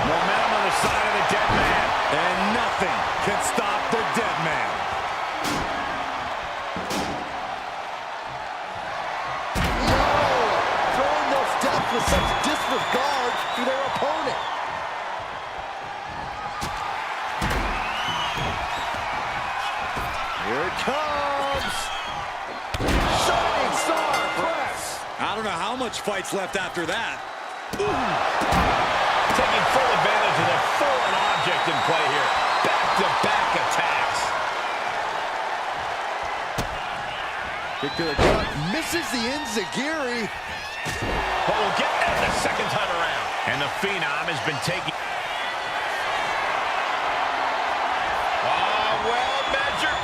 Momentum on the side of the dead man. And nothing can stop the dead man. Throwing those steps with such disregard for their opponent. Here it comes. Shining Star Press. I don't know how much fight's left after that. Taking full advantage of the fallen object in play here. Back-to-back attacks. Kick to the gut. Misses the enziguri. But we'll get there the second time around. And the Phenom has been taking... Well measured.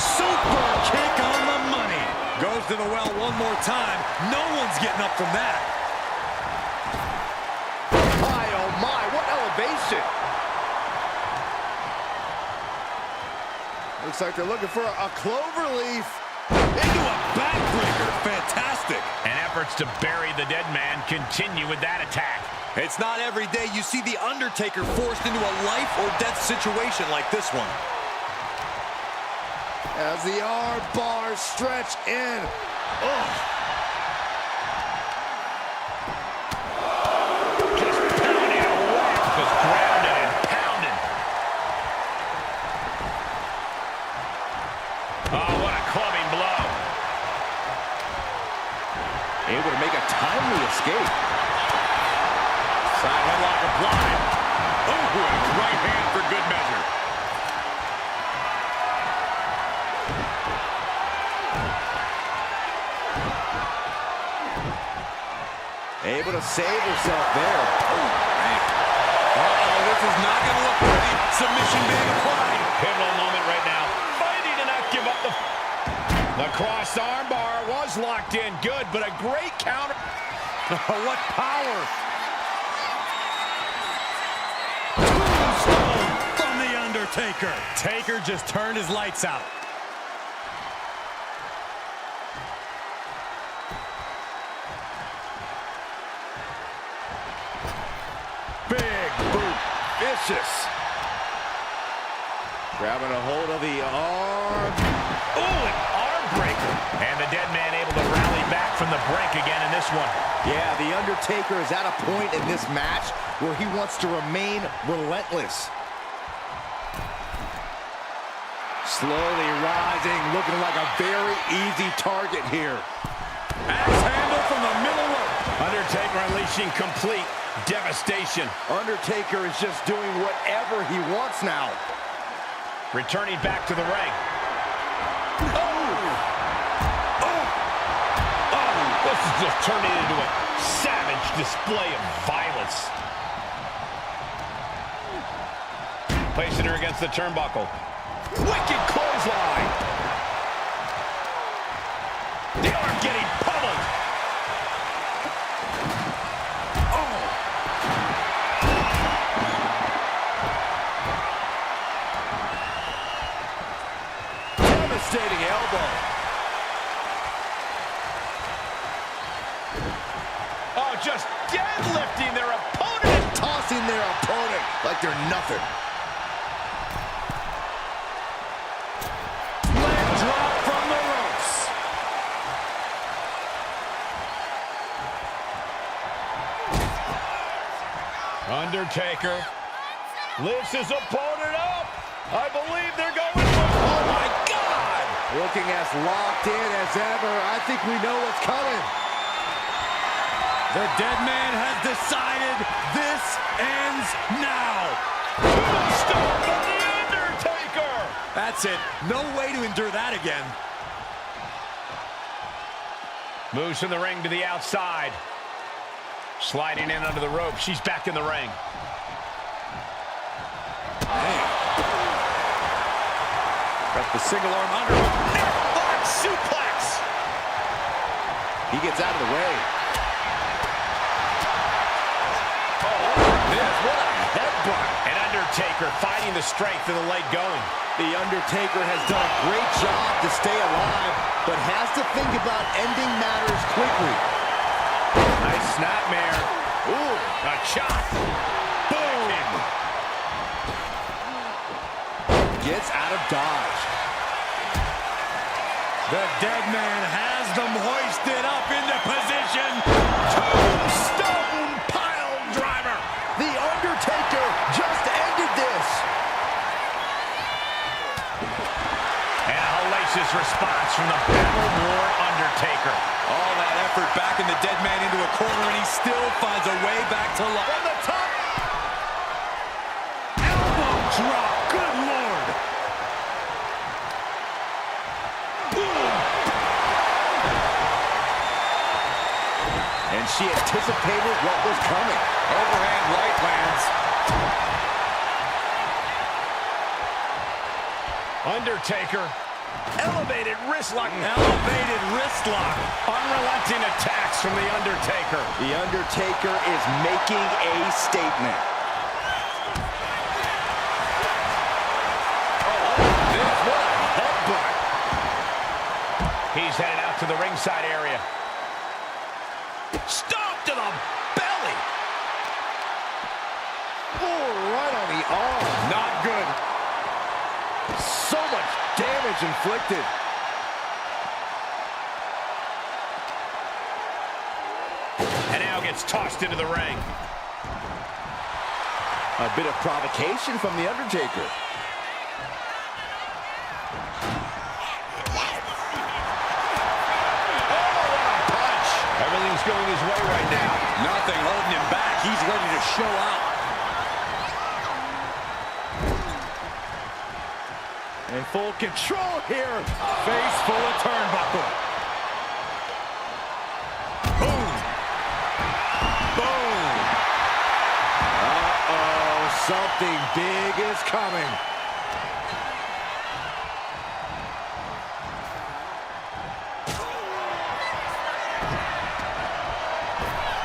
Super kick on the money. Goes goes to the well one more time. No one's getting up from that. My, oh my, what elevation. Looks like they're looking for a clover leaf. Into a backbreaker. Fantastic. And efforts to bury the dead man continue with that attack. It's not every day you see the Undertaker forced into a life or death situation like this one. As the arm bars stretch in. Oh. Just pounding away. Just grounded and pounded. Oh, what a clubbing blow. Able to make a timely escape. Side headlock applied. Oh, and right hand for good measure. Able to save herself there. Uh-oh, this is not going to look pretty. Submission being applied. Pivotal moment right now. Fighting to not give up the cross armbar was locked in. Good, but a great counter. What power. Tombstone from the Undertaker. Taker just turned his lights out. Big boot. Vicious. Grabbing a hold of the arm. Ooh, an arm breaker. And the dead man able to rally back from the brink again in this one. Yeah, the Undertaker is at a point in this match where he wants to remain relentless. Slowly rising, looking like a very easy target here. Axe handle from the middle rope. Undertaker unleashing complete devastation. Undertaker is just doing whatever he wants now. Returning back to the ring. This is just turning into a savage display of violence. Placing her against the turnbuckle. Wicked clothesline. The arm getting pummeled. Devastating elbow. Oh, just deadlifting their opponent. Tossing their opponent like they're nothing. Leg drop from the ropes. Undertaker lifts his opponent up. I believe they're going for it. Oh, my God. Looking as locked in as ever. I think we know what's coming. The dead man has decided this ends now. Tombstone from the Undertaker. That's it. No way to endure that again. Moves from the ring to the outside. Sliding in under the rope. She's back in the ring. Got the single arm under. Neckblock suplex. He gets out of the way. What a headbutt. And Undertaker fighting the strength of the leg going. The Undertaker has done a great job to stay alive, but has to think about ending matters quickly. Nice snapmare. Ooh, a chop. Boom. Gets out of dodge. The dead man has them hoisted up into position. Tombstone pile driver. The Undertaker just ended this. And a hellacious response from the battle-worn Undertaker. All that effort back in the dead man into a corner, and he still finds a way back to life. From the top. Elbow drop. Good Lord. And she anticipated what was coming. Overhand right lands. Undertaker Elevated wrist lock. Elevated wrist lock. Unrelenting attacks from The Undertaker. The Undertaker is making a statement. What a headbutt. He's headed out to the ringside area. Stomp to the belly. Oh, right on the arm. Not good. So much damage inflicted. And now gets tossed into the ring. A bit of provocation from The Undertaker. Everything's going his way right now. Nothing holding him back. He's ready to show out. In full control here. Face full of turnbuckle. Boom. Boom. Uh-oh, something big is coming.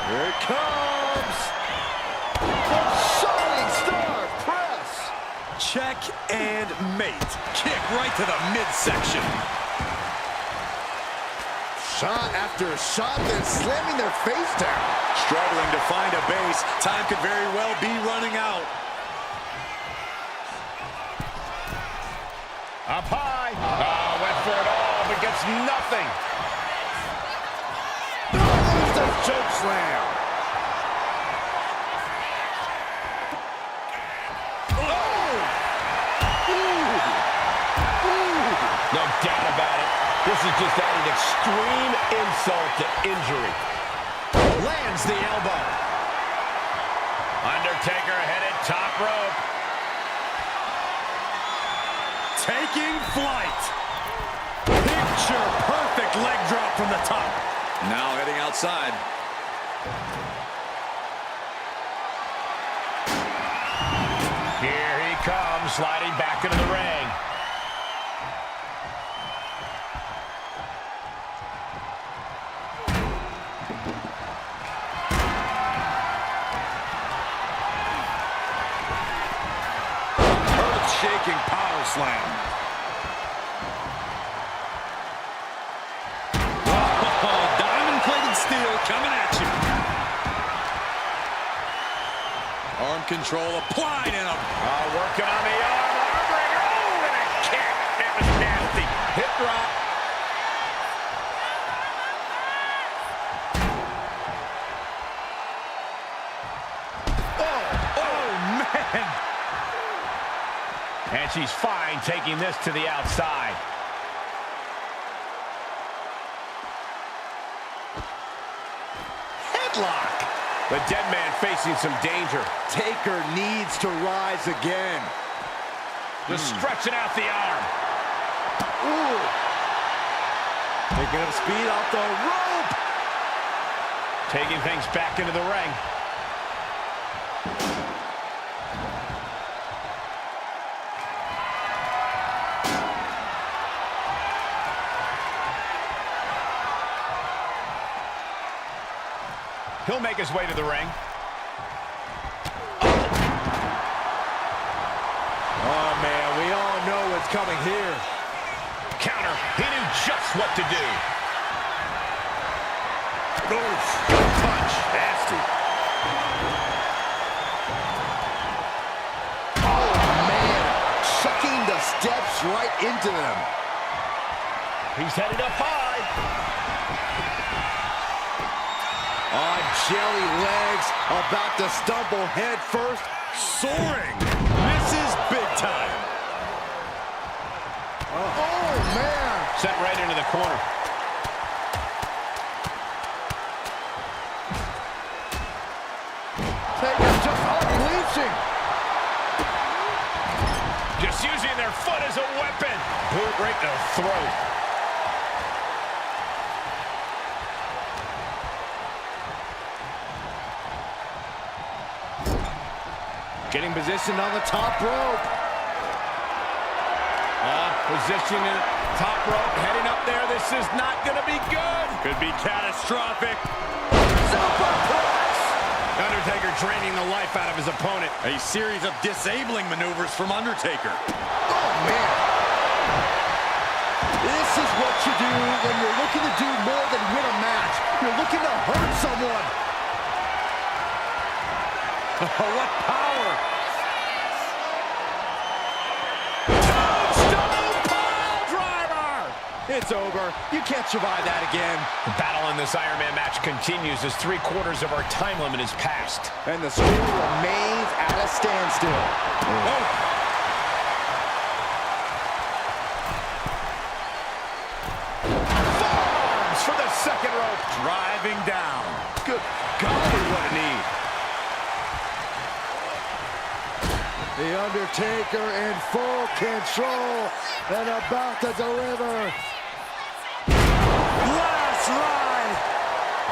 Here it comes. The Shining Star Press. Check and mate. Kick right to the midsection. Shot after shot, then slamming their face down. Struggling to find a base. Time could very well be running out. Up high. Oh, went for it all, but gets nothing. There's the choke slam. No doubt about it. This is just adding extreme insult to injury. Lands the elbow. Undertaker headed top rope. Taking flight. Picture perfect leg drop from the top. Now heading outside. Here he comes, sliding back into the ring. Earth-shaking power slam. Oh, diamond-plated steel coming at you. Arm control applied and a... Working on the arm. Armbreaker. Oh, and a kick. That was nasty. Hip drop. Oh, man. And she's fine taking this to the outside. Headlock. The dead man facing some danger. Taker needs to rise again. Just stretching out the arm. Ooh. Picking up speed off the rope. Taking things back into the ring. He'll make his way to the ring. Oh, man, we all know what's coming here. Counter. He knew just what to do. Oof. Good punch. Nasty. Oh, man. Chucking the steps right into them. He's headed up high. On jelly legs, about to stumble head first. Soaring. Misses big time. Oh, man. Set right into the corner. Taker just unleashing. Just using their foot as a weapon. Boot right to the throat. Getting positioned on the top rope. Positioning it, top rope, heading up there. This is not going to be good. Could be catastrophic. Superplex! Undertaker draining the life out of his opponent. A series of disabling maneuvers from Undertaker. Oh, man. This is what you do when you're looking to do more than win a match. You're looking to hurt someone. What power! Tombstone pile driver! It's over. You can't survive that again. The battle in this Iron Man match continues as 3/4 of our time limit is passed. And the score remains at a standstill. Oh. Forearms for the second rope. Driving down. Good golly, what a knee. The Undertaker in full control and about to deliver. Last ride.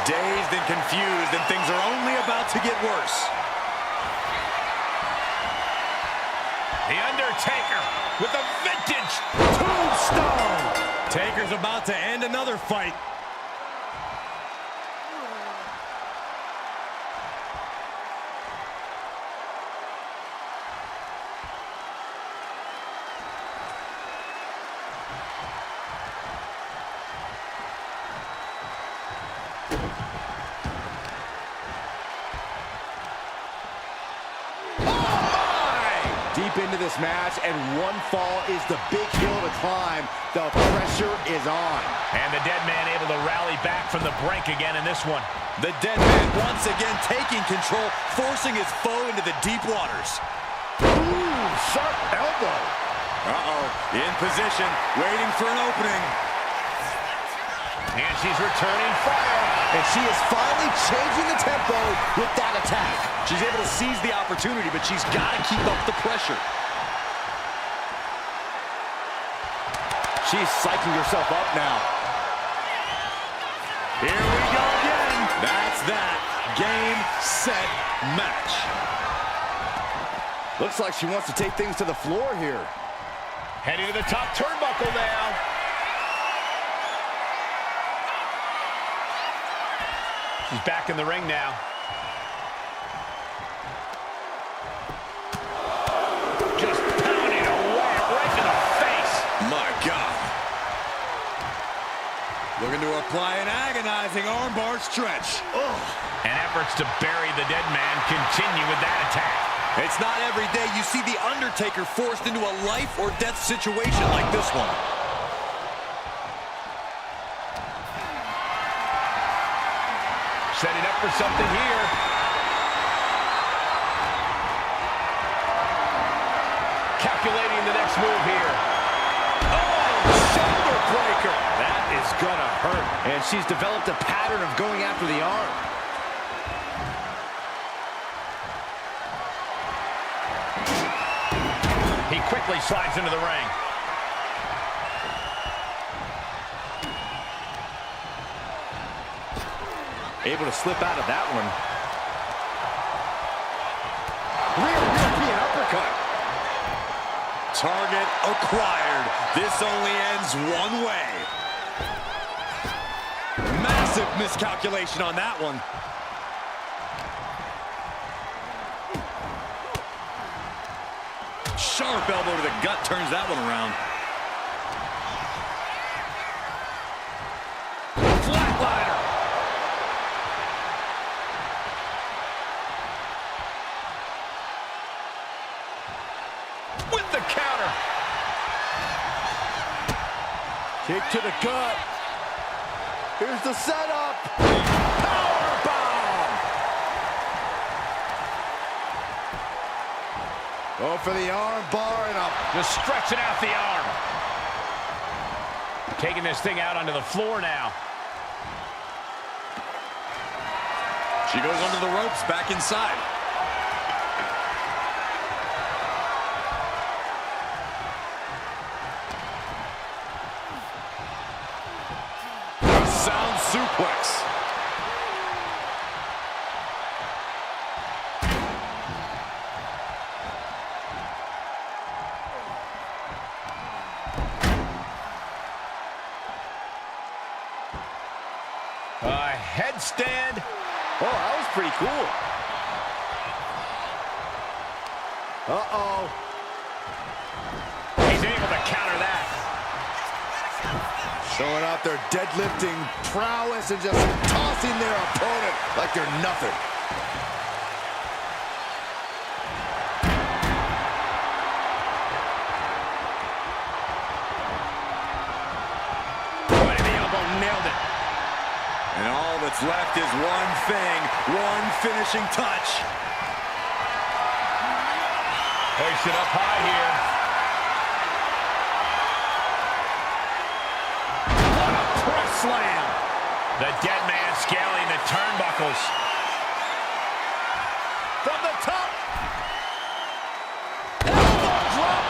Dazed and confused, and things are only about to get worse. The Undertaker with a vintage Tombstone. Taker's about to end another fight. Deep into this match, and one fall is the big hill to climb. The pressure is on. And the Dead Man able to rally back from the brink again in this one. The Dead Man once again taking control, forcing his foe into the deep waters. Ooh, sharp elbow. Uh-oh, in position, waiting for an opening. And she's returning fire. And she is finally changing the tempo with that attack. She's able to seize the opportunity, but she's got to keep up the pressure. She's psyching herself up now. Here we go again. That's that. Game, set, match. Looks like she wants to take things to the floor here. Heading to the top turnbuckle now. She's back in the ring now. Just pounding away right to the face. My God. Looking to apply an agonizing armbar stretch. Ugh. And efforts to bury the Dead Man continue with that attack. It's not every day you see The Undertaker forced into a life or death situation like this one. Setting up for something here. Calculating the next move here. Oh, shoulder breaker. That is gonna hurt. And she's developed a pattern of going after the arm. He quickly slides into the ring. Able to slip out of that one. Real European uppercut. Target acquired. This only ends one way. Massive miscalculation on that one. Sharp elbow to the gut turns that one around. Flatliner. With the counter. Kick to the gut. Here's the setup. Powerbomb. Go for the arm bar and up. Just stretching out the arm. Taking this thing out onto the floor now. She goes under the ropes, back inside. Sound suplex. Headstand. Oh, that was pretty cool. Uh-oh. He's able to counter that. Showing out their deadlifting prowess and just tossing their opponent like they're nothing. Right in the elbow, nailed it. And all that's left is one thing, one finishing touch. Hoist it up high here. What a press slam. The dead man scaling the turnbuckles. From the top. Elbow drop.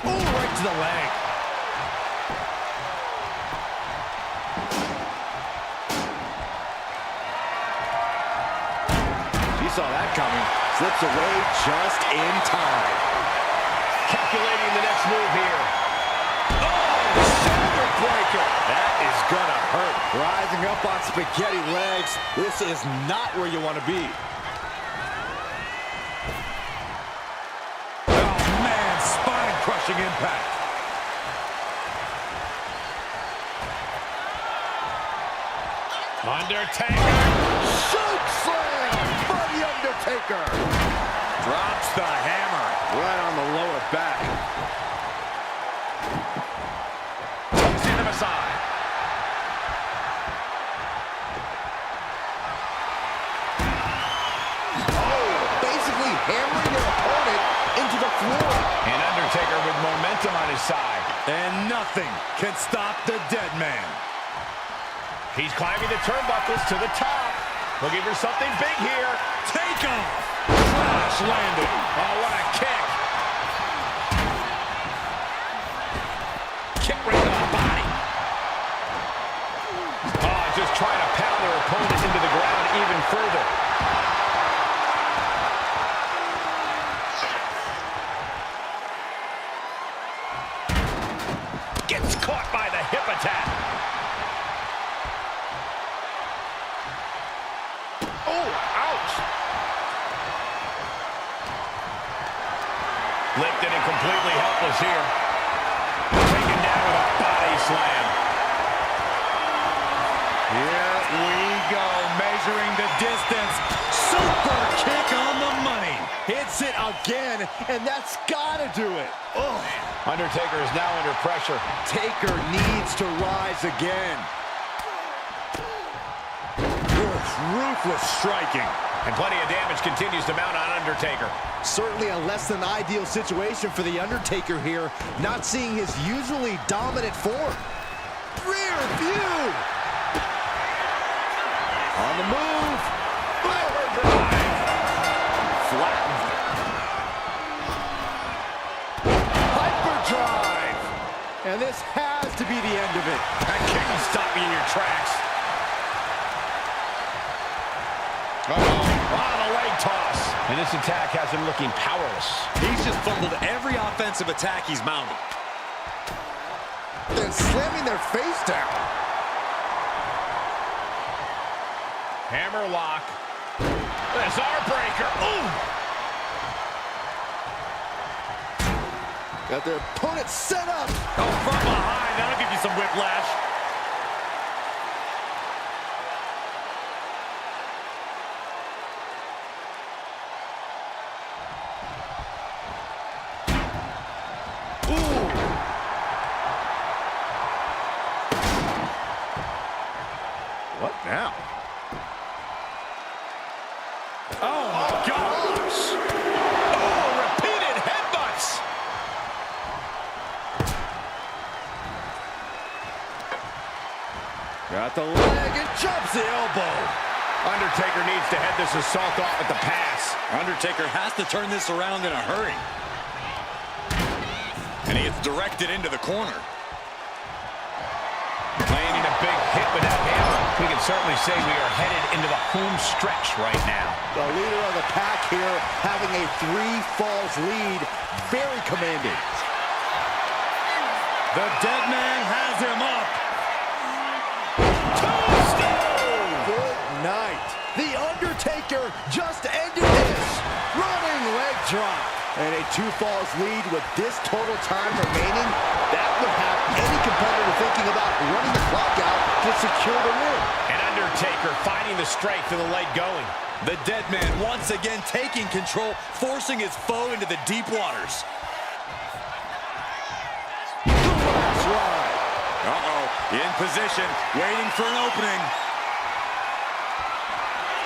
Ooh, right to the leg. Saw that coming. Slips away just in time. Calculating the next move here. Oh, shoulder breaker. That is gonna hurt. Rising up on spaghetti legs. This is not where you want to be. Oh, man, spine-crushing impact. Undertaker. Choke slam for the Undertaker. Drops the hammer. Right on the lower back. Tossing him aside. Oh, basically hammering their opponent into the floor. And Undertaker with momentum on his side. And nothing can stop the dead man. He's climbing the turnbuckles to the top. Looking for something big here. Take off. Crash landing. Oh, what a kick. Kick right to the body. Oh, just trying to pound their opponent into the ground even further. Gets caught by the hip attack. Oh, ouch. Lifted and completely helpless here. Taken down with a body slam. Here we go, measuring the distance. Super kick on the money. Hits it again, and that's gotta do it. Oh, Undertaker is now under pressure. Taker needs to rise again. Ruthless striking. And plenty of damage continues to mount on Undertaker. Certainly a less than ideal situation for the Undertaker here, not seeing his usually dominant form. Rear view! On the move! Flattened. Hyperdrive! And this has to be the end of it. That kick will stop you in your tracks. Oh, the leg toss. And this attack has him looking powerless. He's just fumbled every offensive attack he's mounted. Then slamming their face down. Hammer lock. Bizarre breaker. Ooh! Got their opponent set up. Oh, from behind. That'll give you some whiplash. What now? Oh, my gosh. Oh, repeated headbutts. Got the leg and jumps the elbow. Undertaker needs to head this assault off at the pass. Undertaker has to turn this around in a hurry. And he gets directed into the corner. Landing a big hit with that hammer. We can certainly say we are headed into the home stretch right now. The leader of the pack here having a 3 falls lead. Very commanding. The dead man has him up. Tombstone! Good night. The Undertaker just ended this. Running leg drop. And a 2 falls lead with this total time remaining. That would have any competitor thinking about running the clock out to secure the win. And Undertaker finding the strength of the leg going. The dead man once again taking control, forcing his foe into the deep waters. That's right. In position, waiting for an opening.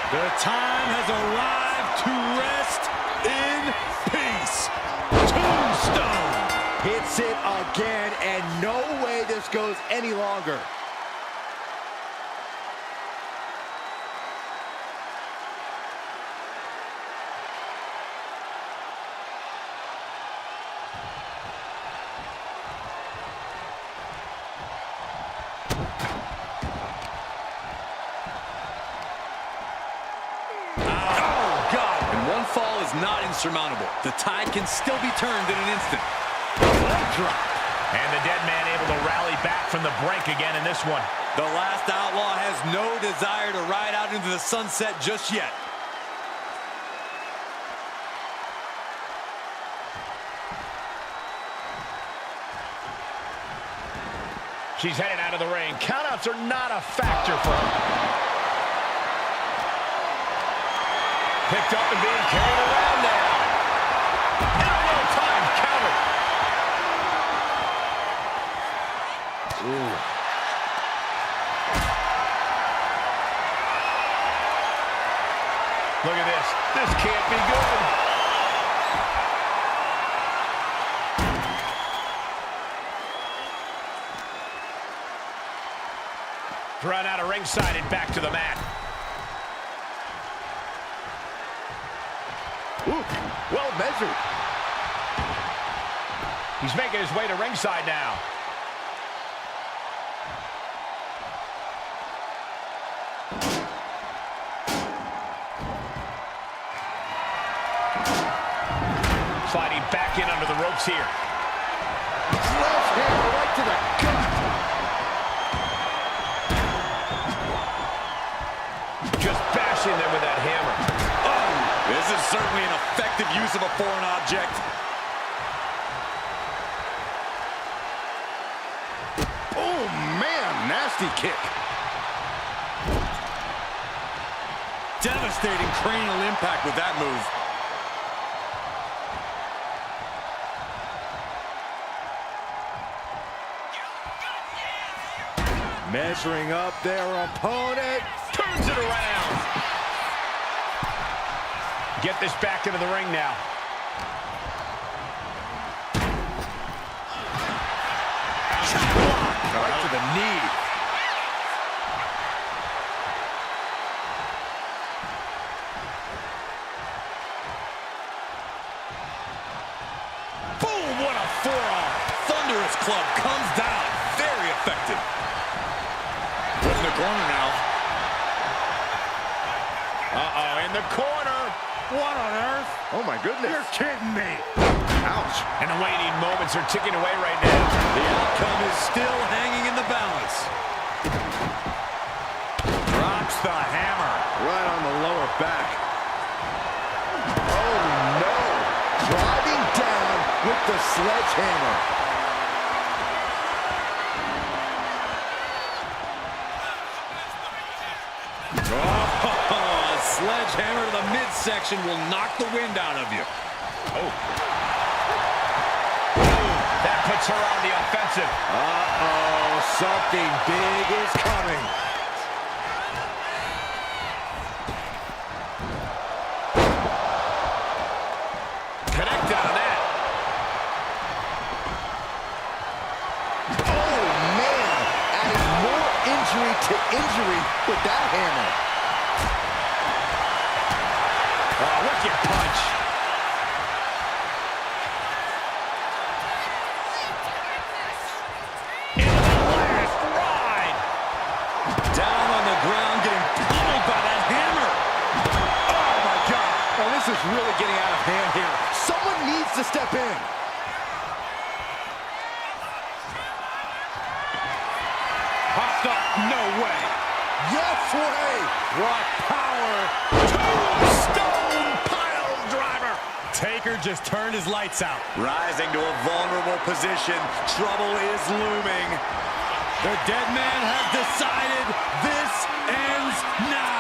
The time has arrived to rest in peace. Tombstone Hits it again, and no way this goes any longer. Fall is not insurmountable. The tide can still be turned in an instant. Leg drop. And the dead man able to rally back from the brink again in this one. The last outlaw has no desire to ride out into the sunset just yet. She's headed out of the ring. Countouts are not a factor for her. Picked up and being carried around now. No time counter. Ooh. Look at this. This can't be good. Run out of ringside and back to the mat. Ooh, well measured. He's making his way to ringside now. Sliding back in under the ropes here. Sledgehammer right to the gut. Just bashing them with that hammer. This is certainly an effective use of a foreign object. Oh, man, nasty kick. Devastating cranial impact with that move. Measuring up their opponent. Turns it around. Get this back into the ring now. Right to the knee. Boom, what a forearm. Thunderous club comes down. Very effective. Put in the corner now. Uh-oh, in the corner. What on earth? Oh, my goodness. You're kidding me. Ouch. And the waning moments are ticking away right now. The outcome is still hanging in the balance. Drops the hammer. Right on the lower back. Oh, no. Driving down with the sledgehammer. Oh, a sledgehammer to the midsection will knock the wind out of you. Oh. That puts her on the offensive. Uh-oh, something big is coming. Connected on that. Oh, man. Adding more injury to injury with that hammer. Oh, wicked punch. In the last ride. Down on the ground, getting pummeled by that hammer. Oh, my God. Oh, this is really getting out of hand here. Someone needs to step in. way. Yes way. What power. Tombstone pile driver. Taker just turned his lights out. Rising to a vulnerable position. Trouble is looming. The dead man has decided this ends now.